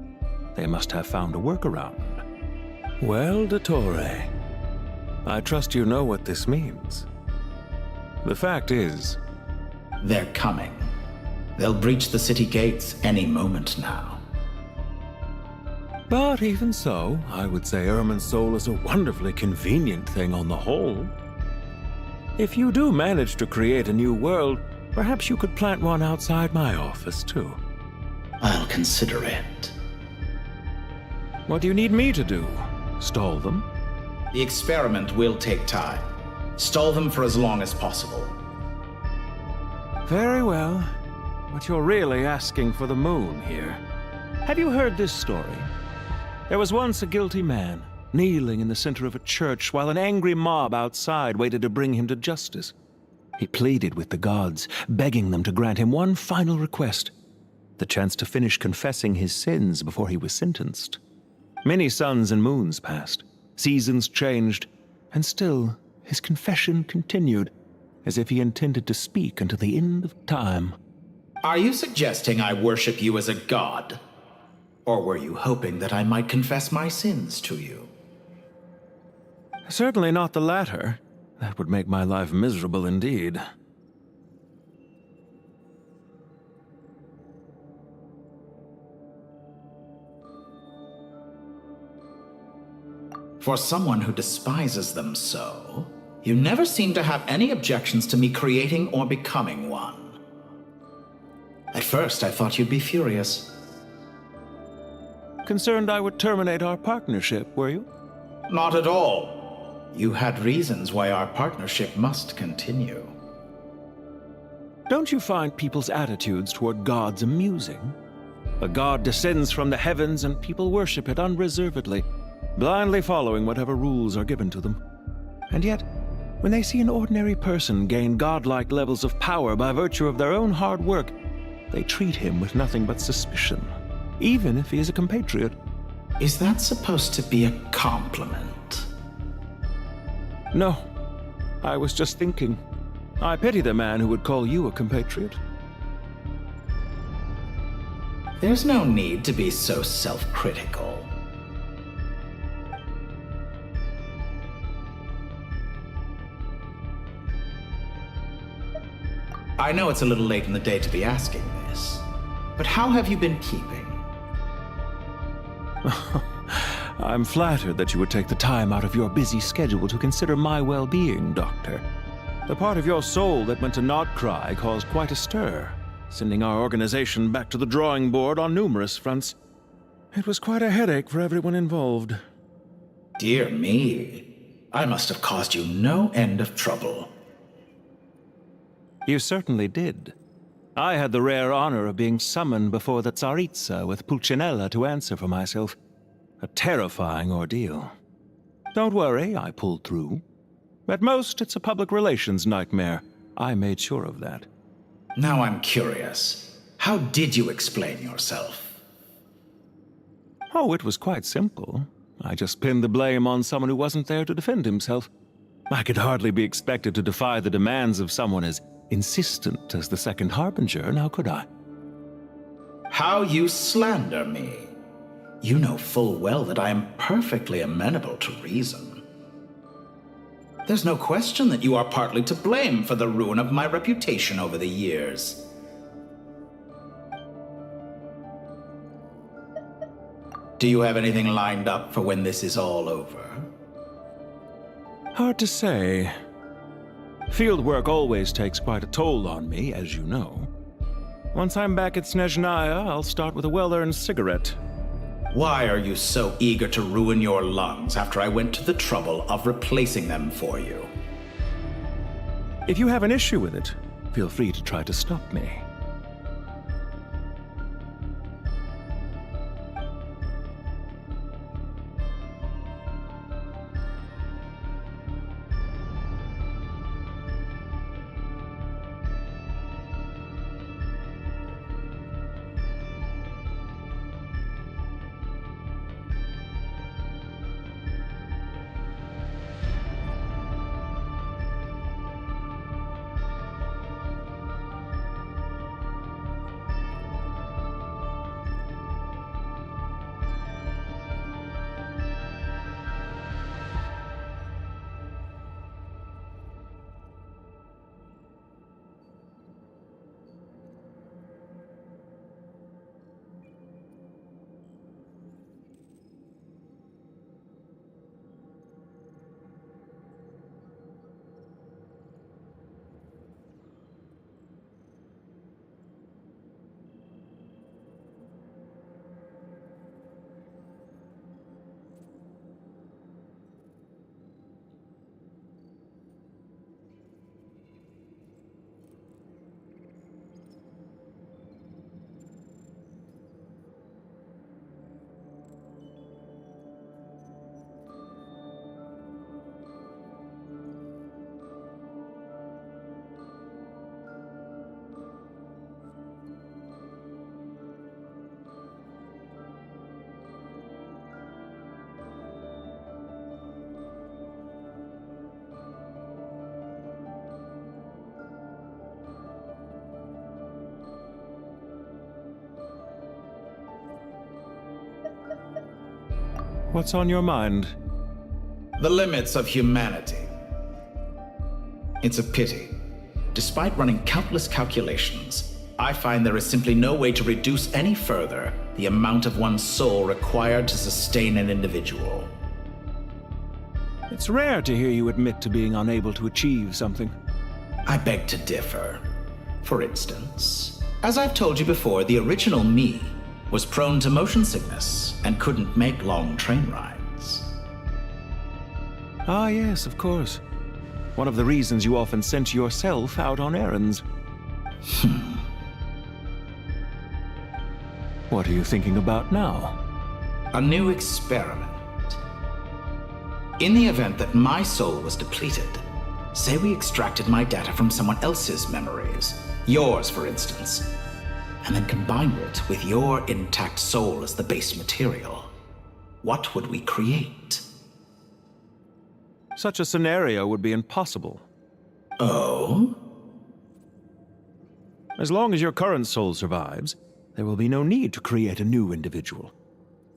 They must have found a workaround. Well, Dottore, I trust you know what this means. The fact is... They're coming. They'll breach the city gates any moment now. But even so, I would say Irminsol is a wonderfully convenient thing on the whole. If you do manage to create a new world, perhaps you could plant one outside my office, too. I'll consider it. What do you need me to do? Stall them? The experiment will take time. Stall them for as long as possible. Very well. But you're really asking for the moon here. Have you heard this story? There was once a guilty man, kneeling in the center of a church while an angry mob outside waited to bring him to justice. He pleaded with the gods, begging them to grant him one final request, the chance to finish confessing his sins before he was sentenced. Many suns and moons passed, seasons changed, and still his confession continued, as if he intended to speak until the end of time. Are you suggesting I worship you as a god? Or were you hoping that I might confess my sins to you? Certainly not the latter. That would make my life miserable indeed. For someone who despises them so, you never seem to have any objections to me creating or becoming one. At first, I thought you'd be furious. Concerned I would terminate our partnership, were you? Not at all. You had reasons why our partnership must continue. Don't you find people's attitudes toward gods amusing? A god descends from the heavens and people worship it unreservedly, blindly following whatever rules are given to them. And yet, when they see an ordinary person gain godlike levels of power by virtue of their own hard work, they treat him with nothing but suspicion, even if he is a compatriot. Is that supposed to be a compliment? No. I was just thinking. I pity the man who would call you a compatriot. There's no need to be so self-critical. I know it's a little late in the day to be asking this, but how have you been keeping? I'm flattered that you would take the time out of your busy schedule to consider my well-being, Doctor. The part of your soul that went to Nodcry caused quite a stir, sending our organization back to the drawing board on numerous fronts. It was quite a headache for everyone involved. Dear me, I must have caused you no end of trouble. You certainly did. I had the rare honor of being summoned before the Tsaritsa with Pulcinella to answer for myself. A terrifying ordeal. Don't worry, I pulled through. At most, it's a public relations nightmare. I made sure of that. Now I'm curious. How did you explain yourself? Oh, it was quite simple. I just pinned the blame on someone who wasn't there to defend himself. I could hardly be expected to defy the demands of someone as insistent as the Second Harbinger, now could I? How you slander me. You know full well that I am perfectly amenable to reason. There's no question that you are partly to blame for the ruin of my reputation over the years. Do you have anything lined up for when this is all over? Hard to say. Fieldwork always takes quite a toll on me, as you know. Once I'm back at Snezhnaya, I'll start with a well-earned cigarette. Why are you so eager to ruin your lungs after I went to the trouble of replacing them for you? If you have an issue with it, feel free to try to stop me. What's on your mind? The limits of humanity. It's a pity. Despite running countless calculations, I find there is simply no way to reduce any further the amount of one's soul required to sustain an individual. It's rare to hear you admit to being unable to achieve something. I beg to differ. For instance, as I've told you before, the original me was prone to motion sickness and couldn't make long train rides. Ah, yes, of course. One of the reasons you often sent yourself out on errands. What are you thinking about now? A new experiment. In the event that my soul was depleted, say we extracted my data from someone else's memories, yours for instance, and then combined it with your intact soul as the base material, what would we create? Such a scenario would be impossible. Oh? As long as your current soul survives, there will be no need to create a new individual.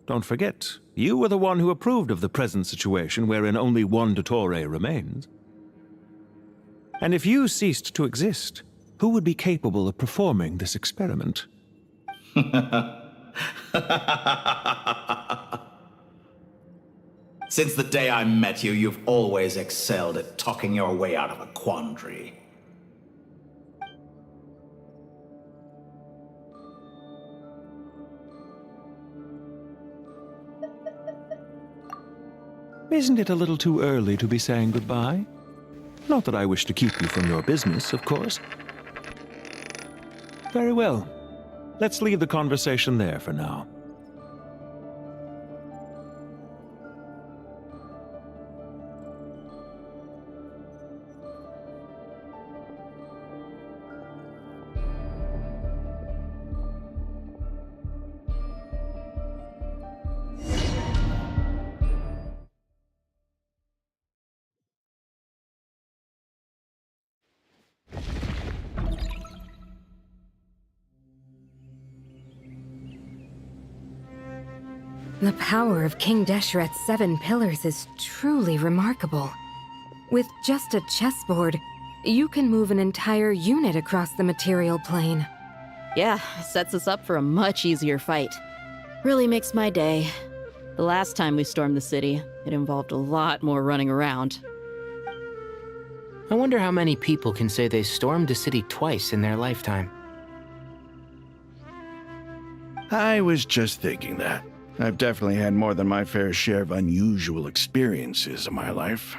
Don't forget, you were the one who approved of the present situation wherein only one Dottore remains. And if you ceased to exist, who would be capable of performing this experiment? Since the day I met you, you've always excelled at talking your way out of a quandary. Isn't it a little too early to be saying goodbye? Not that I wish to keep you from your business, of course. Very well. Let's leave the conversation there for now. The power of King Deshret's 7 pillars is truly remarkable. With just a chessboard, you can move an entire unit across the material plane. Yeah, sets us up for a much easier fight. Really makes my day. The last time we stormed the city, it involved a lot more running around. I wonder how many people can say they stormed a city twice in their lifetime. I was just thinking that. I've definitely had more than my fair share of unusual experiences in my life.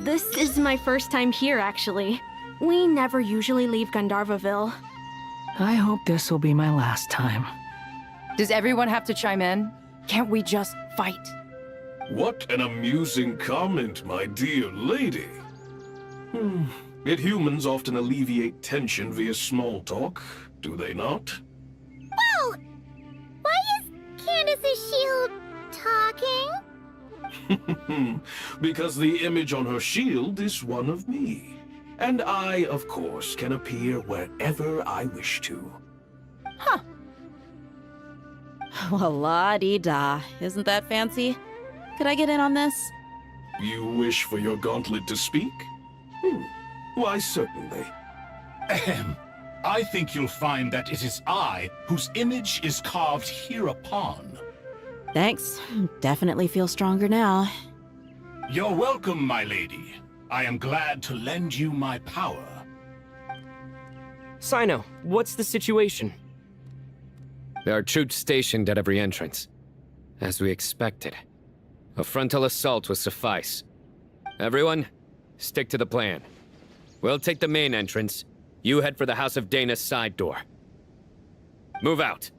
This is my first time here, actually. We never usually leave Gandharvaville. I hope this will be my last time. Does everyone have to chime in? Can't we just fight? What an amusing comment, my dear lady. Yet humans often alleviate tension via small talk, do they not? Whoa! Why is Candace's shield talking? Because the image on her shield is one of me. And I, of course, can appear wherever I wish to. Huh. Well, la-dee-da. Isn't that fancy? Could I get in on this? You wish for your gauntlet to speak? Why, certainly. Ahem. I think you'll find that it is I whose image is carved hereupon. Thanks. Definitely feel stronger now. You're welcome, my lady. I am glad to lend you my power. Sino, what's the situation? There are troops stationed at every entrance. As we expected. A frontal assault will suffice. Everyone, stick to the plan. We'll take the main entrance. You head for the House of Dana's side door. Move out.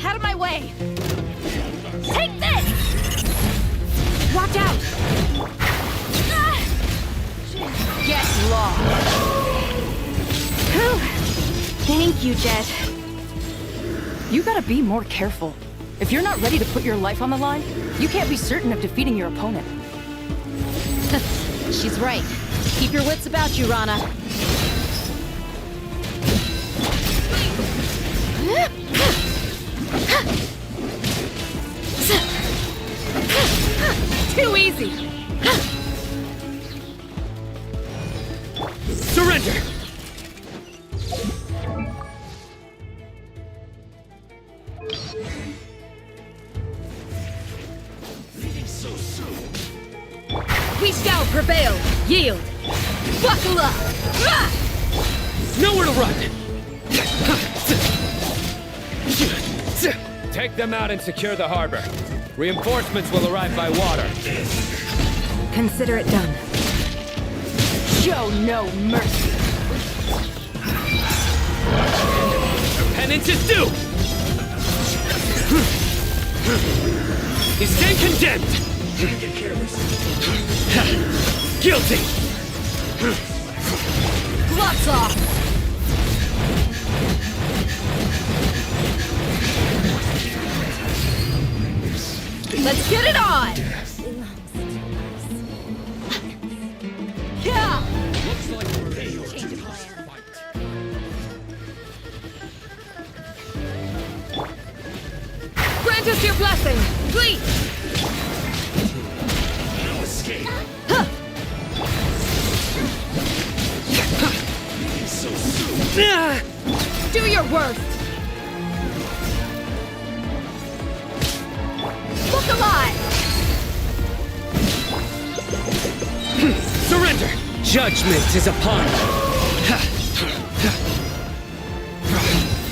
Out of my way! Take this! Watch out! Get lost! Whew. Thank you, Jet. You gotta be more careful. If you're not ready to put your life on the line, you can't be certain of defeating your opponent. She's right. Keep your wits about you, Rana. Too easy! Surrender! So soon. We shall prevail! Yield! Buckle up! Nowhere to run! Take them out and secure the harbor. Reinforcements will arrive by water. Consider it done. Show no mercy. Your penance is due! You stand condemned! Guilty! Gloves off! Let's get it on! Yeah! Grant us your blessing, please! No escape. So soon. Do your worst! Look alive! Surrender! Judgment is upon you!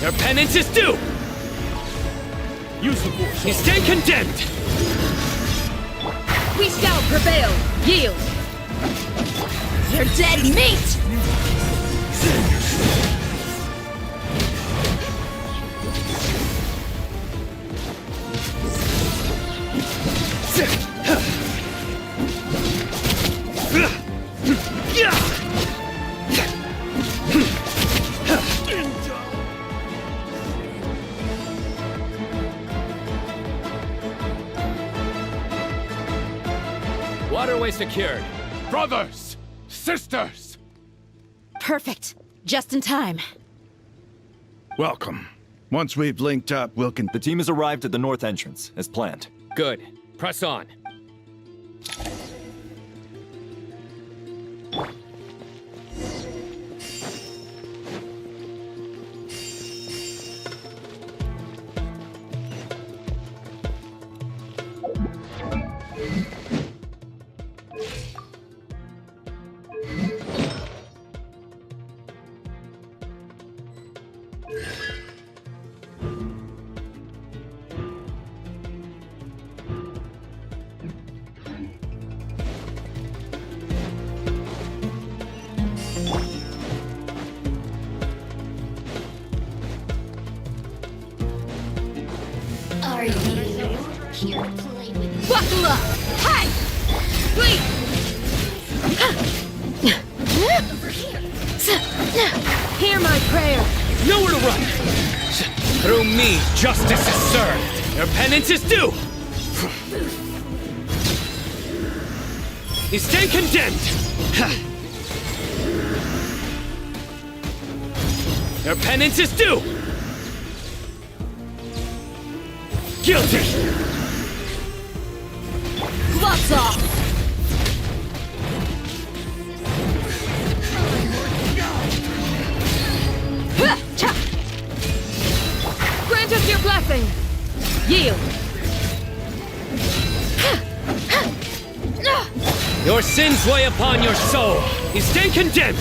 Your penance is due! Use the force. You stand condemned! We shall prevail! Yield! You're dead meat! Waterway secured. Brothers! Sisters! Perfect. Just in time. Welcome. Once we've linked up, The team has arrived at the north entrance, as planned. Good. Press on. Are you here to play with me? Buckle up! Hey! Please! Hear my prayer! Nowhere to run! Through me, justice is served! Your penance is due! You stand condemned! Your penance is due! Guilty! Gloves off! Grant us your blessing! Yield! Your sins weigh upon your soul! You stand condemned!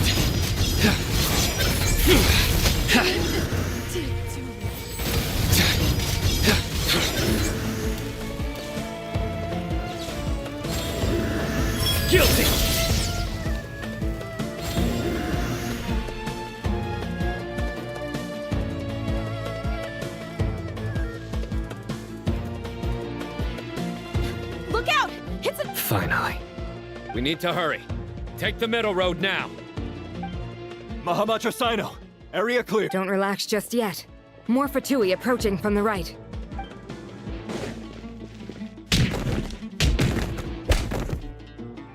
Guilty! Look out! It's a... Finally. We need to hurry. Take the middle road now. Mahamatra Sino, area clear. Don't relax just yet. More Fatui approaching from the right.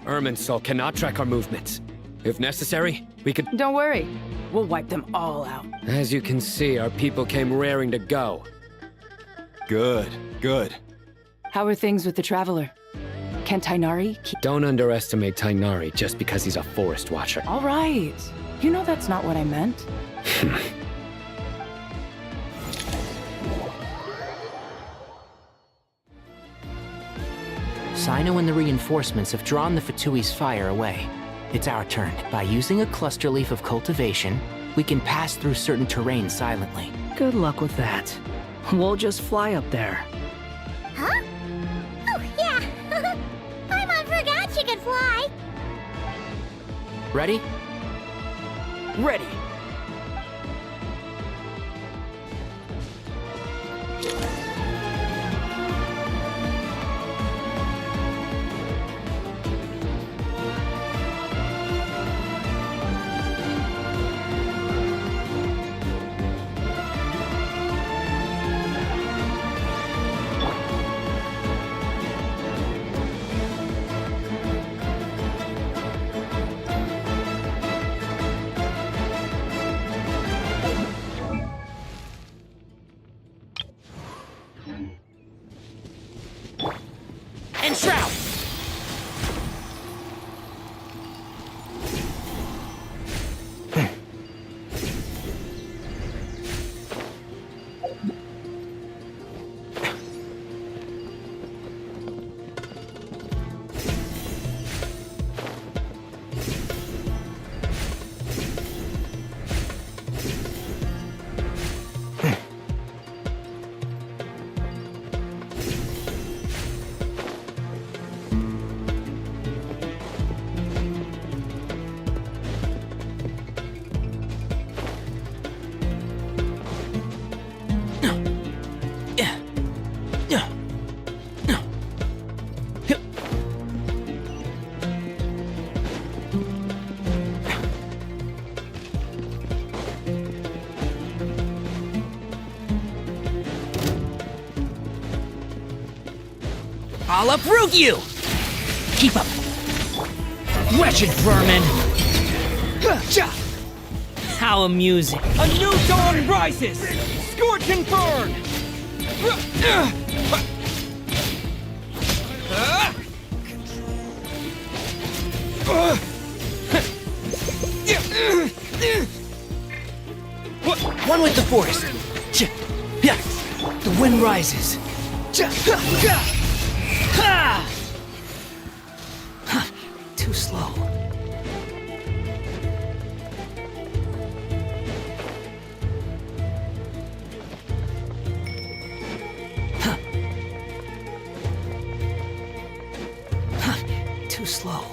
Irminsul cannot track our movements. If necessary, we could... Don't worry. We'll wipe them all out. As you can see, our people came raring to go. Good, good. How are things with the Traveler? Can Tainari keep... Don't underestimate Tainari just because he's a forest watcher. All right. You know that's not what I meant. Sino and the reinforcements have drawn the Fatui's fire away. It's our turn. By using a cluster leaf of cultivation, we can pass through certain terrain silently. Good luck with that. We'll just fly up there. Huh? Ready? Ready. And shroud! I'll uproot you! Keep up! Wretched vermin! How amusing. A new dawn rises! Scorch and burn! One with the forest. The wind rises. Too slow. Too slow.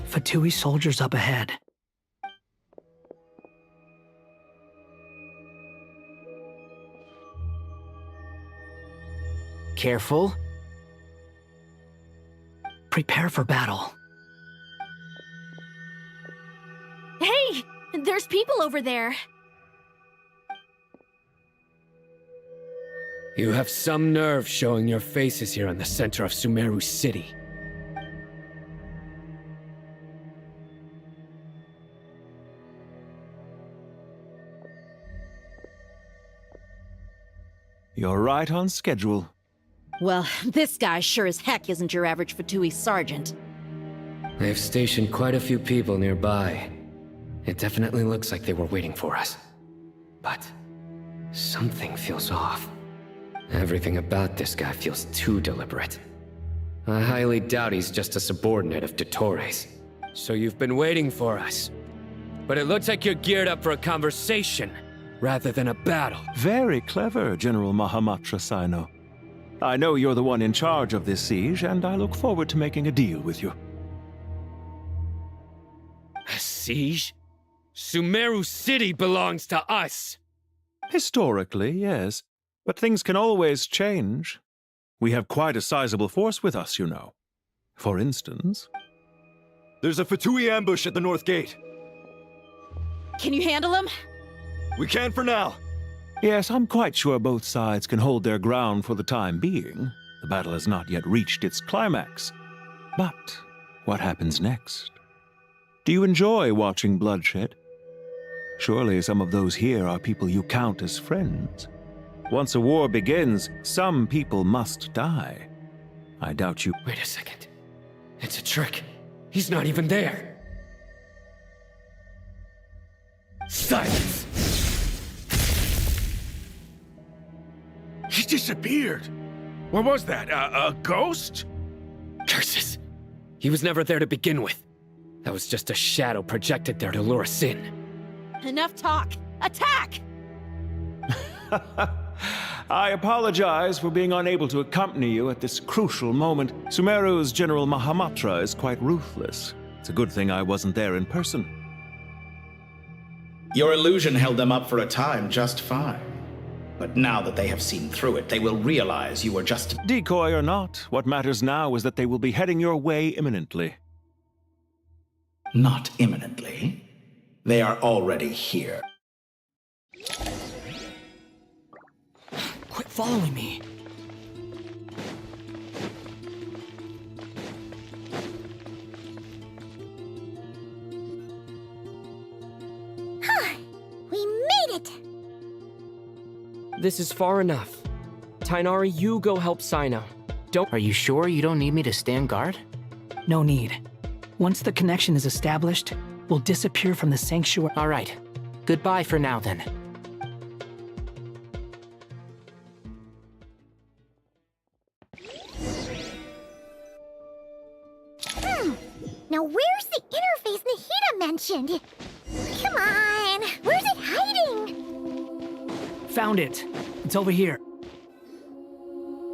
Fatui soldiers up ahead. Careful. Prepare for battle. Hey! There's people over there. You have some nerve showing your faces here in the center of Sumeru City. You're right on schedule. Well, this guy sure as heck isn't your average Fatui sergeant. They've stationed quite a few people nearby. It definitely looks like they were waiting for us. But something feels off. Everything about this guy feels too deliberate. I highly doubt he's just a subordinate of Dottores. So you've been waiting for us. But it looks like you're geared up for a conversation, rather than a battle. Very clever, General Mahamatra Sino. I know you're the one in charge of this siege, and I look forward to making a deal with you. A siege? Sumeru City belongs to us! Historically, yes. But things can always change. We have quite a sizable force with us, you know. For instance... There's a Fatui ambush at the north gate. Can you handle him? We can for now. Yes, I'm quite sure both sides can hold their ground for the time being. The battle has not yet reached its climax. But what happens next? Do you enjoy watching bloodshed? Surely some of those here are people you count as friends. Once a war begins, some people must die. I doubt you... Wait a second. It's a trick. He's not even there. Silence! He disappeared. What was that? A ghost? Curses! He was never there to begin with. That was just a shadow projected there to lure us in. Enough talk! Attack! I apologize for being unable to accompany you at this crucial moment. Sumeru's General Mahamatra is quite ruthless. It's a good thing I wasn't there in person. Your illusion held them up for a time just fine. But now that they have seen through it, they will realize you were just... Decoy or not, what matters now is that they will be heading your way imminently. Not imminently. They are already here. Quit following me. We made it! This is far enough. Tainari, you go help Sino. Are you sure you don't need me to stand guard? No need. Once the connection is established, we'll disappear from the sanctuary. All right. Goodbye for now, then. Now where's the interface Nahida mentioned? Come on, where's it hiding? Found it. It's over here.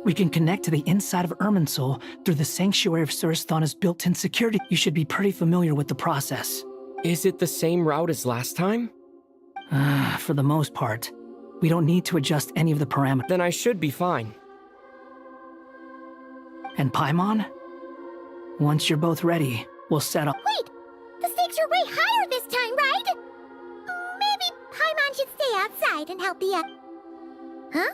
We can connect to the inside of Irminsul through the Sanctuary of Surasthana's built-in security. You should be pretty familiar with the process. Is it the same route as last time? For the most part. We don't need to adjust any of the parameters. Then I should be fine. And Paimon? Once you're both ready, we'll set up. Wait! The stakes are way higher this time, right? Maybe Paimon should stay outside and help the Huh?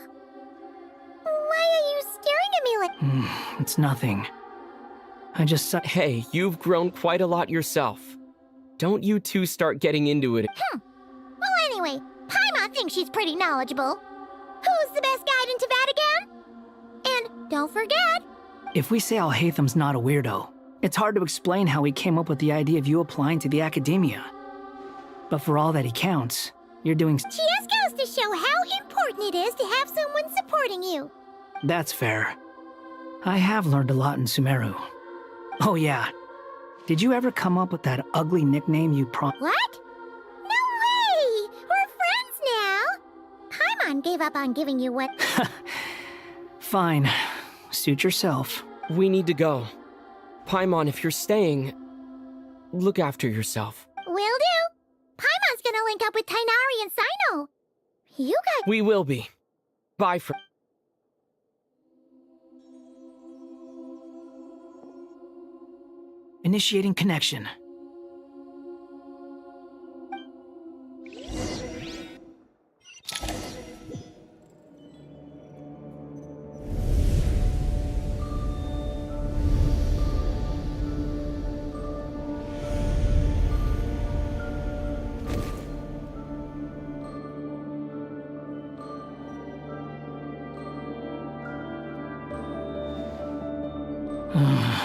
Why are you staring at me like... It's nothing. I just... Hey, you've grown quite a lot yourself. Don't you two start getting into it. Well, anyway, Paimon thinks she's pretty knowledgeable. Who's the best guide in Tavatigan? And don't forget... If we say Alhatham's not a weirdo, it's hard to explain how he came up with the idea of you applying to the academia. But for all that he counts, you're doing... She just goes to show how important it is to have someone supporting you. That's fair. I have learned a lot in Sumeru. Oh yeah. Did you ever come up with that ugly nickname you What? No way! We're friends now! Paimon gave up on giving you what... Fine. Suit yourself. We need to go. Paimon, if you're staying, look after yourself. Will do. Paimon's gonna link up with Tainari and Sino. You guys... We will be. Bye for... Initiating connection.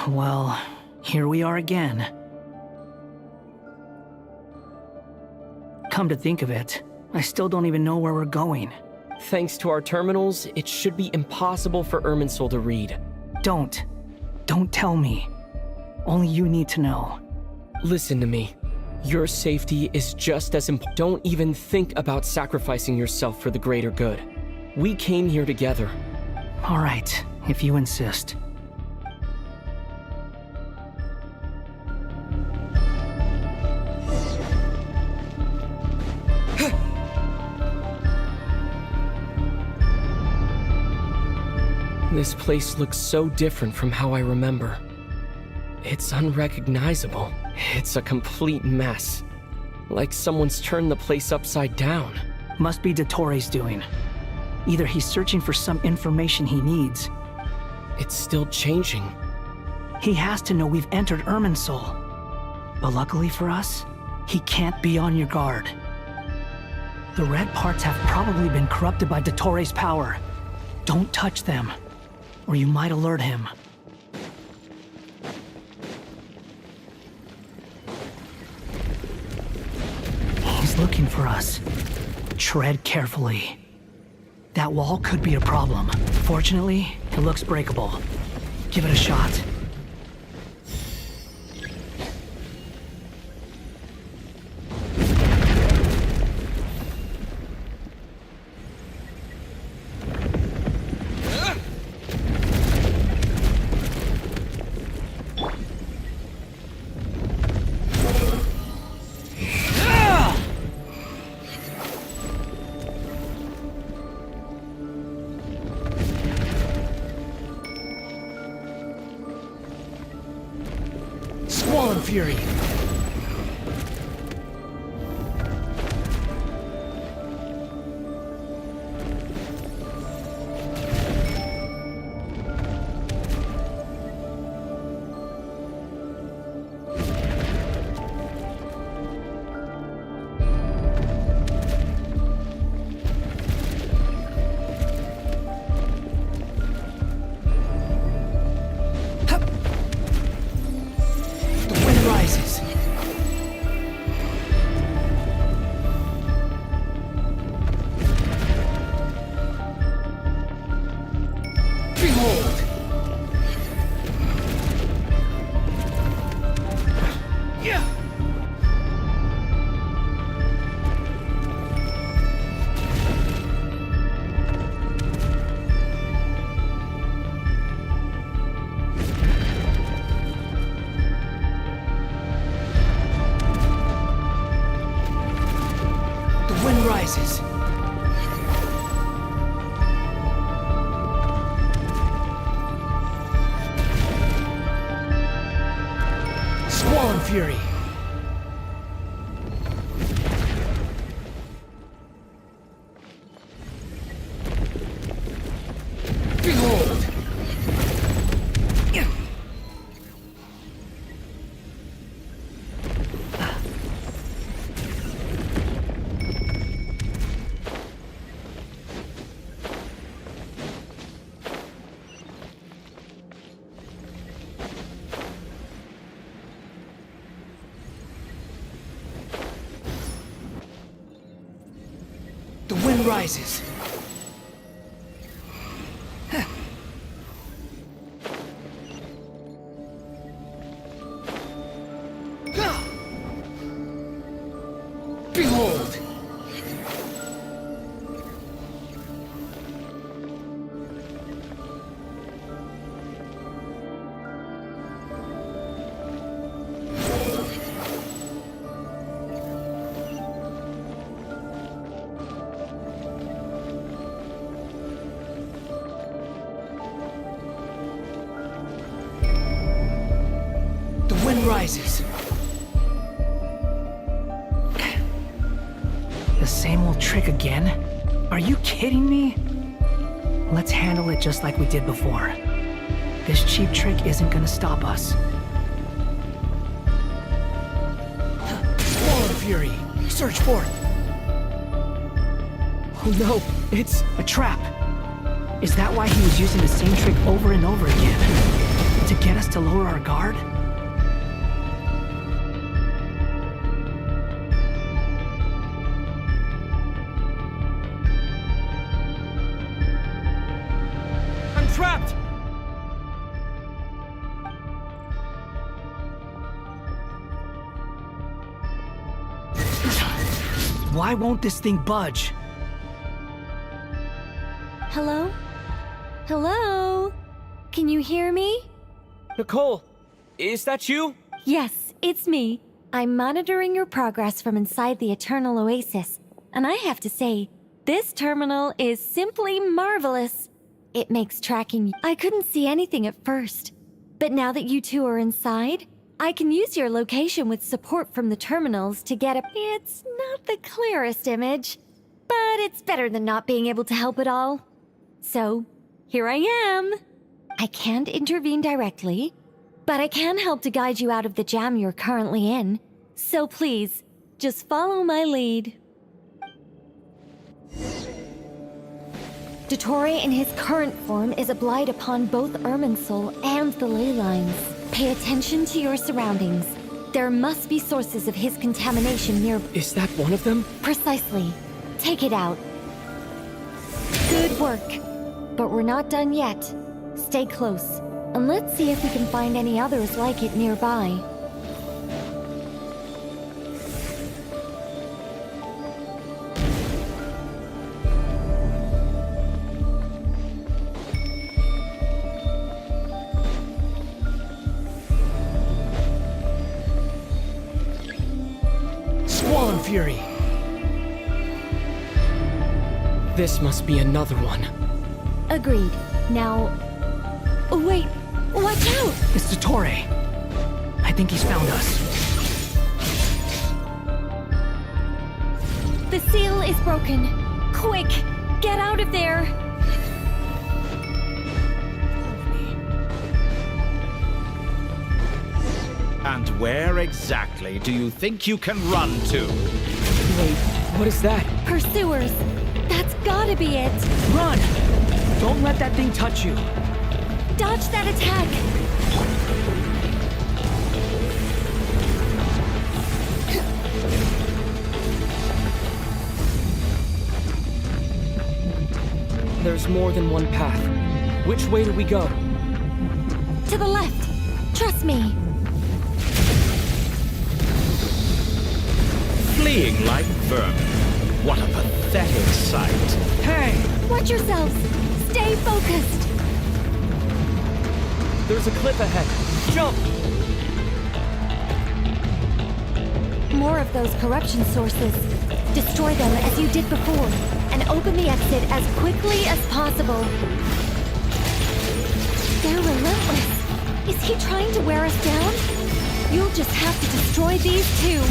Well, here we are again. Come to think of it, I still don't even know where we're going. Thanks to our terminals, it should be impossible for Irminsul to read. Don't tell me. Only you need to know. Listen to me. Your safety is just as important. Don't even think about sacrificing yourself for the greater good. We came here together. All right, if you insist. This place looks so different from how I remember. It's unrecognizable. It's a complete mess. Like someone's turned the place upside down. Must be Dottoro's doing. Either he's searching for some information he needs. It's still changing. He has to know we've entered Irminsul. But luckily for us, he can't be on your guard. The red parts have probably been corrupted by Dottoro's power. Don't touch them, or you might alert him. He's looking for us. Tread carefully. That wall could be a problem. Fortunately, It looks breakable. Give it a shot. Fury. Rises. Squall Fury. Behold. The wind rises. Behold! Rises. The same old trick again? Are you kidding me? Let's handle it just like we did before. This cheap trick isn't gonna stop us. Squall of Fury! Search for it! Oh no, it's a trap! Is that why he was using the same trick over and over again? To get us to lower our guard? Trapped! Why won't this thing budge? Hello? Hello? Can you hear me? Nicole, is that you? Yes, it's me. I'm monitoring your progress from inside the Eternal Oasis, and I have to say, this terminal is simply marvelous. It makes tracking. I couldn't see anything at first, but now that you two are inside, I can use your location with support from the terminals to get a... It's not the clearest image, but it's better than not being able to help at all. So, here I am. I can't intervene directly, but I can help to guide you out of the jam you're currently in. So please, just follow my lead. Dottore in his current form is a blight upon both Irminsul and the ley lines. Pay attention to your surroundings. There must be sources of his contamination near... Is that one of them? Precisely. Take it out. Good work. But we're not done yet. Stay close, and let's see if we can find any others like it nearby. Squall Fury! This must be another one. Agreed. Now... Wait! Watch out! It's Dottore. I think he's found us. The seal is broken. Quick! Get out of there! And where exactly do you think you can run to? Wait, what is that? Pursuers! That's gotta be it! Run! Don't let that thing touch you. Dodge that attack! There's more than one path. Which way do we go? To the left! Trust me! Fleeing like vermin. What a pathetic sight. Hey! Watch yourselves! Stay focused! There's a cliff ahead. Jump! More of those corruption sources. Destroy them as you did before, and open the exit as quickly as possible. They're relentless. Is he trying to wear us down? You'll just have to destroy these too.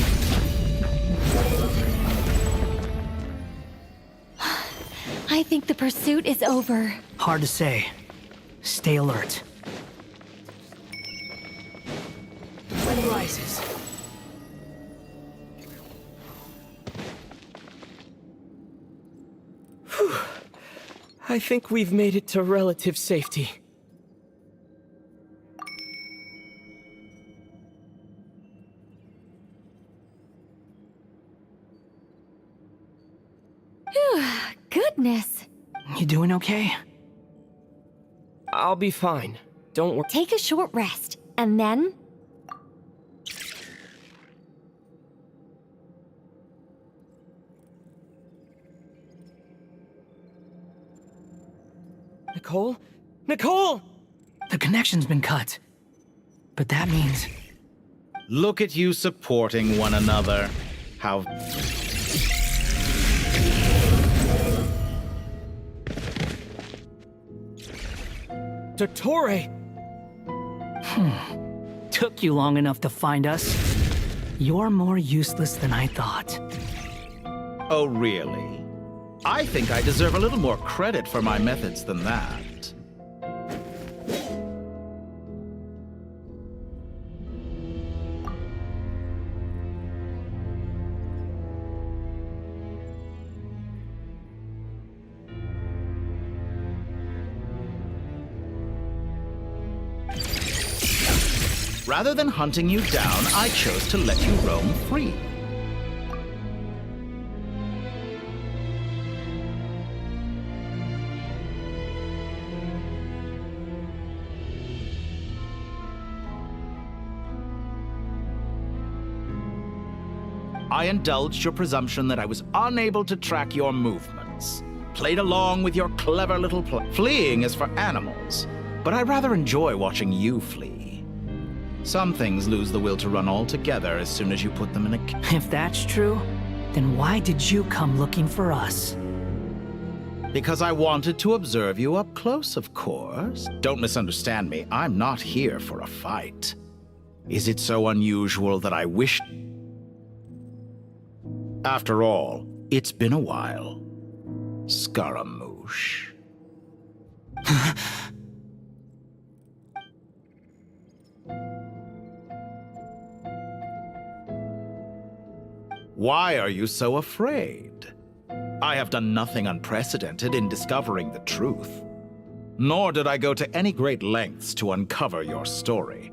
I think the pursuit is over. Hard to say. Stay alert. Sun rises. Whew. I think we've made it to relative safety. Phew, goodness. You doing okay? I'll be fine. Don't worry. Take a short rest, and then... Nicole? Nicole! The connection's been cut. But that means... Look at you supporting one another. How... Dottore! Took you long enough to find us. You're more useless than I thought. Oh, really? I think I deserve a little more credit for my methods than that. Rather than hunting you down, I chose to let you roam free. I indulged your presumption that I was unable to track your movements. Played along with your clever little Fleeing is for animals, but I rather enjoy watching you flee. Some things lose the will to run altogether as soon as you put them in a... If that's true, then why did you come looking for us? Because I wanted to observe you up close, of course. Don't misunderstand me. I'm not here for a fight. Is it so unusual that I wish... After all, it's been a while. Scaramouche. Why are you so afraid? I have done nothing unprecedented in discovering the truth. Nor did I go to any great lengths to uncover your story.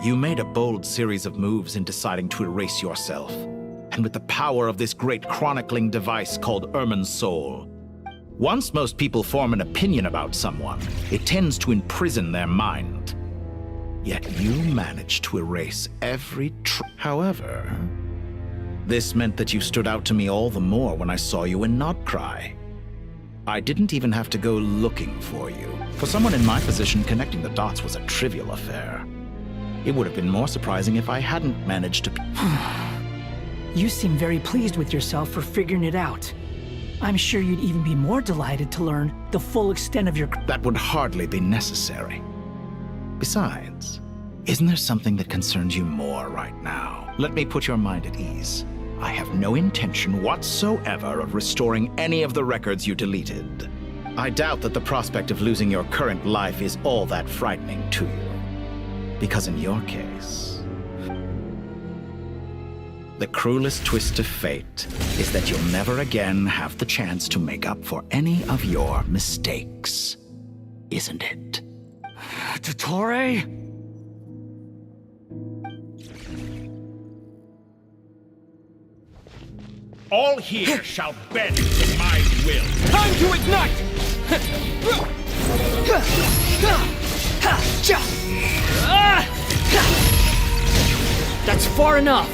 You made a bold series of moves in deciding to erase yourself. And with the power of this great chronicling device called Irmin's Soul, Once most people form an opinion about someone, it tends to imprison their mind. Yet you managed to erase every However, this meant that you stood out to me all the more when I saw you in Nodcry. I didn't even have to go looking for you. For someone in my position, connecting the dots was a trivial affair. It would have been more surprising if I hadn't managed to... You seem very pleased with yourself for figuring it out. I'm sure you'd even be more delighted to learn the full extent of your... That would hardly be necessary. Besides, isn't there something that concerns you more right now? Let me put your mind at ease. I have no intention whatsoever of restoring any of the records you deleted. I doubt that the prospect of losing your current life is all that frightening to you. Because in your case, the cruelest twist of fate is that you'll never again have the chance to make up for any of your mistakes. Isn't it? Dottore? All here shall bend to my will. Time to ignite! That's far enough!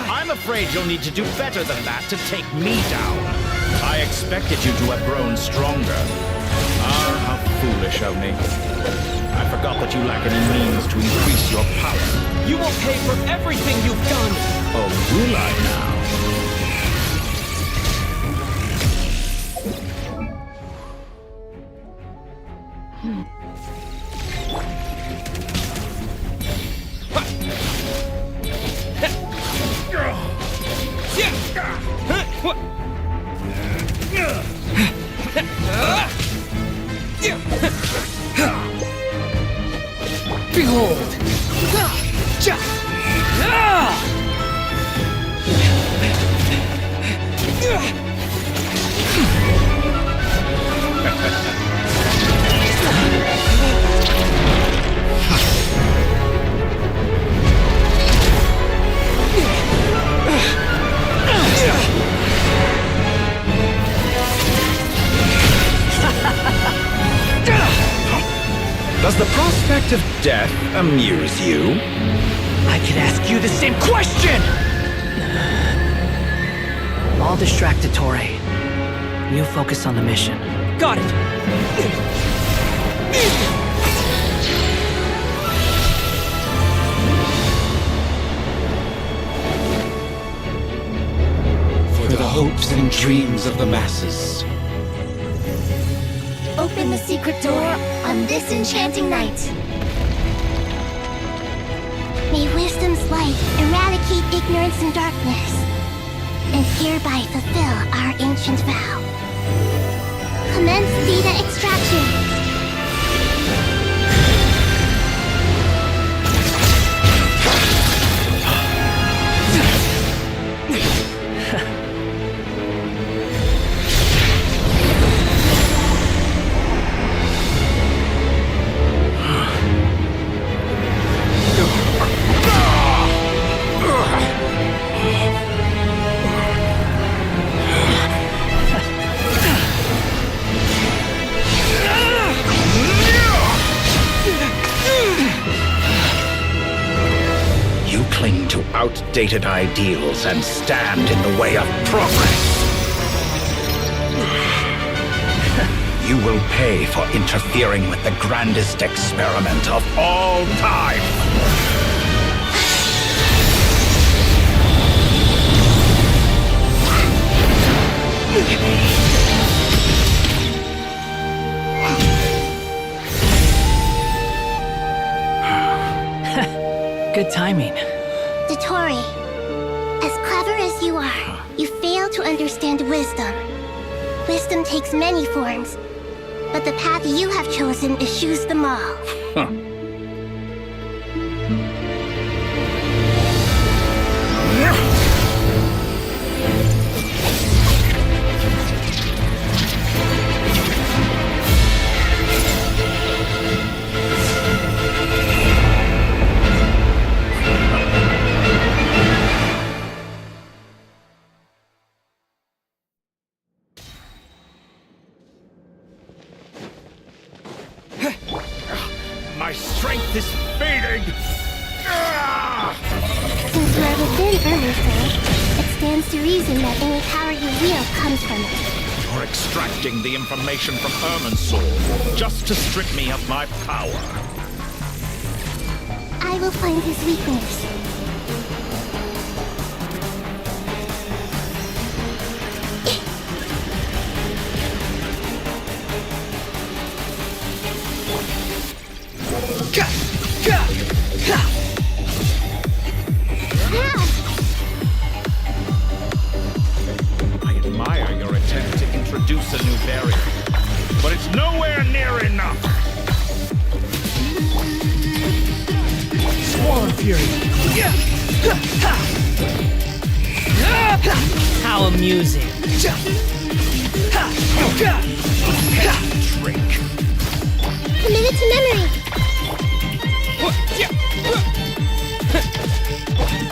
I'm afraid you'll need to do better than that to take me down. I expected you to have grown stronger. Ah, how foolish of me. I forgot that you lack any means to increase your power. You will pay for everything you've done! Oh, will I now? Behold! Does the prospect of death amuse you? I could ask you the same question! I'll distract Dottore. You focus on the mission. Got it! For the hopes and dreams of the masses. Open the secret door on this enchanting night. May wisdom's light eradicate ignorance and darkness, and hereby fulfill our ancient vow. Commence data extraction. Outdated ideals and stand in the way of progress. You will pay for interfering with the grandest experiment of all time. Good timing. Dottore, as clever as you are, you fail to understand wisdom. Wisdom takes many forms, but the path you have chosen eschews them all. strength is fading! Since you are within Irminsul, it stands to reason that any power you wield comes from it. You're extracting the information from Irminsul just to strip me of my power. I will find his weakness. I admire your attempt to introduce a new barrier, but it's nowhere near enough. Swarm Fury! How amusing. Trick. Commit it to memory.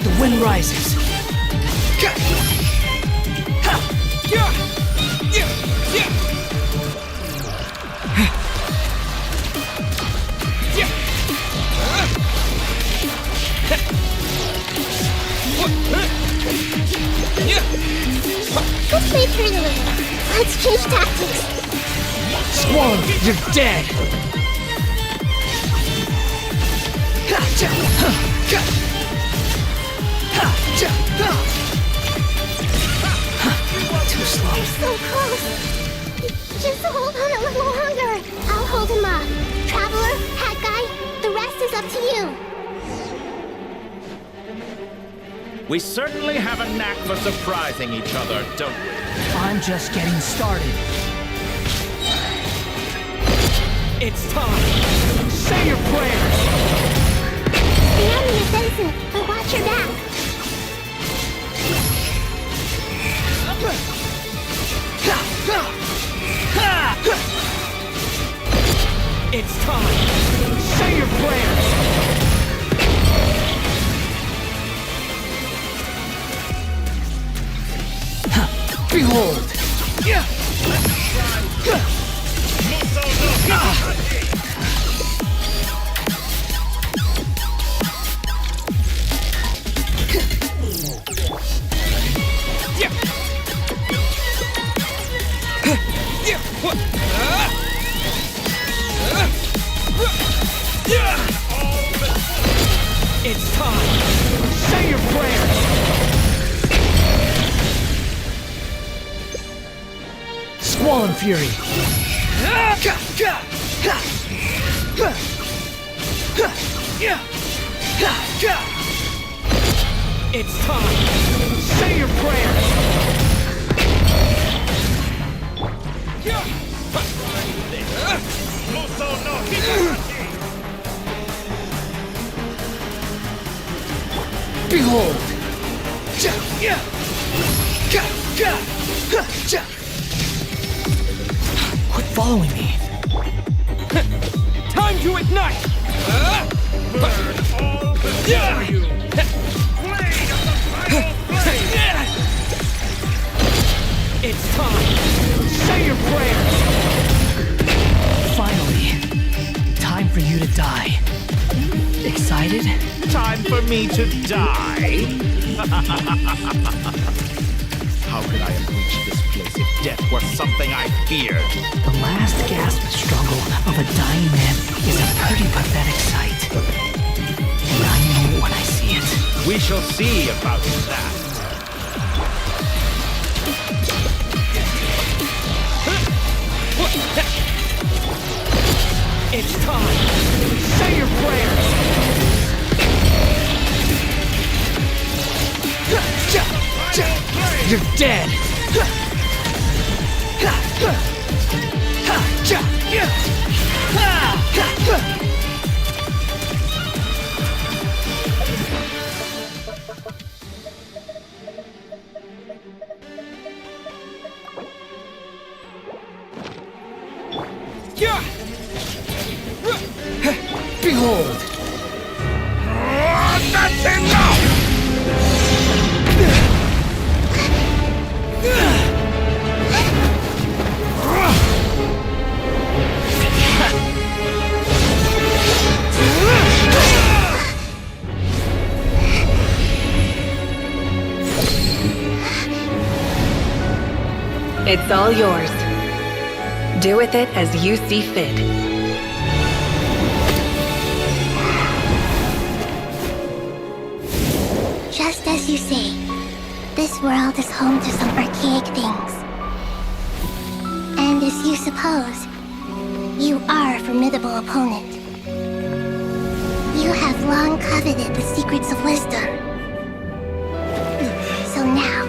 The wind rises. Let's play turn a little. Let's change tactics. Swarm, you're dead. Too slow. You're so close. Just hold on a little longer. I'll hold him off. Traveler, Hat Guy, the rest is up to you. We certainly have a knack for surprising each other, don't we? I'm just getting started. It's time. Say your prayers. Stay on the offensive, but watch your back. It's time. Say your prayers. Behold! It's time! Say your prayers! Squall Fury! It's time! Say your prayers! Behold! Quit following me. Time to ignite! Burn all before you! Blade of the final flame! It's time! Say your prayers! Finally, time for you to die. Excited? Time for me to die? How could I have reached this place if death were something I feared? The last gasp struggle of a dying man is a pretty pathetic sight. And I know it when I see it. We shall see about that. It's time! Say your prayers! You're dead! Behold! That's enough! It's all yours. Do with it as you see fit. Just as you say, this world is home to some archaic things. And as you suppose, you are a formidable opponent. You have long coveted the secrets of wisdom. So now,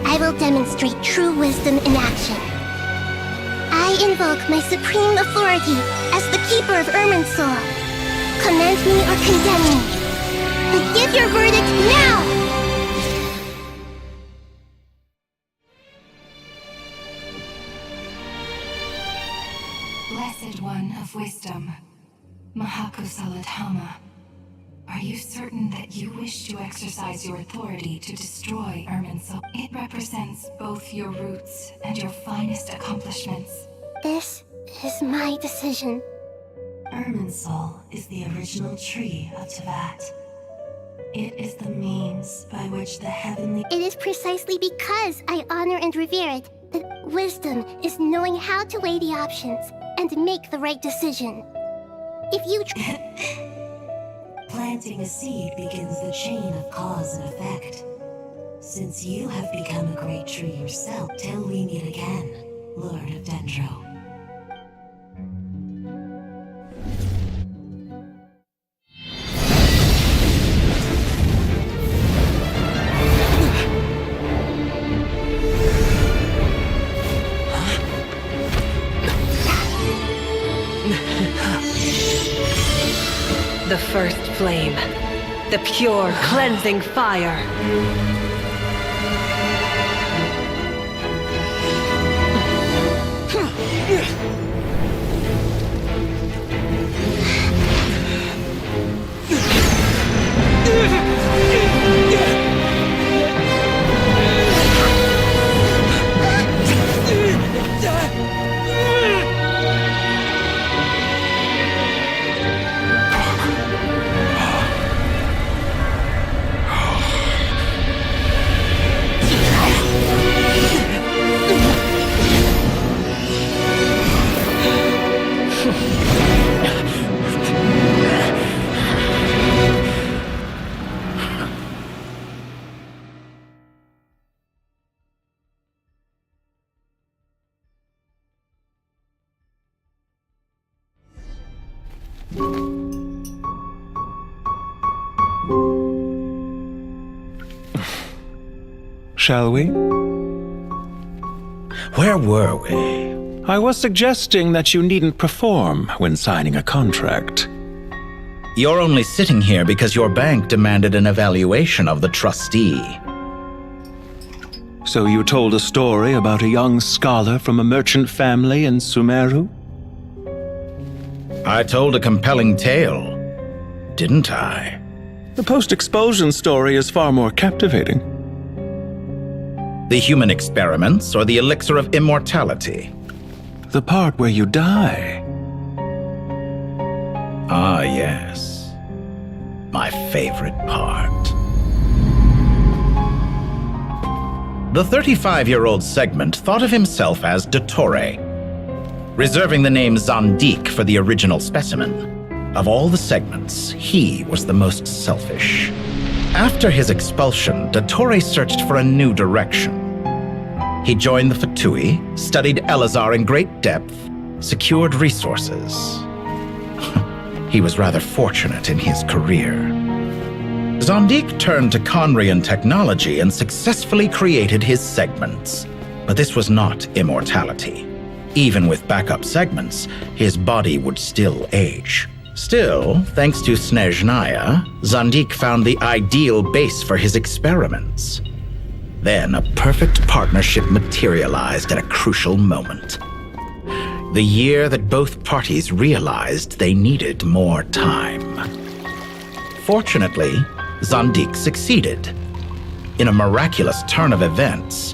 I will demonstrate true wisdom in action. I invoke my supreme authority as the keeper of Irminsul. Command me or condemn me. Give your verdict now! Blessed One of Wisdom, Mahakusaladhama, are you certain that you wish to exercise your authority to destroy Irminsul? It represents both your roots and your finest accomplishments. This is my decision. Irminsul is the original tree of Tevat. It is the means by which the heavenly... It is precisely because I honor and revere it that wisdom is knowing how to weigh the options and make the right decision. If you... Planting a seed begins the chain of cause and effect. Since you have become a great tree yourself, till we meet again, Lord of Dendro. The first flame. The pure, cleansing fire. Shall we? Where were we? I was suggesting that you needn't perform when signing a contract. You're only sitting here because your bank demanded an evaluation of the trustee. So you told a story about a young scholar from a merchant family in Sumeru? I told a compelling tale, didn't I? The post-expulsion story is far more captivating. The human experiments or the elixir of immortality? The part where you die. Ah, yes. My favorite part. The 35-year-old Segment thought of himself as Dottore, reserving the name Zandik for the original specimen. Of all the Segments, he was the most selfish. After his expulsion, Dottore searched for a new direction. He joined the Fatui, studied Elazar in great depth, secured resources. He was rather fortunate in his career. Zandik turned to Conrian technology and successfully created his segments. But this was not immortality. Even with backup segments, his body would still age. Still, thanks to Snezhnaya, Zandik found the ideal base for his experiments. Then a perfect partnership materialized at a crucial moment. The year that both parties realized they needed more time. Fortunately, Zandik succeeded. In a miraculous turn of events,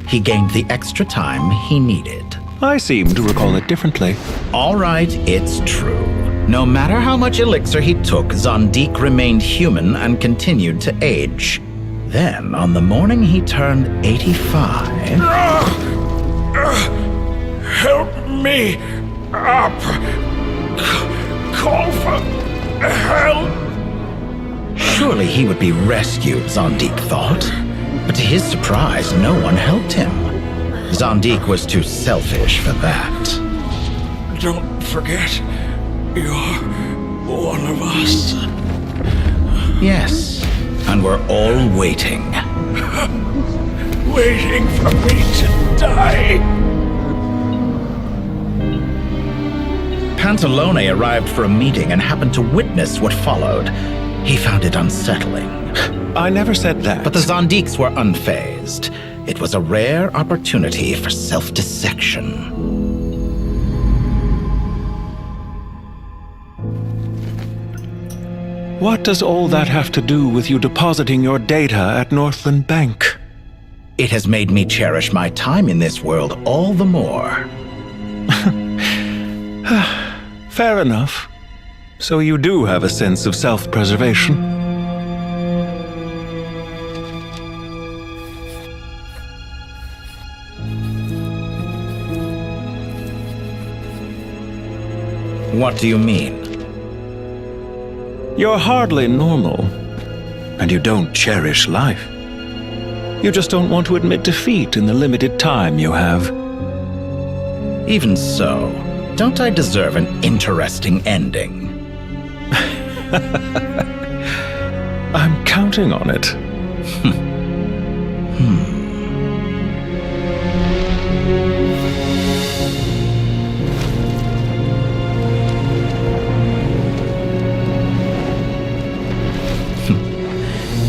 he gained the extra time he needed. I seem to recall it differently. All right, it's true. No matter how much elixir he took, Zandik remained human and continued to age. Then, on the morning he turned 85... Help me up. Call for help. Surely he would be rescued, Zondik thought. But to his surprise, no one helped him. Zondik was too selfish for that. Don't forget, you're one of us. Yes, and we're all waiting. Waiting for me to die. Pantalone arrived for a meeting and happened to witness what followed. He found it unsettling. I never said that. But the Zondiks were unfazed. It was a rare opportunity for self-dissection. What does all that have to do with you depositing your data at Northland Bank? It has made me cherish my time in this world all the more. Fair enough. So you do have a sense of self-preservation. What do you mean? You're hardly normal, and you don't cherish life. You just don't want to admit defeat in the limited time you have. Even so, don't I deserve an interesting ending? I'm counting on it.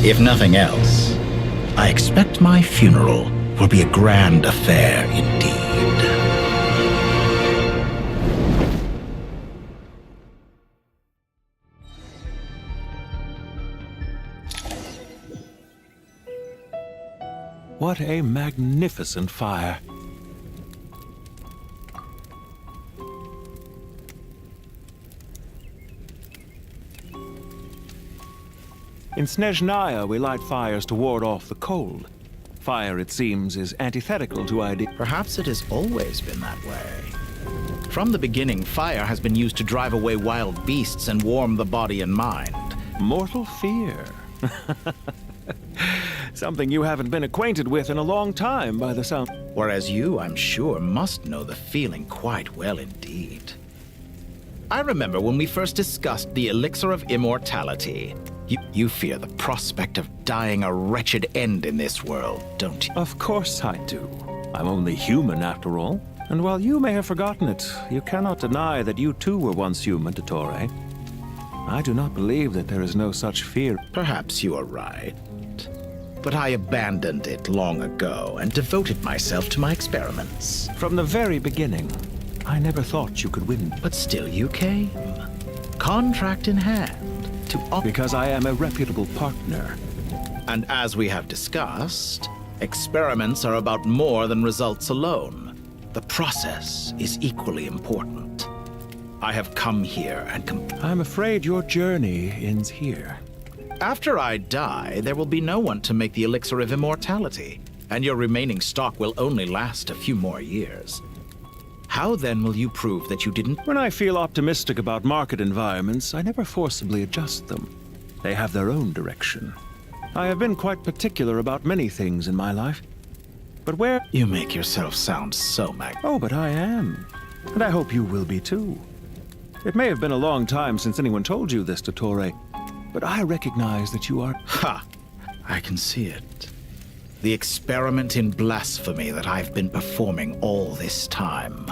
If nothing else, I expect my funeral will be a grand affair indeed. What a magnificent fire. In Snezhnaya, we light fires to ward off the cold. Fire, it seems, is antithetical to idea. Perhaps it has always been that way. From the beginning, fire has been used to drive away wild beasts and warm the body and mind. Mortal fear. Something you haven't been acquainted with in a long time, by the sound. Whereas you, I'm sure, must know the feeling quite well indeed. I remember when we first discussed the elixir of immortality. You fear the prospect of dying a wretched end in this world, don't you? Of course I do. I'm only human, after all. And while you may have forgotten it, you cannot deny that you too were once human, Dottore. I do not believe that there is no such fear. Perhaps you are right. But I abandoned it long ago and devoted myself to my experiments. From the very beginning, I never thought you could win. But still you came. Contract in hand. Because I am a reputable partner. And as we have discussed, experiments are about more than results alone. The process is equally important. I have come here and I'm afraid your journey ends here. After I die, there will be no one to make the elixir of immortality, and your remaining stock will only last a few more years. How then will you prove that you didn't? When I feel optimistic about market environments, I never forcibly adjust them. They have their own direction. I have been quite particular about many things in my life. But where... You make yourself sound so Oh, but I am. And I hope you will be too. It may have been a long time since anyone told you this, Dottore, but I recognize that you are... Ha! I can see it. The experiment in blasphemy that I've been performing all this time.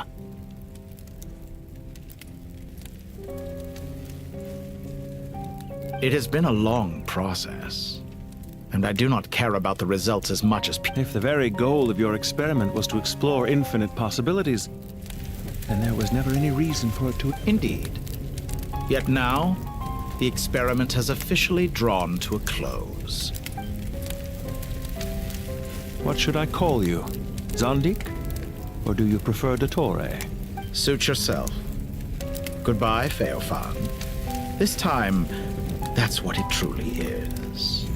It has been a long process, and I do not care about the results as much as... If the very goal of your experiment was to explore infinite possibilities, then there was never any reason for it to... Indeed. Yet now, the experiment has officially drawn to a close. What should I call you? Zondik? Or do you prefer Dottore? Suit yourself. Goodbye, Feofan. This time, that's what it truly is.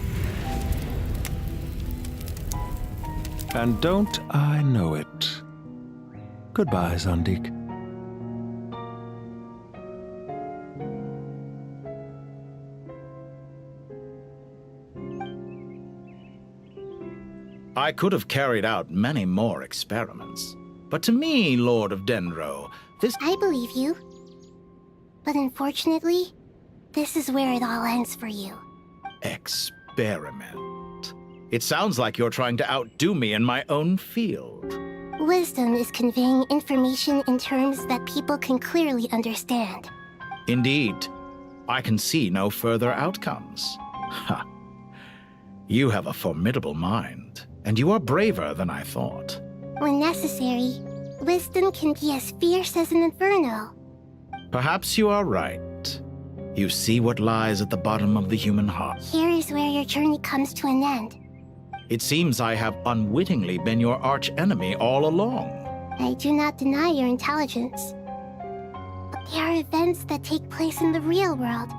And don't I know it? Goodbye, Zandik. I could have carried out many more experiments. But to me, Lord of Dendro, this— I believe you. But unfortunately, this is where it all ends for you. Experiment. It sounds like you're trying to outdo me in my own field. Wisdom is conveying information in terms that people can clearly understand. Indeed. I can see no further outcomes. Ha. You have a formidable mind, and you are braver than I thought. When necessary, wisdom can be as fierce as an inferno. Perhaps you are right. You see what lies at the bottom of the human heart. Here is where your journey comes to an end. It seems I have unwittingly been your arch-enemy all along. I do not deny your intelligence. But there are events that take place in the real world.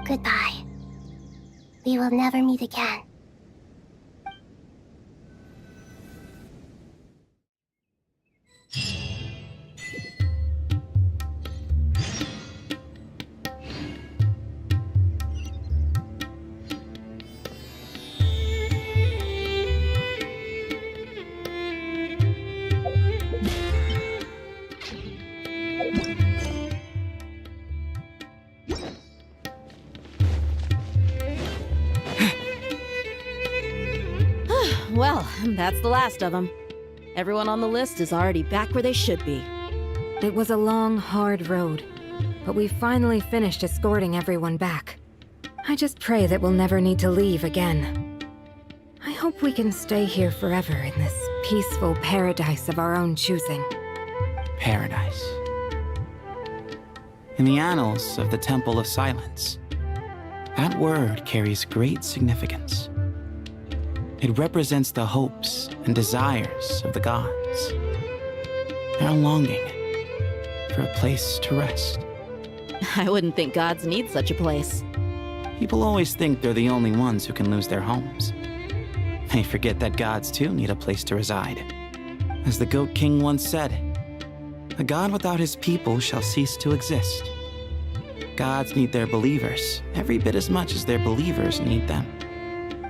Goodbye. We will never meet again. Well, that's the last of them. Everyone on the list is already back where they should be. It was a long, hard road, but we finally finished escorting everyone back. I just pray that we'll never need to leave again. I hope we can stay here forever in this peaceful paradise of our own choosing. Paradise. In the annals of the Temple of Silence, that word carries great significance. It represents the hopes and desires of the gods. Their longing for a place to rest. I wouldn't think gods need such a place. People always think they're the only ones who can lose their homes. They forget that gods too need a place to reside. As the Goat King once said, "A god without his people shall cease to exist." Gods need their believers every bit as much as their believers need them.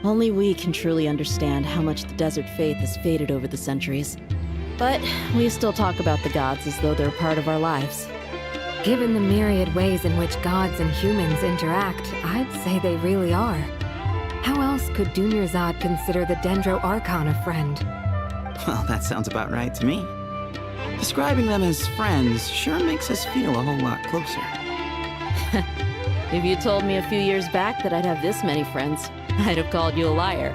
Only we can truly understand how much the desert faith has faded over the centuries. But we still talk about the gods as though they're part of our lives. Given the myriad ways in which gods and humans interact, I'd say they really are. How else could Dunyarzad consider the Dendro Archon a friend? Well, that sounds about right to me. Describing them as friends sure makes us feel a whole lot closer. If you told me a few years back that I'd have this many friends, I'd have called you a liar.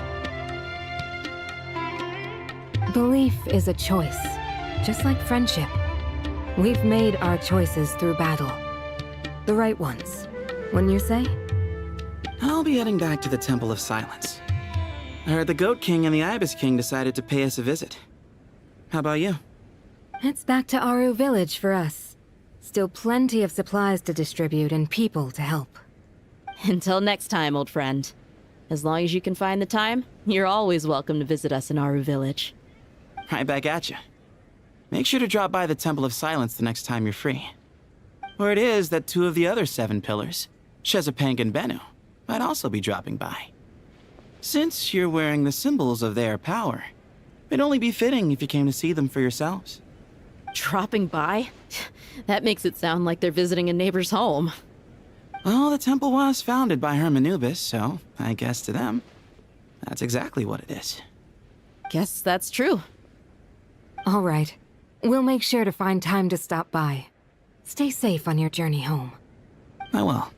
Belief is a choice, just like friendship. We've made our choices through battle. The right ones, wouldn't you say? I'll be heading back to the Temple of Silence. I heard the Goat King and the Ibis King decided to pay us a visit. How about you? It's back to Aru Village for us. Still plenty of supplies to distribute and people to help. Until next time, old friend. As long as you can find the time, you're always welcome to visit us in Aru Village. Right back at you. Make sure to drop by the Temple of Silence the next time you're free. Or it is that two of the other 7 pillars, Shezapang and Bennu, might also be dropping by. Since you're wearing the symbols of their power, it'd only be fitting if you came to see them for yourselves. Dropping by? That makes it sound like they're visiting a neighbor's home. Well, the temple was founded by Hermanubis, so I guess to them, that's exactly what it is. Guess that's true. All right. We'll make sure to find time to stop by. Stay safe on your journey home. I will.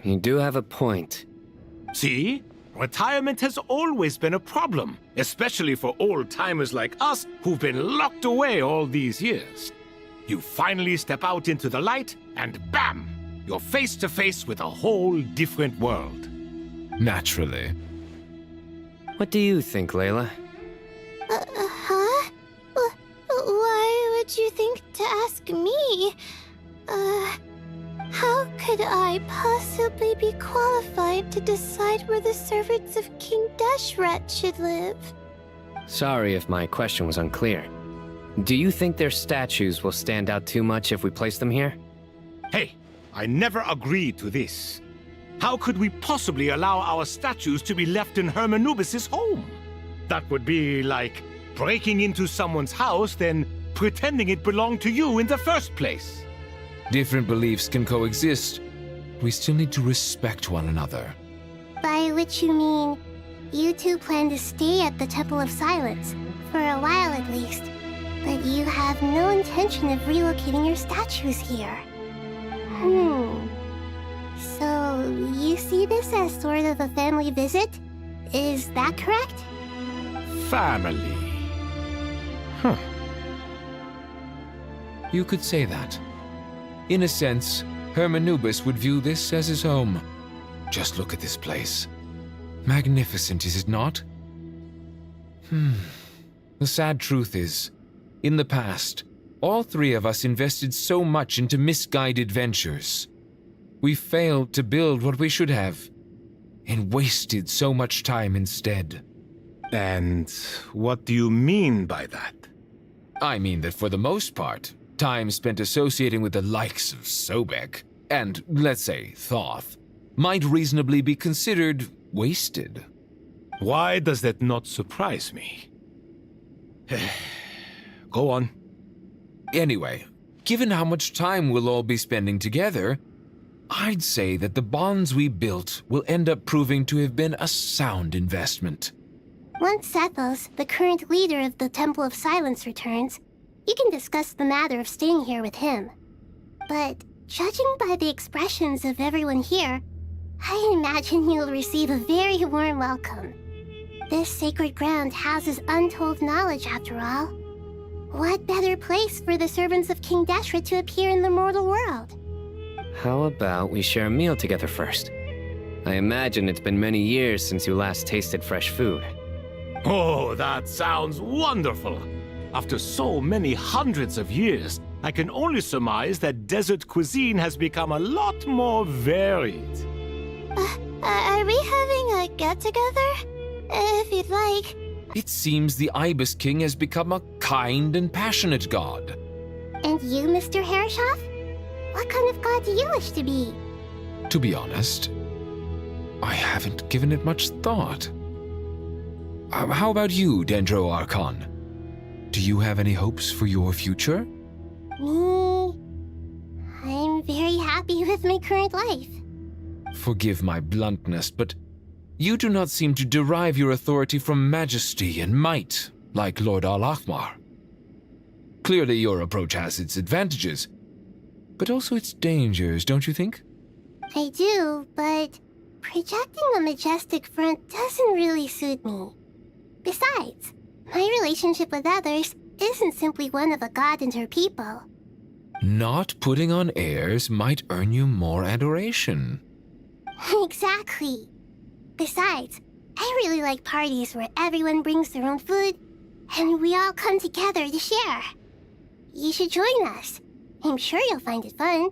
You do have a point. See? Retirement has always been a problem, especially for old-timers like us who've been locked away all these years. You finally step out into the light, and bam! You're face to face with a whole different world. Naturally. What do you think, Layla? Huh? Why would you think to ask me? How could I possibly be qualified to decide where the servants of King Deshret should live? Sorry if my question was unclear. Do you think their statues will stand out too much if we place them here? Hey, I never agreed to this. How could we possibly allow our statues to be left in Hermanubis' home? That would be like breaking into someone's house, then pretending it belonged to you in the first place. Different beliefs can coexist. We still need to respect one another. By which you mean, you two plan to stay at the Temple of Silence, for a while at least, but you have no intention of relocating your statues here. So, you see this as sort of a family visit? Is that correct? Family. You could say that. In a sense, Hermanubis would view this as his home. Just look at this place. Magnificent, is it not? The sad truth is, in the past, all three of us invested so much into misguided ventures. We failed to build what we should have, and wasted so much time instead. And what do you mean by that? I mean that for the most part, time spent associating with the likes of Sobek, and, let's say, Thoth, might reasonably be considered wasted. Why does that not surprise me? Go on. Anyway, given how much time we'll all be spending together, I'd say that the bonds we built will end up proving to have been a sound investment. Once Sethos, the current leader of the Temple of Silence, returns, you can discuss the matter of staying here with him. But judging by the expressions of everyone here, I imagine you'll receive a very warm welcome. This sacred ground houses untold knowledge, after all. What better place for the servants of King Deshret to appear in the mortal world? How about we share a meal together first? I imagine it's been many years since you last tasted fresh food. Oh, that sounds wonderful! After so many hundreds of years, I can only surmise that desert cuisine has become a lot more varied. Are we having a get-together? If you'd like. It seems the Ibis King has become a kind and passionate god. And you, Mr. Herreshoff? What kind of god do you wish to be? To be honest, I haven't given it much thought. How about you, Dendro Archon? Do you have any hopes for your future? Me? I'm very happy with my current life. Forgive my bluntness, but you do not seem to derive your authority from majesty and might, like Lord Al-Ahmar. Clearly your approach has its advantages, but also its dangers, don't you think? I do, but projecting a majestic front doesn't really suit me. Besides, my relationship with others isn't simply one of a god and her people. Not putting on airs might earn you more adoration. Exactly. Besides, I really like parties where everyone brings their own food, and we all come together to share. You should join us. I'm sure you'll find it fun.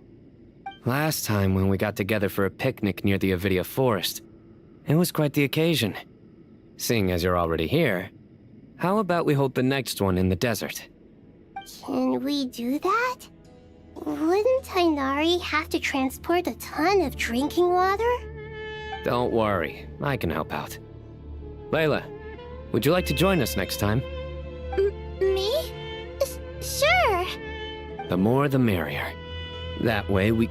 Last time when we got together for a picnic near the Avidia Forest, it was quite the occasion. Seeing as you're already here, how about we hold the next one in the desert? Can we do that? Wouldn't Tainari have to transport a ton of drinking water? Don't worry, I can help out. Layla, would you like to join us next time? Me? Sure. The more the merrier. That way we...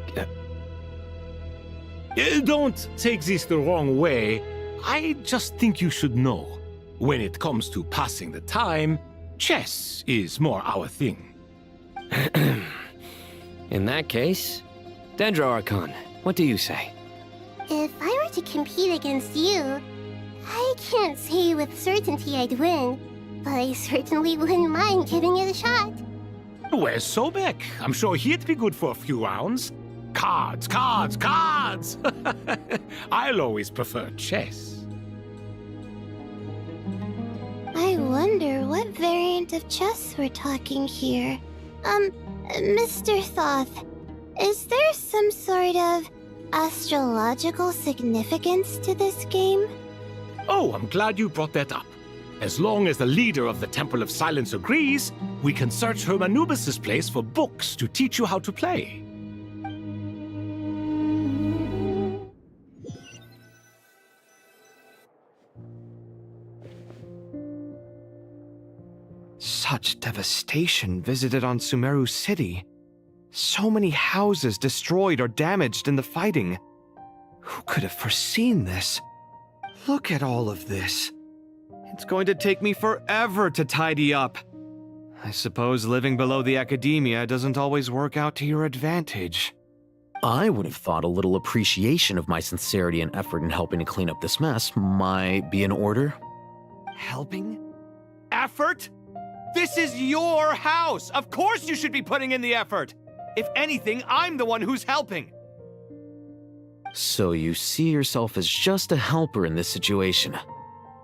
Don't take this the wrong way. I just think you should know. When it comes to passing the time, chess is more our thing. In that case, Dendro Archon, what do you say? If I were to compete against you, I can't say with certainty I'd win, but I certainly wouldn't mind giving it a shot. Where's Sobek? I'm sure he'd be good for a few rounds. Cards, cards, cards! I'll always prefer chess. I wonder what variant of chess we're talking here. Mr. Thoth, is there some sort of astrological significance to this game? Oh, I'm glad you brought that up. As long as the leader of the Temple of Silence agrees, we can search Herm Anubis' place for books to teach you how to play. Such devastation visited on Sumeru City. So many houses destroyed or damaged in the fighting. Who could have foreseen this? Look at all of this. It's going to take me forever to tidy up. I suppose living below the academia doesn't always work out to your advantage. I would have thought a little appreciation of my sincerity and effort in helping to clean up this mess might be in order. Helping? Effort? This is your house! Of course you should be putting in the effort! If anything, I'm the one who's helping. So you see yourself as just a helper in this situation.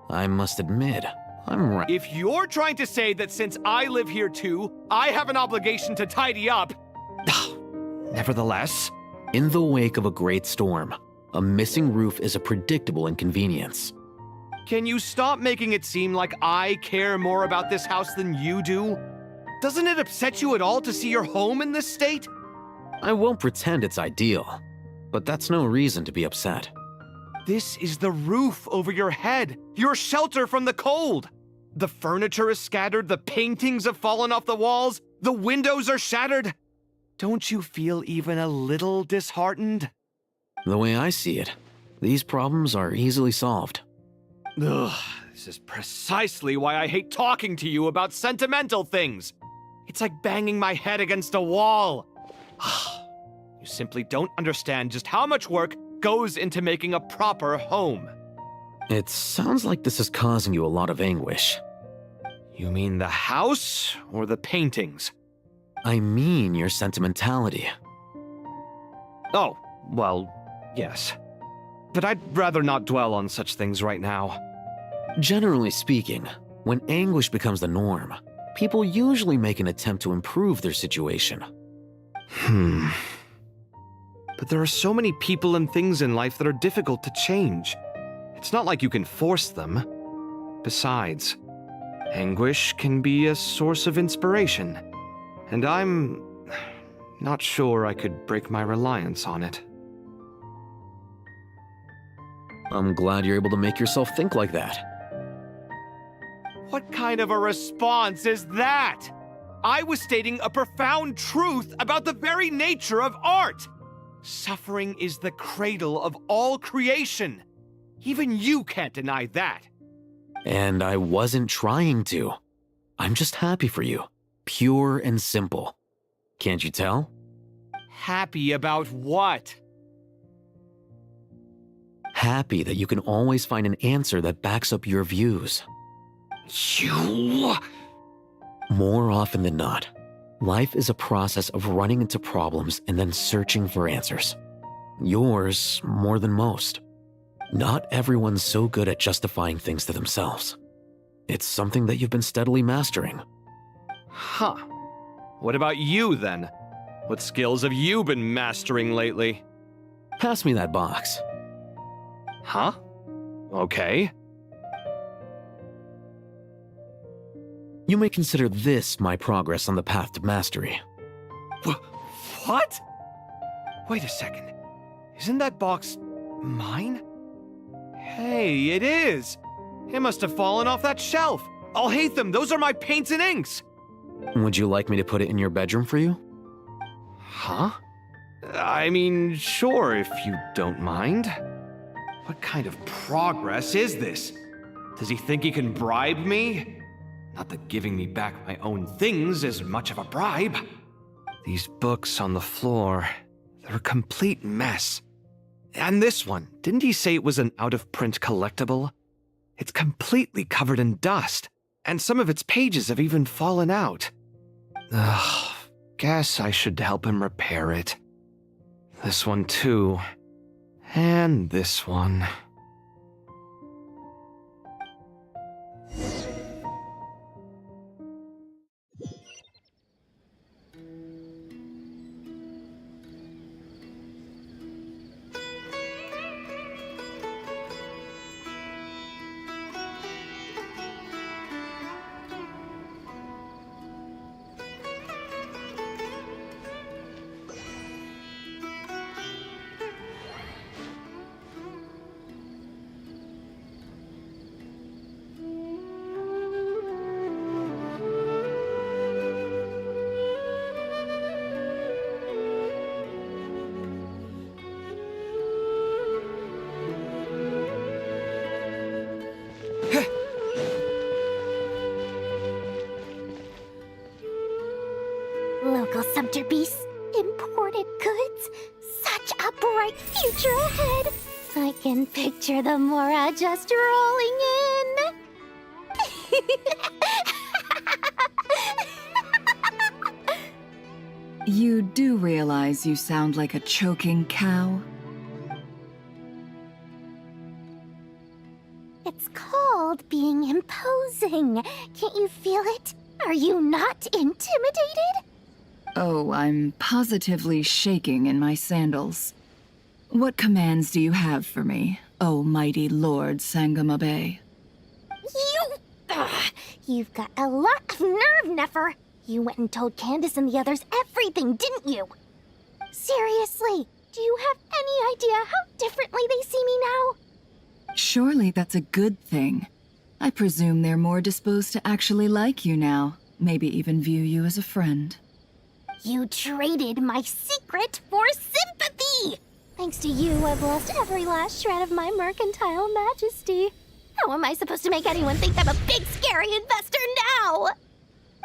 I must admit, I'm right. If you're trying to say that since I live here too, I have an obligation to tidy up... Nevertheless... In the wake of a great storm, a missing roof is a predictable inconvenience. Can you stop making it seem like I care more about this house than you do? Doesn't it upset you at all to see your home in this state? I won't pretend it's ideal, but that's no reason to be upset. This is the roof over your head, your shelter from the cold. The furniture is scattered, the paintings have fallen off the walls, the windows are shattered. Don't you feel even a little disheartened? The way I see it, these problems are easily solved. Ugh, this is precisely why I hate talking to you about sentimental things. It's like banging my head against a wall. You simply don't understand just how much work goes into making a proper home. It sounds like this is causing you a lot of anguish. You mean the house or the paintings? I mean your sentimentality. Oh, well, yes. But I'd rather not dwell on such things right now. Generally speaking, when anguish becomes the norm, people usually make an attempt to improve their situation. But there are so many people and things in life that are difficult to change. It's not like you can force them. Besides, anguish can be a source of inspiration, and I'm not sure I could break my reliance on it. I'm glad you're able to make yourself think like that. What kind of a response is that? I was stating a profound truth about the very nature of art. Suffering is the cradle of all creation. Even you can't deny that. And I wasn't trying to. I'm just happy for you. Pure and simple. Can't you tell? Happy about what? Happy that you can always find an answer that backs up your views. You... More often than not, life is a process of running into problems and then searching for answers. Yours more than most. Not everyone's so good at justifying things to themselves. It's something that you've been steadily mastering. Huh. What about you, then? What skills have you been mastering lately? Pass me that box. Huh? Okay. You may consider this my progress on the path to mastery. What? Wait a second. Isn't that box mine? Hey, it is! It must have fallen off that shelf. I'll hate them. Those are my paints and inks. Would you like me to put it in your bedroom for you? Huh? I mean, sure, if you don't mind. What kind of progress is this? Does he think he can bribe me? Not that giving me back my own things is much of a bribe. These books on the floor, they're a complete mess. And this one, didn't he say it was an out-of-print collectible? It's completely covered in dust, and some of its pages have even fallen out. Ugh, guess I should help him repair it. This one too. And this one. Local sumpter beasts, imported goods, such a bright future ahead. I can picture the Mora just rolling in. You do realize you sound like a choking cow? It's called being imposing. Can't you feel it? Are you not intimidated? Oh, I'm positively shaking in my sandals. What commands do you have for me, oh mighty Lord Sangamabe? You've got a lot of nerve, Nefer. You went and told Candace and the others everything, didn't you? Seriously, do you have any idea how differently they see me now? Surely that's a good thing. I presume they're more disposed to actually like you now, maybe even view you as a friend. You traded my secret for sympathy! Thanks to you, I've lost every last shred of my mercantile majesty. How am I supposed to make anyone think I'm a big, scary investor now?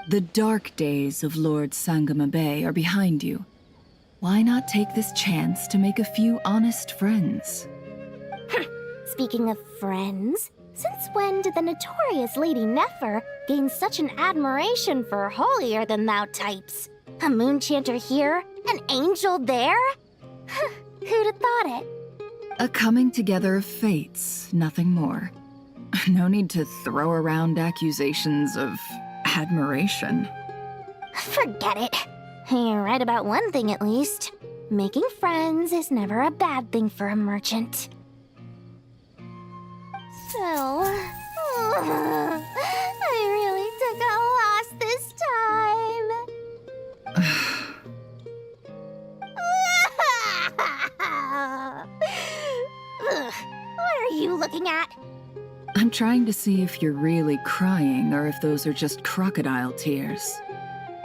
The dark days of Lord Sangamabe are behind you. Why not take this chance to make a few honest friends? Speaking of friends, since when did the notorious Lady Nefer gain such an admiration for holier-than-thou types? A moon chanter here, an angel there? Who'd have thought it? A coming together of fates, nothing more. No need to throw around accusations of admiration. Forget it. You're right about one thing at least. Making friends is never a bad thing for a merchant. So, I really took a loss this time. What are you looking at? I'm trying to see if you're really crying or if those are just crocodile tears.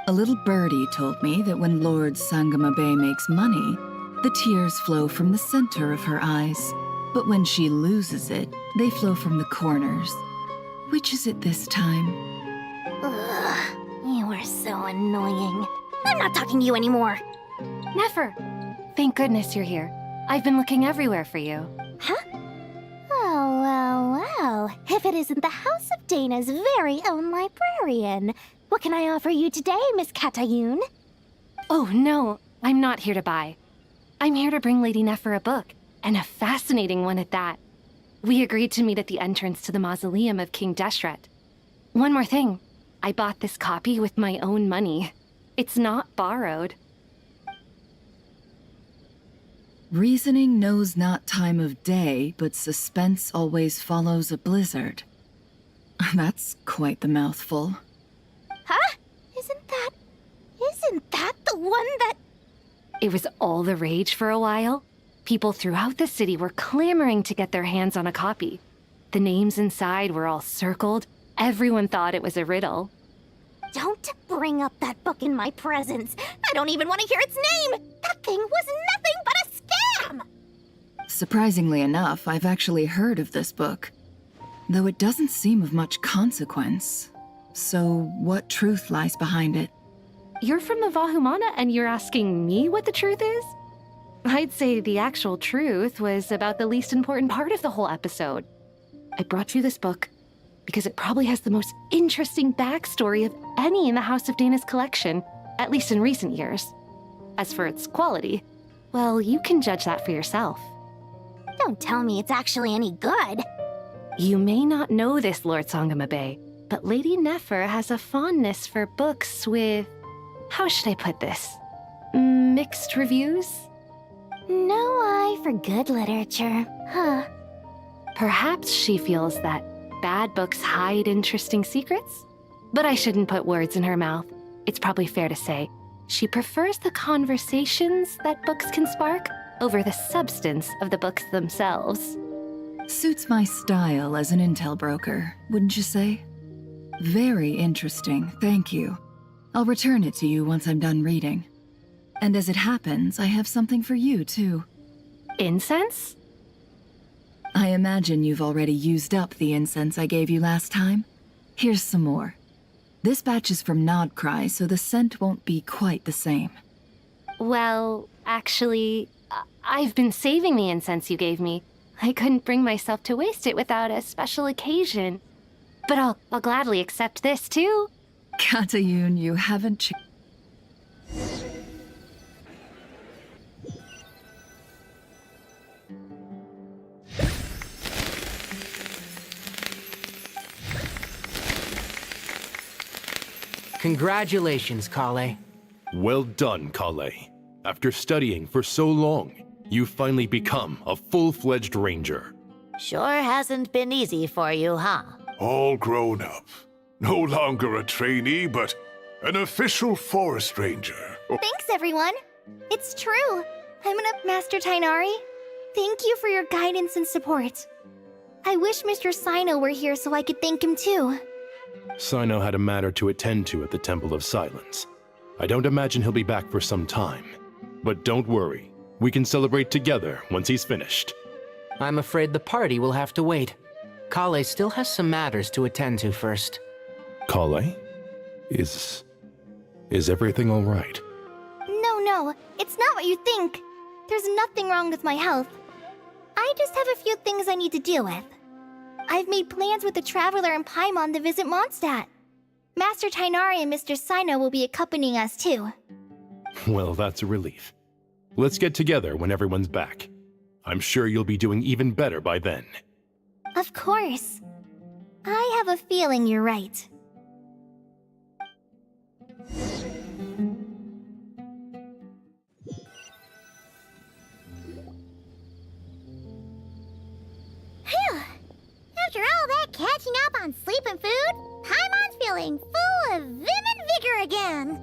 A little birdie told me that when Lord Sangamabe makes money, the tears flow from the center of her eyes. But when she loses it, they flow from the corners. Which is it this time? Ugh, you are so annoying. I'm not talking to you anymore. Nefer, thank goodness you're here. I've been looking everywhere for you. Huh? Well. If it isn't the House of Dana's very own librarian. What can I offer you today, Miss Katayun? Oh, no, I'm not here to buy. I'm here to bring Lady Nefer a book, and a fascinating one at that. We agreed to meet at the entrance to the mausoleum of King Deshret. One more thing, I bought this copy with my own money. It's not borrowed. Reasoning knows not time of day, but suspense always follows a blizzard. That's quite the mouthful. Huh? Isn't that the one that... It was all the rage for a while. People throughout the city were clamoring to get their hands on a copy. The names inside were all circled. Everyone thought it was a riddle. Don't bring up that book in my presence. I don't even want to hear its name. That thing was nothing but a scam. Surprisingly enough, I've actually heard of this book, though it doesn't seem of much consequence. So what truth lies behind it? You're from the Vahumana and you're asking me what the truth is? I'd say the actual truth was about the least important part of the whole episode. I brought you this book because it probably has the most interesting backstory of any in the House of Dana's collection, at least in recent years. As for its quality, well, you can judge that for yourself. Don't tell me it's actually any good. You may not know this, Lord Sangamabe, but Lady Nefer has a fondness for books with... how should I put this? Mixed reviews? No eye for good literature, huh? Perhaps she feels that bad books hide interesting secrets? But I shouldn't put words in her mouth. It's probably fair to say she prefers the conversations that books can spark over the substance of the books themselves. Suits my style as an intel broker, wouldn't you say? Very interesting, thank you. I'll return it to you once I'm done reading. And as it happens, I have something for you, too. Incense? I imagine you've already used up the incense I gave you last time. Here's some more. This batch is from Nodcry, so the scent won't be quite the same. Well, actually, I've been saving the incense you gave me. I couldn't bring myself to waste it without a special occasion. But I'll gladly accept this, too. Katayun, you haven't Congratulations, Kale. Well done, Kale. After studying for so long, you've finally become a full-fledged ranger. Sure hasn't been easy for you, huh? All grown up. No longer a trainee, but an official forest ranger. Thanks, everyone. It's true. I'm Master Tainari. Thank you for your guidance and support. I wish Mr. Sino were here so I could thank him too. Sino had a matter to attend to at the Temple of Silence. I don't imagine he'll be back for some time. But don't worry. We can celebrate together once he's finished. I'm afraid the party will have to wait. Kale still has some matters to attend to first. Kale? Is everything all right? No, it's not what you think. There's nothing wrong with my health. I just have a few things I need to deal with. I've made plans with the Traveler and Paimon to visit Mondstadt. Master Tainari and Mr. Sino will be accompanying us too. Well, that's a relief. Let's get together when everyone's back. I'm sure you'll be doing even better by then. Of course. I have a feeling you're right. Phew! After all that catching up on sleep and food, Paimon's feeling full of vim and vigor again.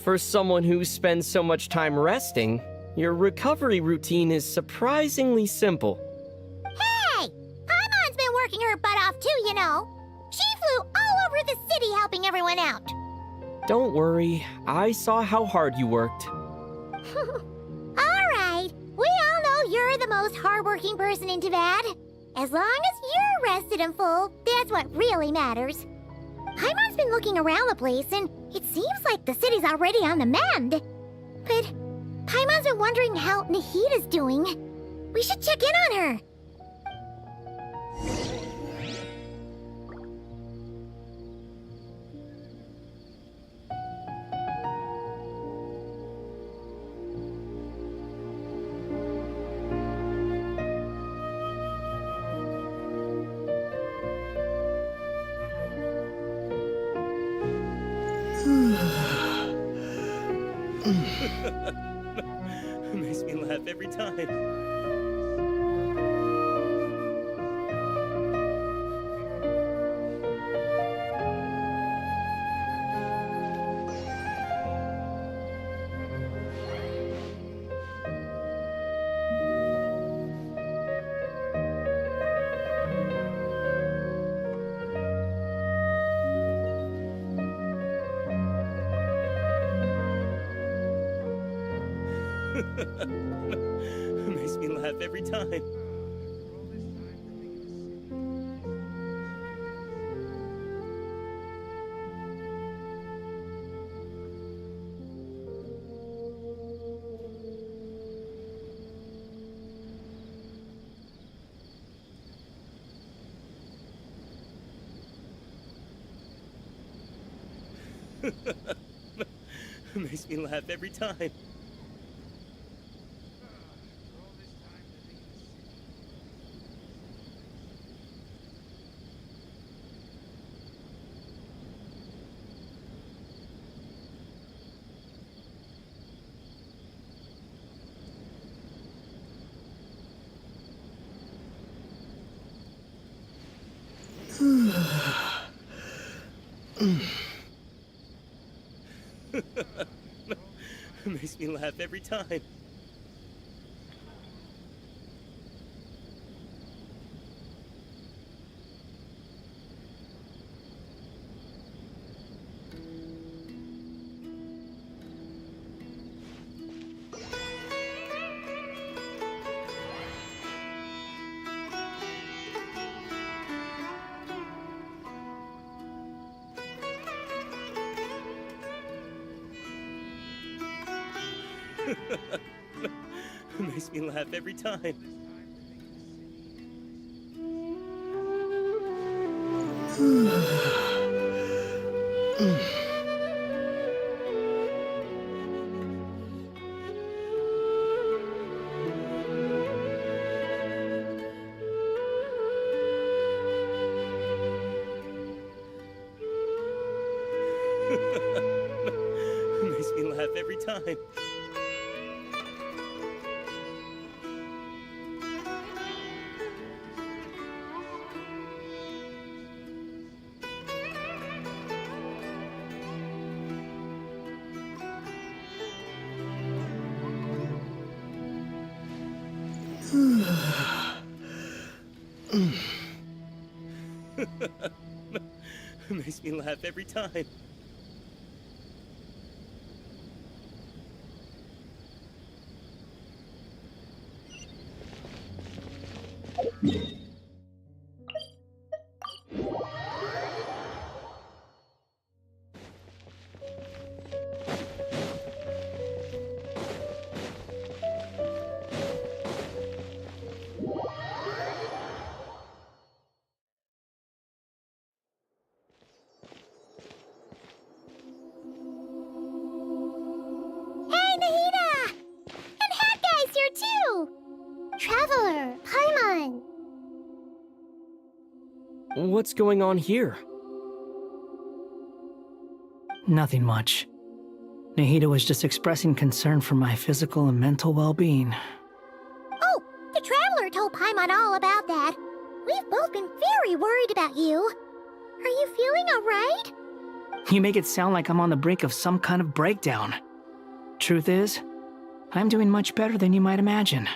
For someone who spends so much time resting, your recovery routine is surprisingly simple. Hey! Paimon's been working her butt off too, you know. She flew all over the city helping everyone out. Don't worry, I saw how hard you worked. Alright, we all know you're the most hardworking person in Tavad. As long as you're rested and full, that's what really matters. Paimon's been looking around the place, and it seems like the city's already on the mend. But Paimon's been wondering how Nahida's doing. We should check in on her. Makes me laugh every time. Makes me laugh every time. Makes me laugh every time. Makes me laugh every time. Makes me laugh every time. Makes me laugh every time. Makes me laugh every time. Hey, Nahida! And Hat Guy's here too! Traveler, Paimon! What's going on here? Nothing much. Nahida was just expressing concern for my physical and mental well-being. Oh, the Traveler told Paimon all about that. We've both been very worried about you. Are you feeling alright? You make it sound like I'm on the brink of some kind of breakdown. Truth is, I'm doing much better than you might imagine.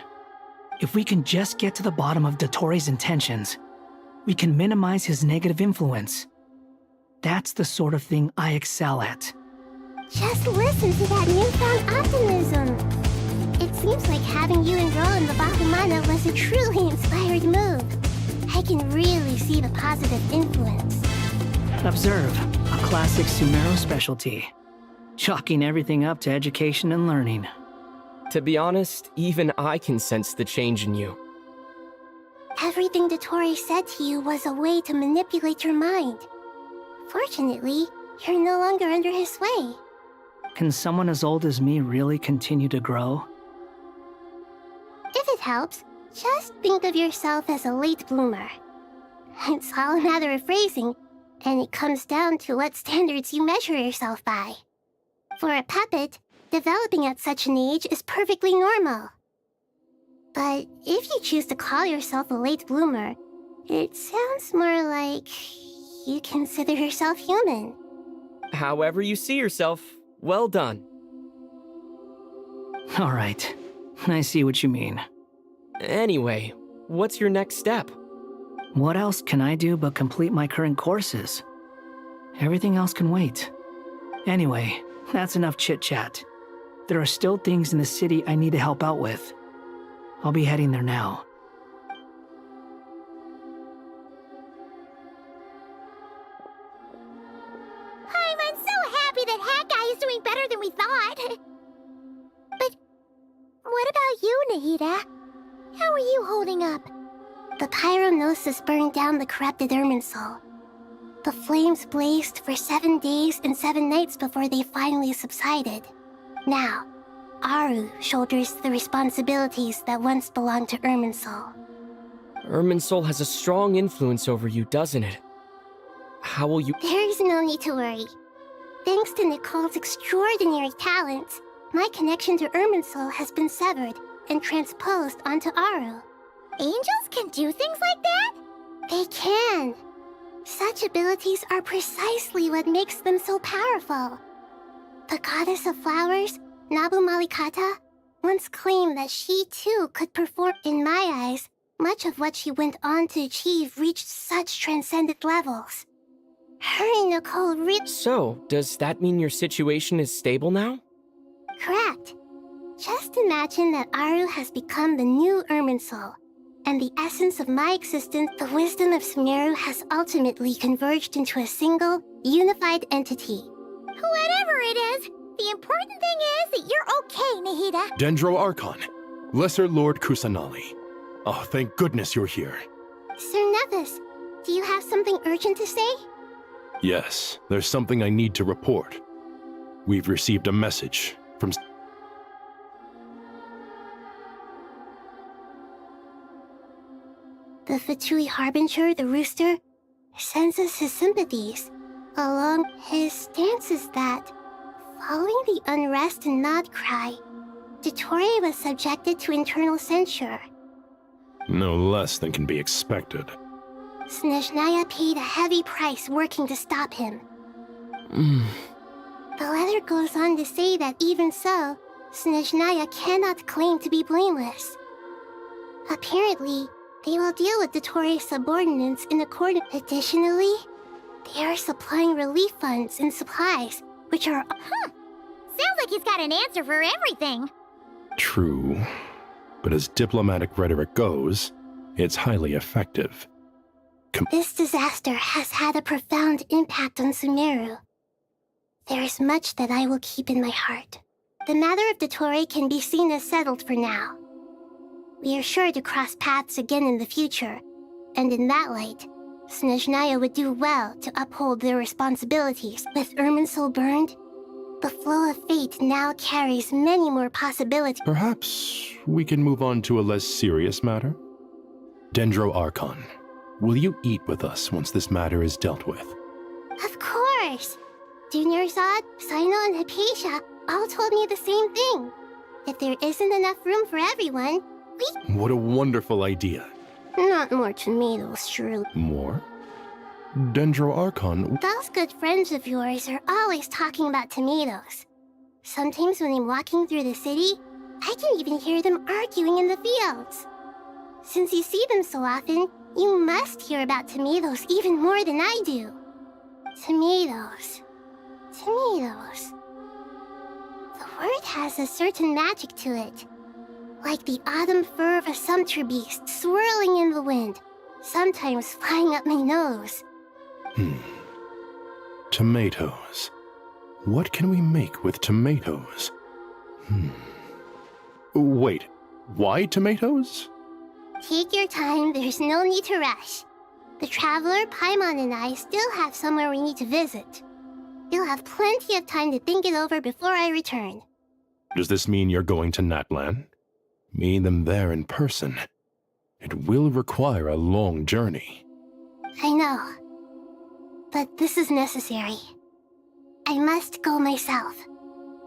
If we can just get to the bottom of Dottoro's intentions, we can minimize his negative influence. That's the sort of thing I excel at. Just listen to that newfound optimism. It seems like having you enroll in the Bahumana was a truly inspired move. I can really see the positive influence. Observe, a classic Sumero specialty. Chalking everything up to education and learning. To be honest, even I can sense the change in you. Everything Dottori said to you was a way to manipulate your mind. Fortunately, you're no longer under his sway. Can someone as old as me really continue to grow? If it helps, just think of yourself as a late bloomer. It's all a matter of phrasing, and it comes down to what standards you measure yourself by. For a puppet, developing at such an age is perfectly normal. But if you choose to call yourself a late bloomer, it sounds more like you consider yourself human. However you see yourself, well done. All right, I see what you mean. Anyway, what's your next step? What else can I do but complete my current courses? Everything else can wait. Anyway, that's enough chit-chat. There are still things in the city I need to help out with. I'll be heading there now. I'm so happy that Hat Guy is doing better than we thought. But what about you, Nahida? How are you holding up? The pyronosis burned down the corrupted Irminsul. The flames blazed for 7 days and 7 nights before they finally subsided. Now, Aru shoulders the responsibilities that once belonged to Irminsul. Irminsul has a strong influence over you, doesn't it? How will you— There is no need to worry. Thanks to Nicole's extraordinary talents, my connection to Irminsul has been severed and transposed onto Aru. Angels can do things like that? They can. Such abilities are precisely what makes them so powerful. The goddess of flowers, Nabu Malikata, once claimed that she too could perform. In my eyes, much of what she went on to achieve reached such transcendent levels. Her and Nicole So, does that mean your situation is stable now? Correct. Just imagine that Aru has become the new Irminsul, and the essence of my existence, the wisdom of Sumeru, has ultimately converged into a single, unified entity. Whatever it is, The important thing is that you're okay, Nahida. Dendro Archon, Lesser Lord Kusanali. Oh, thank goodness you're here. Sir Nevis, do you have something urgent to say? Yes, there's something I need to report. We've received a message from... The Fatui Harbinger, the rooster, sends us his sympathies. Along his stance is that, following the unrest and Nod Cry, Dottore was subjected to internal censure. No less than can be expected. Snezhnaya paid a heavy price working to stop him. The letter goes on to say that even so, Snezhnaya cannot claim to be blameless. Apparently, they will deal with Dottore's subordinates in accordance. Additionally, they are supplying relief funds and supplies, which are... Sounds like he's got an answer for everything. True. But as diplomatic rhetoric goes, it's highly effective. This disaster has had a profound impact on Sumeru. There is much that I will keep in my heart. The matter of Dottore can be seen as settled for now. We are sure to cross paths again in the future, and in that light, Snezhnaya would do well to uphold their responsibilities. With Irminsul burned, the flow of fate now carries many more possibilities. Perhaps we can move on to a less serious matter? Dendro Archon, will you eat with us once this matter is dealt with? Of course! Junior Zod, Sino, and Hypatia all told me the same thing. If there isn't enough room for everyone, What a wonderful idea. Not more tomatoes, surely. More? Dendro Archon... Those good friends of yours are always talking about tomatoes. Sometimes when I'm walking through the city, I can even hear them arguing in the fields. Since you see them so often, you must hear about tomatoes even more than I do. Tomatoes. Tomatoes. The word has a certain magic to it. Like the autumn fur of a sumpter beast swirling in the wind, sometimes flying up my nose. Tomatoes. What can we make with tomatoes? Wait, why tomatoes? Take your time, there's no need to rush. The Traveler, Paimon, and I still have somewhere we need to visit. You'll have plenty of time to think it over before I return. Does this mean you're going to Natlan? Meet them there in person. It will require a long journey. I know. But this is necessary. I must go myself.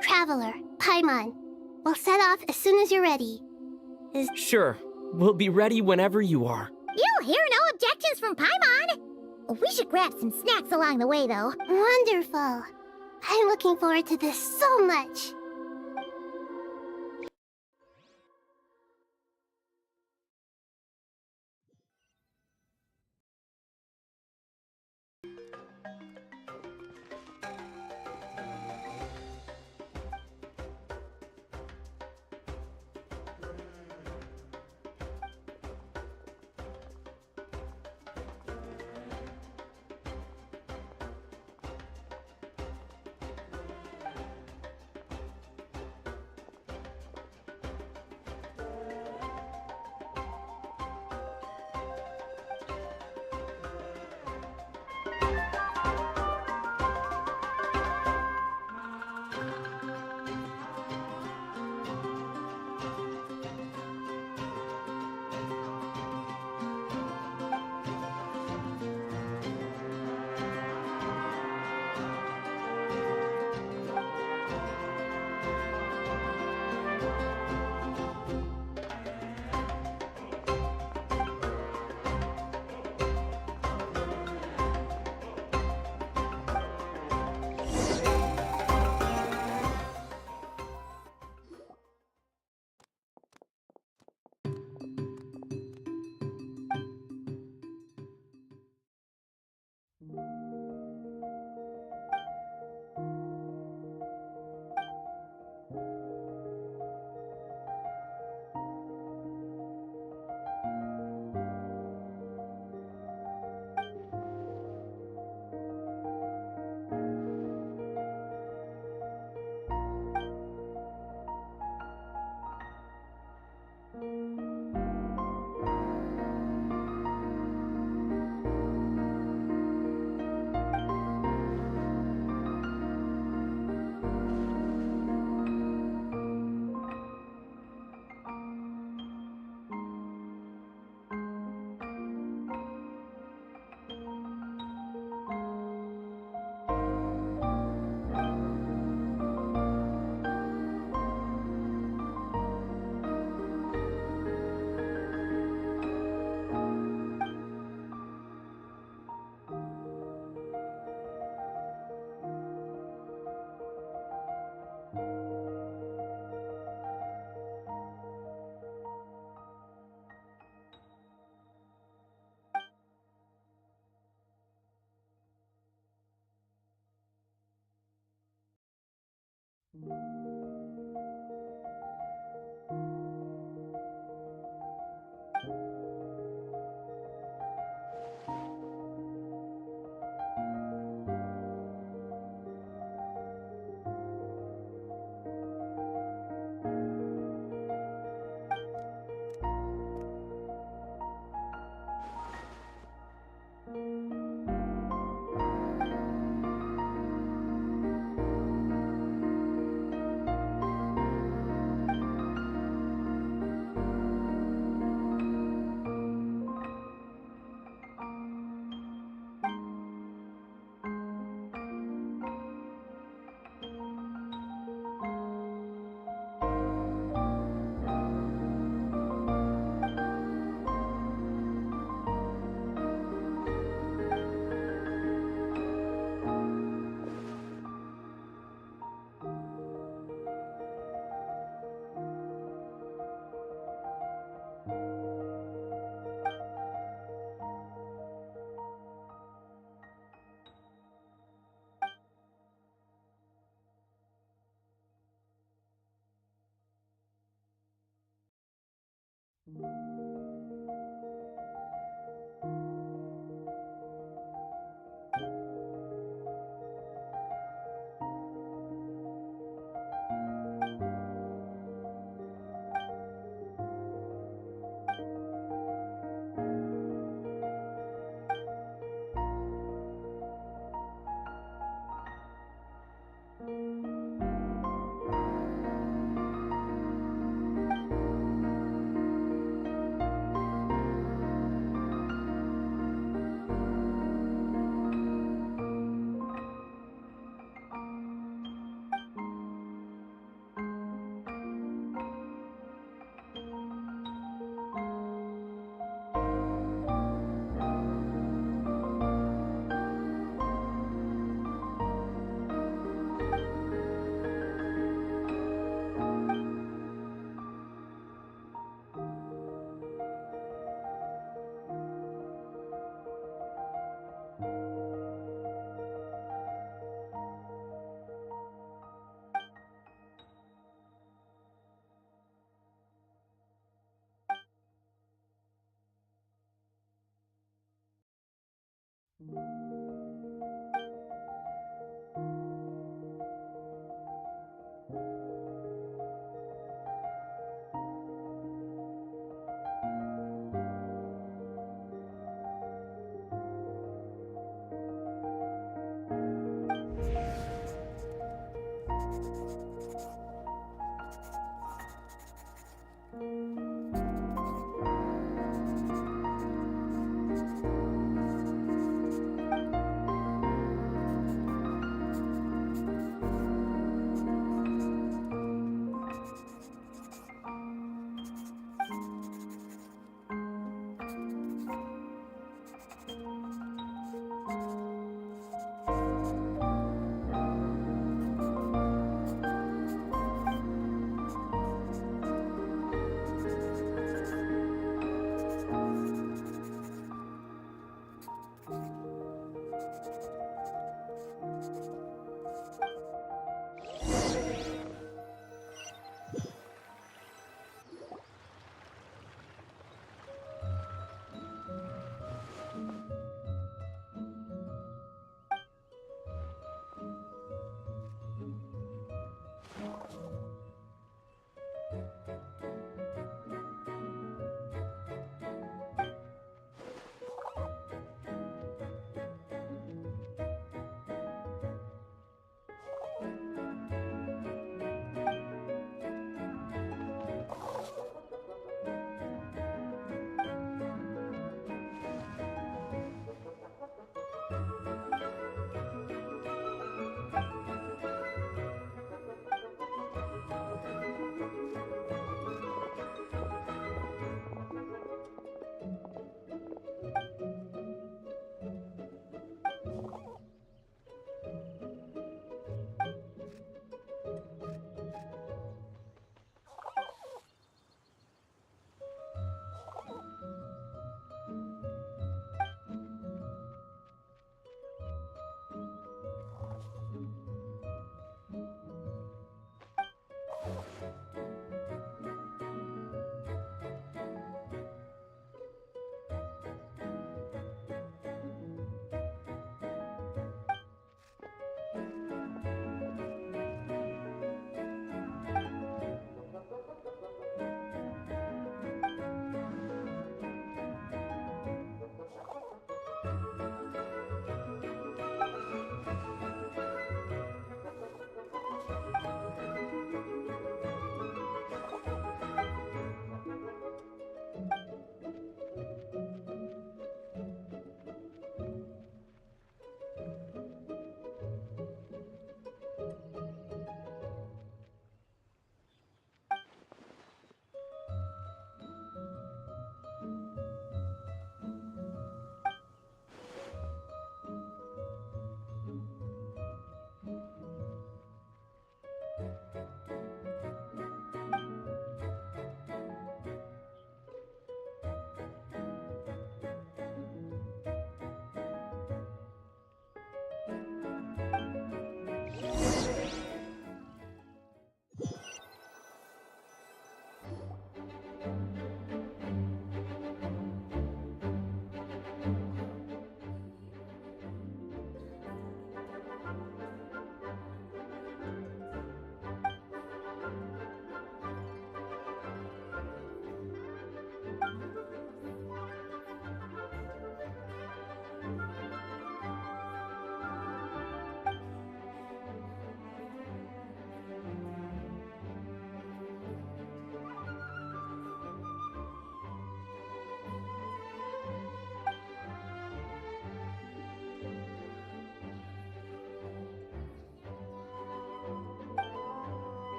Traveler, Paimon, we'll set off as soon as you're ready. Sure. We'll be ready whenever you are. You'll hear no objections from Paimon! We should grab some snacks along the way, though. Wonderful. I'm looking forward to this so much.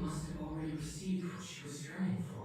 must have already received what she was yearning for.